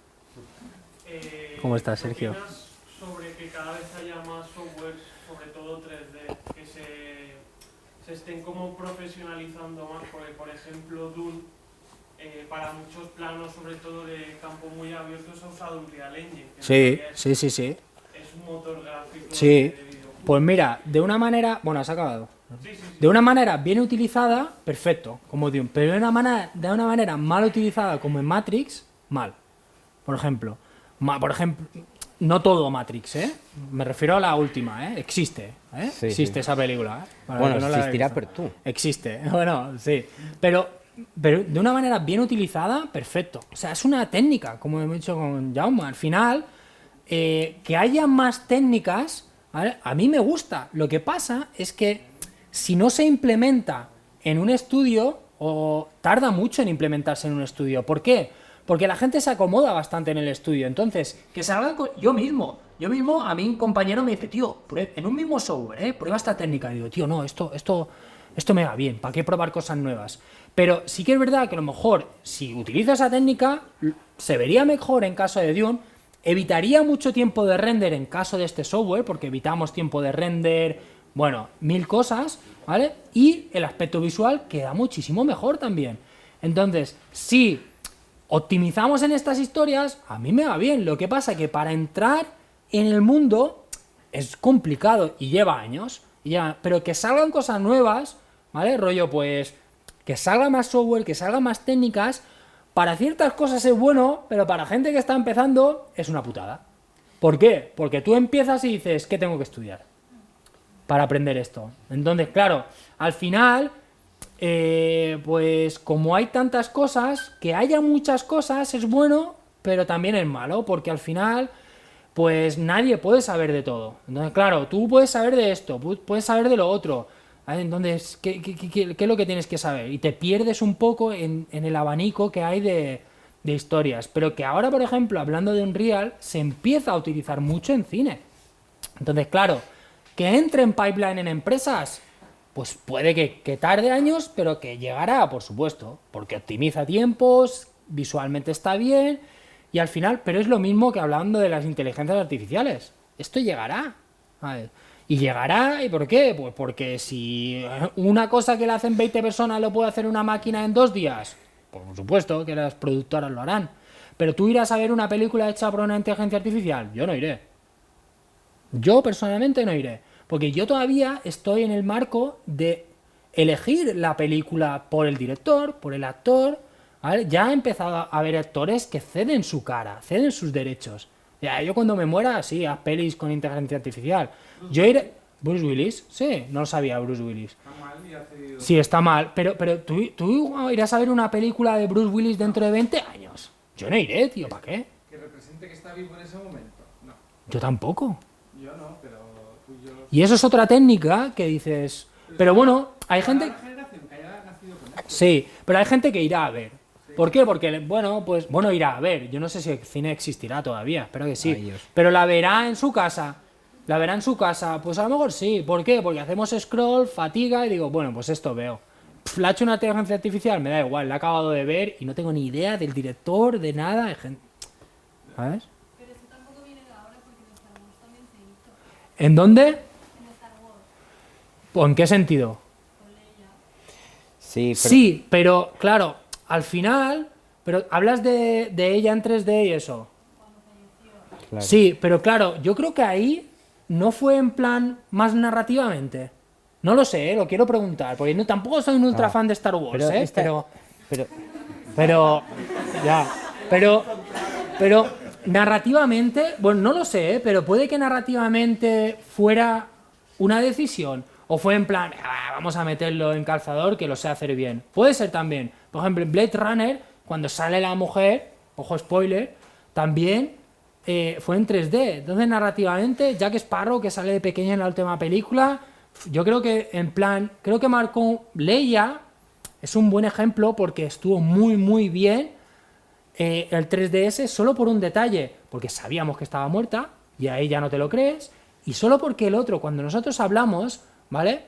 ¿Cómo estás, Sergio? ¿Qué opinas sobre que cada vez haya más softwares, sobre todo 3D, que se estén como profesionalizando más? Porque, por ejemplo, Dune, para muchos planos, sobre todo de campo muy abierto, se ha usado Unreal Engine. Sí. Es un motor gráfico Sí. de videojuegos. Pues mira, de una manera... Bueno, has acabado. De una manera bien utilizada, perfecto, como Dune. Pero de una manera mal utilizada, como en Matrix, mal. Por ejemplo, no todo Matrix, me refiero a la última, existe, existe esa película. Bueno, no existirá por tú. Existe, bueno, sí. Pero de una manera bien utilizada, perfecto. O sea, es una técnica, como hemos dicho con Jaume. Al final, que haya más técnicas, ¿vale? A mí me gusta. Lo que pasa es que si no se implementa en un estudio, o tarda mucho en implementarse en un estudio. ¿Por qué? Porque la gente se acomoda bastante en el estudio. Entonces, que salga yo mismo, a mí un compañero me dice, tío, en un mismo software, prueba esta técnica. Y digo, tío, no, esto me va bien, ¿para qué probar cosas nuevas? Pero sí que es verdad que a lo mejor, si utilizo esa técnica, se vería mejor en caso de Dune, evitaría mucho tiempo de render en caso de este software, porque evitamos tiempo de render, bueno, 1000 cosas, ¿vale? Y el aspecto visual queda muchísimo mejor también. Entonces, si optimizamos en estas historias, a mí me va bien. Lo que pasa es que para entrar en el mundo es complicado y lleva años. Pero que salgan cosas nuevas, ¿vale? Rollo, pues, que salga más software, que salgan más técnicas. Para ciertas cosas es bueno, pero para gente que está empezando es una putada. ¿Por qué? Porque tú empiezas y dices, ¿qué tengo que estudiar para aprender esto? Entonces, claro, al final... pues como hay tantas cosas, que haya muchas cosas es bueno, pero también es malo, porque al final pues nadie puede saber de todo. Entonces, claro, tú puedes saber de esto, puedes saber de lo otro. Entonces, ¿qué es lo que tienes que saber? Y te pierdes un poco en el abanico que hay de historias. Pero que ahora, por ejemplo, hablando de Unreal, se empieza a utilizar mucho en cine. Entonces, claro, que entre en pipeline en empresas... Pues puede que tarde años, pero que llegará, por supuesto, porque optimiza tiempos, visualmente está bien, y al final, pero es lo mismo que hablando de las inteligencias artificiales. Esto llegará. Y llegará, ¿y por qué? Pues porque si una cosa que le hacen 20 personas lo puede hacer una máquina en 2 días, pues por supuesto que las productoras lo harán. Pero tú irás a ver una película hecha por una inteligencia artificial, yo no iré. Yo personalmente no iré. Porque yo todavía estoy en el marco de elegir la película por el director, por el actor. ¿Vale? Ya he empezado a haber actores que ceden su cara, ceden sus derechos. Ya, yo cuando me muera, sí, haz pelis con inteligencia artificial. Yo iré... ¿Bruce Willis? Sí, no lo sabía Bruce Willis. Está mal y ha cedido. Sí, está mal, pero tú irás a ver una película de Bruce Willis dentro de 20 años. Yo no iré, tío, ¿para qué? Que represente que está vivo en ese momento. No. Yo tampoco. Yo no, pero tú y yo... Y eso es otra técnica que dices... Pero bueno, hay gente... La generación que haya nacido con esto. Sí, pero hay gente que irá a ver. ¿Por qué? Porque, bueno, pues, bueno, irá a ver. Yo no sé si el cine existirá todavía, espero que sí. Ay, Dios. Pero la verá en su casa. La verá en su casa. Pues a lo mejor sí. ¿Por qué? Porque hacemos scroll, fatiga y digo, bueno, pues esto veo. La ha hecho una inteligencia artificial, me da igual. La he acabado de ver y no tengo ni idea del director, de nada. De gente... ¿Sabes? Pero eso tampoco viene de ahora porque en Star Wars también se hizo. ¿En dónde? En Star Wars, ¿O en qué sentido? con Leia. Sí, pero claro, al final... Pero hablas de ella en 3D y eso. Claro. Sí, pero claro, yo creo que ahí no fue en plan más narrativamente. No lo sé, lo quiero preguntar, porque no, tampoco soy un ultra fan de Star Wars, Pero esta- pero narrativamente, bueno, no lo sé, pero puede que narrativamente fuera una decisión, o fue en plan, vamos a meterlo en calzador que lo sé hacer bien. Puede ser también. Por ejemplo, en Blade Runner, cuando sale la mujer, ojo spoiler, también fue en 3D. Entonces, narrativamente, Jack Sparrow, que sale de pequeña en la última película, yo creo que, en plan, creo que marcó Leia, es un buen ejemplo porque estuvo muy, muy bien el 3DS solo por un detalle, porque sabíamos que estaba muerta, y ahí ya no te lo crees, y solo porque el otro, cuando nosotros hablamos, ¿vale?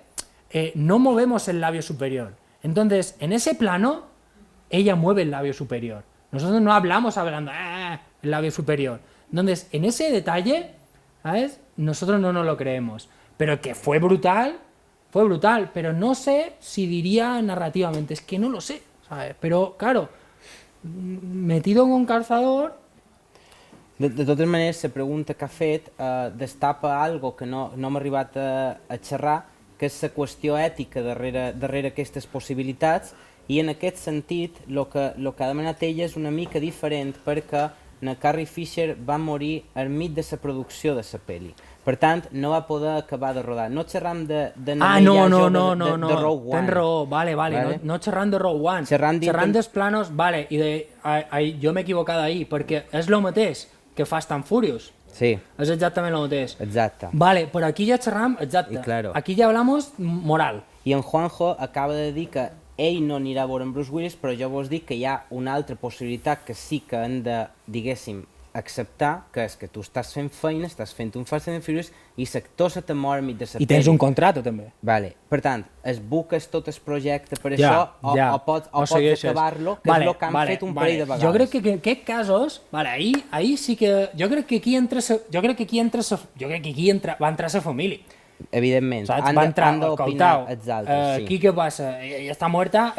No movemos el labio superior. Entonces, en ese plano, ella mueve el labio superior. Nosotros no hablamos hablando el labio superior. Entonces, en ese detalle, ¿sabes? Nosotros no nos lo creemos. Pero que fue brutal, pero no sé si diría narrativamente, es que no lo sé, ¿sabes? Pero, claro, metido con calzador... De totes maneres, la pregunta que ha fet destapa algo que no hem arribat a xerrar, que és la qüestió ètica darrere aquestes possibilitats, i en aquest sentit el que ha demanat ella és una mica diferent perquè na Carrie Fisher va morir al mig de la producció de la pel·li. Per tant, no va poder acabar de rodar. No xerram de de Rogue One. Ten raó, vale. No xerrant de Rogue One. Xerrant dels planos, vale, i jo m'he equivocat ahí, perquè és el mateix que Fast and Furious. Sí. És exactament el mateix. Exacte. Vale, però aquí ja xerram, exacte. Y claro. Aquí ja hablamos moral. I en Juanjo acaba de dir que ell no anirà a veure en Bruce Willis, però jo vos dic que hi ha una altra possibilitat que sí que hem de, diguéssim, acceptar, que és que tu estàs fent feina, estàs fent un Fast and Furious i l'actor se te mor enmig de la I tens un contrato, també. Vale. Per tant, es buques tot el projecte per Ja, això ja. o pots segueixes. acabar-lo, que és el que han fet un parell de vegades. Jo crec que en aquests casos, vale, ahí sí que... Jo crec que aquí va entrar la família. Evidentment, Saps? han Va entrar, d'opinar els altres, sí. Aquí què passa? Ella està muerta,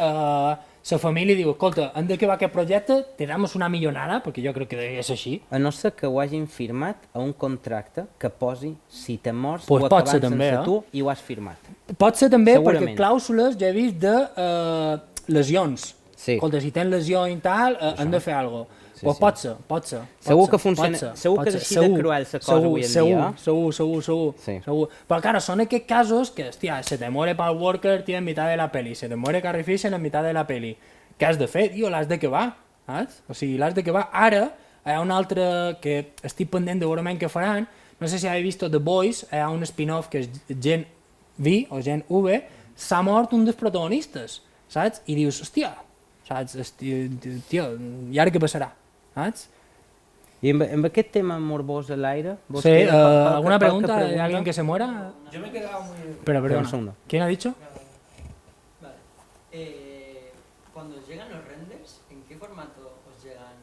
la família diu, escolta, hem d'acabar aquest projecte, te damos una millonada, perquè jo crec que és així. A no ser que ho hagin firmat a un contracte que posi si te mors Pues ho pot ser acabant també, sense tu i ho has firmat. Pot ser també Segurament. perquè clàusules ja he vist de lesions. Sí. Escolta, si tens lesió i tal, hem de fer alguna cosa. Sí, Pues sí. pot ser. Segur que funciona- segur que és així de cruel la cosa avui en dia. Segur. Però claro, són aquests casos que, hòstia, se te muere Paul Walker, tío, en mitad de la peli, se te muere Carrie Fisher en mitad de la peli. Què has de fer, tio? L'has de acabar, saps? O sigui, l'has d'acabar. Ara, hi ha un altre que estic pendent de veure què faran, no sé si heu vist The Boys, hi ha un spin-off que és Gen V o Gen V, s'ha mort un dels protagonistes, saps? I dius, hòstia, saps? Tio, i ara què passarà? Saps? I amb aquest tema morbós a l'aire... vos Sí, queda ¿alguna qualque pregunta de alguien que se muera? Yo me he quedado muy... Pero, Espera un segundo. ¿Quién ha dicho? Vale. Cuando os llegan los renders, ¿en qué formato os llegan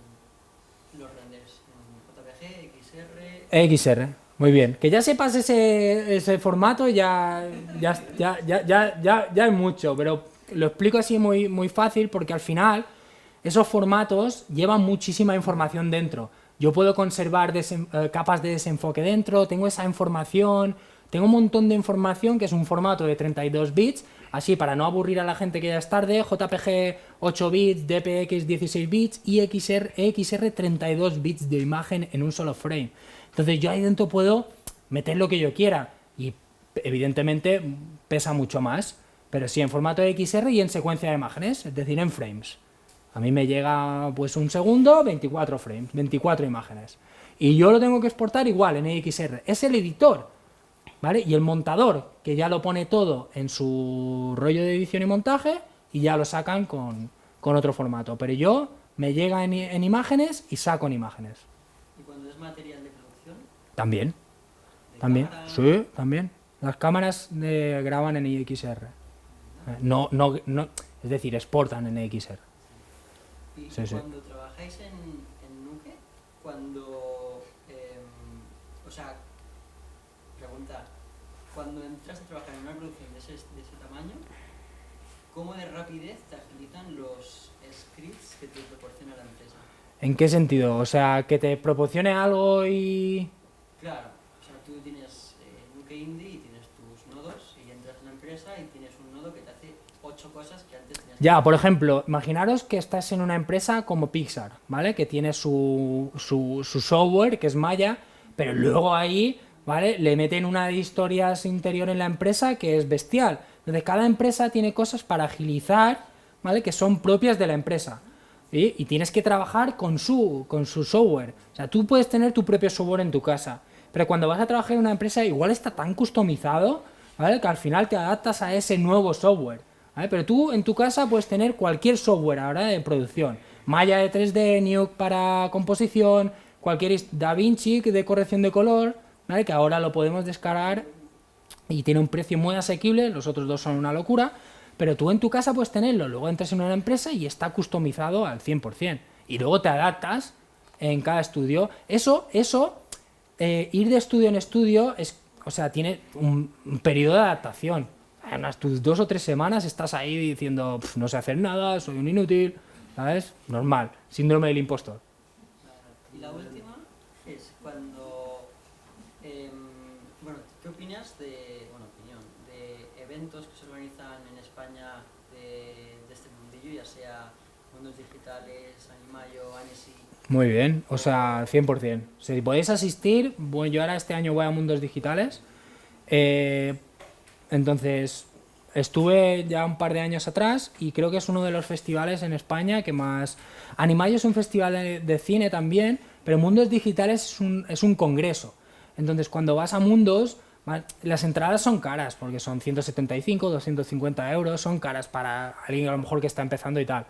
los renders? ¿En JPG, XR? XR, muy bien. Que ya sepas ese formato ya es mucho, pero lo explico así muy fácil porque al final esos formatos llevan muchísima información dentro. Yo puedo conservar capas de desenfoque dentro, tengo esa información, tengo un montón de información que es un formato de 32 bits, así para no aburrir a la gente que ya es tarde, JPG 8 bits, DPX 16 bits y XR 32 bits de imagen en un solo frame. Entonces yo ahí dentro puedo meter lo que yo quiera y evidentemente pesa mucho más, pero sí en formato XR y en secuencia de imágenes, es decir, en frames. A mí me llega pues un segundo, 24 frames, 24 imágenes. Y yo lo tengo que exportar igual en XR. Es el editor, ¿vale? Y el montador, que ya lo pone todo en su rollo de edición y montaje y ya lo sacan con otro formato. Pero yo me llega en imágenes y saco en imágenes. ¿Y cuando es material de producción? También. También. Sí, también. Las cámaras graban en XR. No, es decir, exportan en XR. Y Sí, sí. cuando trabajáis en Nuke, cuando entras a trabajar en una producción de ese tamaño, ¿cómo de rapidez te agilizan los scripts que te proporciona la empresa? ¿En qué sentido? O sea, que te proporcione algo y... Claro, o sea, tú tienes Nuke Indie y tienes tus nodos y entras en la empresa y tienes un nodo que te hace 8 cosas que antes tenías que Ya, hacer. por ejemplo, imaginaros que estás en una empresa como Pixar, ¿vale? Que tiene su software, que es Maya, pero luego ahí, ¿vale? Le meten una de historias interior en la empresa que es bestial. Entonces, cada empresa tiene cosas para agilizar, ¿vale? Que son propias de la empresa. ¿Sí? Y tienes que trabajar con su software. O sea, tú puedes tener tu propio software en tu casa, pero cuando vas a trabajar en una empresa igual está tan customizado, ¿vale? Que al final te adaptas a ese nuevo software. ¿Vale? Pero tú en tu casa puedes tener cualquier software ahora de producción. Maya de 3D, Nuke para composición, cualquier DaVinci de corrección de color, ¿vale? Que ahora lo podemos descargar y tiene un precio muy asequible, los otros dos son una locura, pero tú en tu casa puedes tenerlo, luego entras en una empresa y está customizado al 100%. Y luego te adaptas en cada estudio. Ir de estudio en estudio, o sea, tiene un periodo de adaptación. En unas 2 o 3 semanas estás ahí diciendo, no sé hacer nada, soy un inútil, ¿sabes? Normal, síndrome del impostor. Y la última es cuando, bueno, ¿qué opinas de eventos que se organizan en España de este mundillo, ya sea Mundos Digitales, Animayo, Annecy? Muy bien, o sea, 100%. Si podéis asistir, bueno, yo ahora este año voy a Mundos Digitales, entonces estuve ya un par de años atrás y creo que es uno de los festivales en España que más... Animayo es un festival de cine también, pero Mundos Digitales es un congreso. Entonces cuando vas a Mundos, las entradas son caras porque son 175, 250 euros, son caras para alguien a lo mejor que está empezando y tal.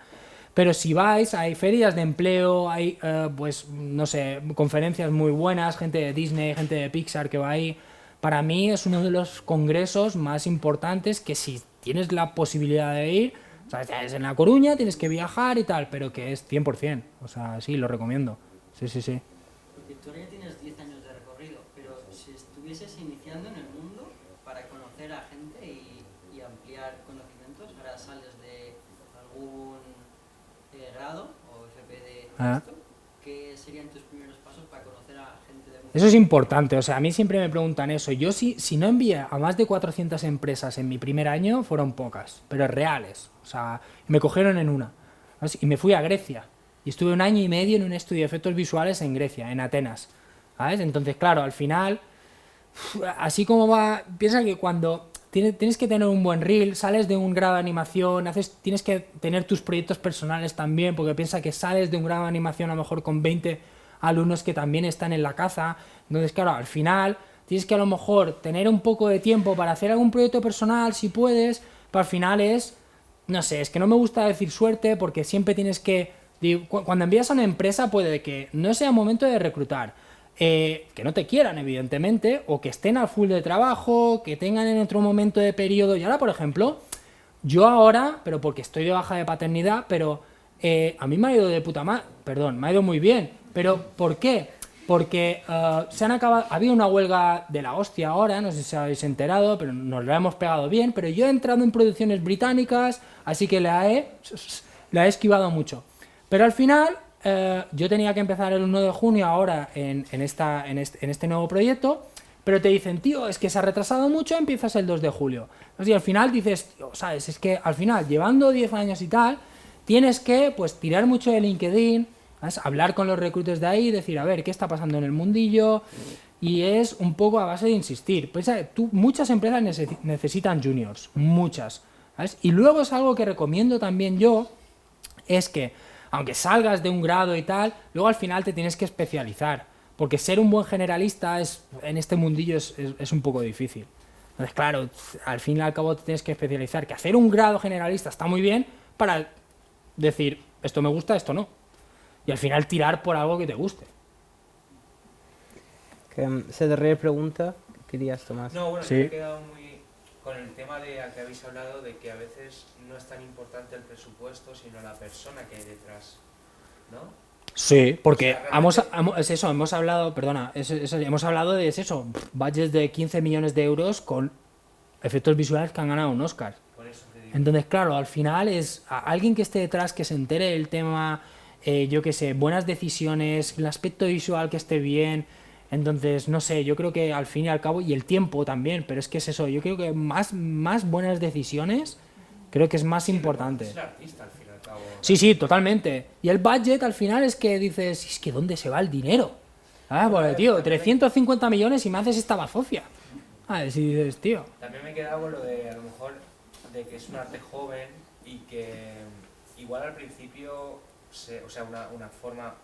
Pero si vais, hay ferias de empleo, hay, pues, no sé, conferencias muy buenas, gente de Disney, gente de Pixar que va ahí. Para mí es uno de los congresos más importantes que si tienes la posibilidad de ir, o sea, es en La Coruña, tienes que viajar y tal, pero que es 100%. O sea, sí, lo recomiendo. Sí, sí, sí. Porque tú ahora ya tienes 10 años de recorrido, pero si estuvieses iniciando en el mundo para conocer a gente y ampliar conocimientos, ahora sales de algún grado o FP de esto, ¿qué serían tus primeros pasos para conocer a gente de mundo? Eso es importante, o sea, a mí siempre me preguntan eso. Yo si no envié a más de 400 empresas en mi primer año, fueron pocas, pero reales. O sea, me cogieron en una. ¿Sabes? Y me fui a Grecia. Y estuve 1 año y medio en un estudio de efectos visuales en Grecia, en Atenas. ¿Sabes? Entonces, claro, al final, así como va, piensa que cuando tienes que tener un buen reel, sales de un grado de animación, tienes que tener tus proyectos personales también, porque piensa que sales de un grado de animación a lo mejor con 20 alumnos que también están en la caza. Entonces, claro, al final tienes que a lo mejor tener un poco de tiempo para hacer algún proyecto personal, si puedes, pero al final es, no sé, es que no me gusta decir suerte porque siempre tienes que... Cuando envías a una empresa puede que no sea momento de reclutar, que no te quieran, evidentemente, o que estén al full de trabajo, que tengan en otro momento de periodo. Y ahora, por ejemplo, yo ahora, pero porque estoy de baja de paternidad, pero a mí me ha ido de puta madre. perdón, me ha ido muy bien. ¿Pero por qué? Porque había una huelga de la hostia ahora, no sé si habéis enterado, pero nos la hemos pegado bien, pero yo he entrado en producciones británicas, así que la he esquivado mucho. Pero al final, yo tenía que empezar el 1 de junio ahora en este nuevo proyecto, pero te dicen, tío, es que se ha retrasado mucho, empiezas el 2 de julio. Y al final dices, tío, ¿sabes? Es que al final, llevando 10 años y tal, tienes que pues tirar mucho de LinkedIn, ¿sabes? Hablar con los recruiters de ahí, decir, a ver, ¿qué está pasando en el mundillo? Y es un poco a base de insistir. Pues, muchas empresas necesitan juniors, muchas, ¿sabes? Y luego es algo que recomiendo también yo, es que, aunque salgas de un grado y tal, luego al final te tienes que especializar. Porque ser un buen generalista en este mundillo es un poco difícil. Entonces, claro, al fin y al cabo te tienes que especializar. Que hacer un grado generalista está muy bien para decir, esto me gusta, esto no. Y al final tirar por algo que te guste. Esa darrera pregunta, querías, Tomás. No, bueno, sí. yo me he quedado muy con el tema de al que habéis hablado de que a veces no es tan importante el presupuesto, sino la persona que hay detrás, ¿no? Sí, porque O sea, realmente... hemos hablado, perdona, hemos hablado de budgets de 15 millones de euros con efectos visuales que han ganado un Oscar. Por eso te digo. Entonces, claro, al final es alguien que esté detrás, que se entere del tema, yo qué sé, buenas decisiones, el aspecto visual que esté bien. Entonces, no sé, yo creo que al fin y al cabo, y el tiempo también, pero es que es eso, yo creo que más buenas decisiones, creo que es más importante. Es el artista al fin y al cabo. Sí, totalmente. Y el budget al final es que dices, es que ¿dónde se va el dinero? Porque, tío, 350 millones y me haces esta bazofia. Si dices, tío. También me he quedado con lo de, a lo mejor, de que es un arte joven y que igual al principio, o sea, una forma...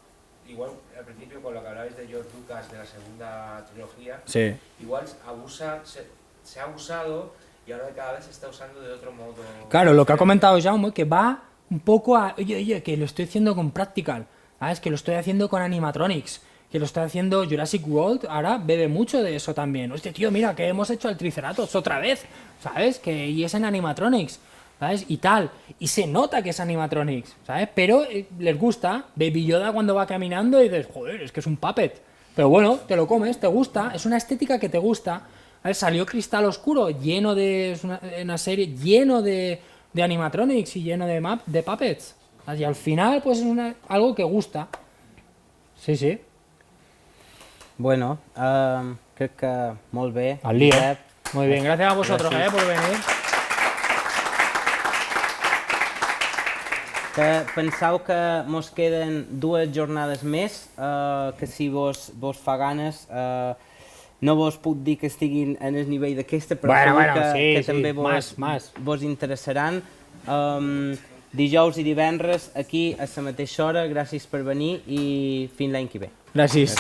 Igual al principio con lo que hablabais de George Lucas de la segunda trilogía, sí. Igual se ha abusado y ahora cada vez se está usando de otro modo. Claro, lo que ha comentado Jaume, que va un poco a, oye, que lo estoy haciendo con Practical, ¿sabes? Que lo estoy haciendo con animatronics, que lo estoy haciendo Jurassic World, ahora bebe mucho de eso también. Hostia, tío, mira, que hemos hecho el Triceratops otra vez, ¿sabes? Y es en animatronics, ¿sabes? Y tal, y se nota que es animatronics, ¿sabes? Pero les gusta. Baby Yoda cuando va caminando y dices, joder, es que es un puppet. Pero bueno, te lo comes, te gusta, es una estética que te gusta. ¿Sabes? Salió Cristal Oscuro, lleno de... Es una serie lleno de animatronics y lleno de puppets. Y al final, pues es algo que gusta. Sí. Bueno, crec que molt bé. Al lío. Muy bien, gracias a vosotros por venir. Que penseu que mos queden 2 jornades més, que si vos fa ganes, no vos puc dir que estiguin en el nivell d'aquesta, però que també vos interessaran. Dijous i divendres aquí a la mateixa hora, gràcies per venir i fins l'any que ve. Gràcies.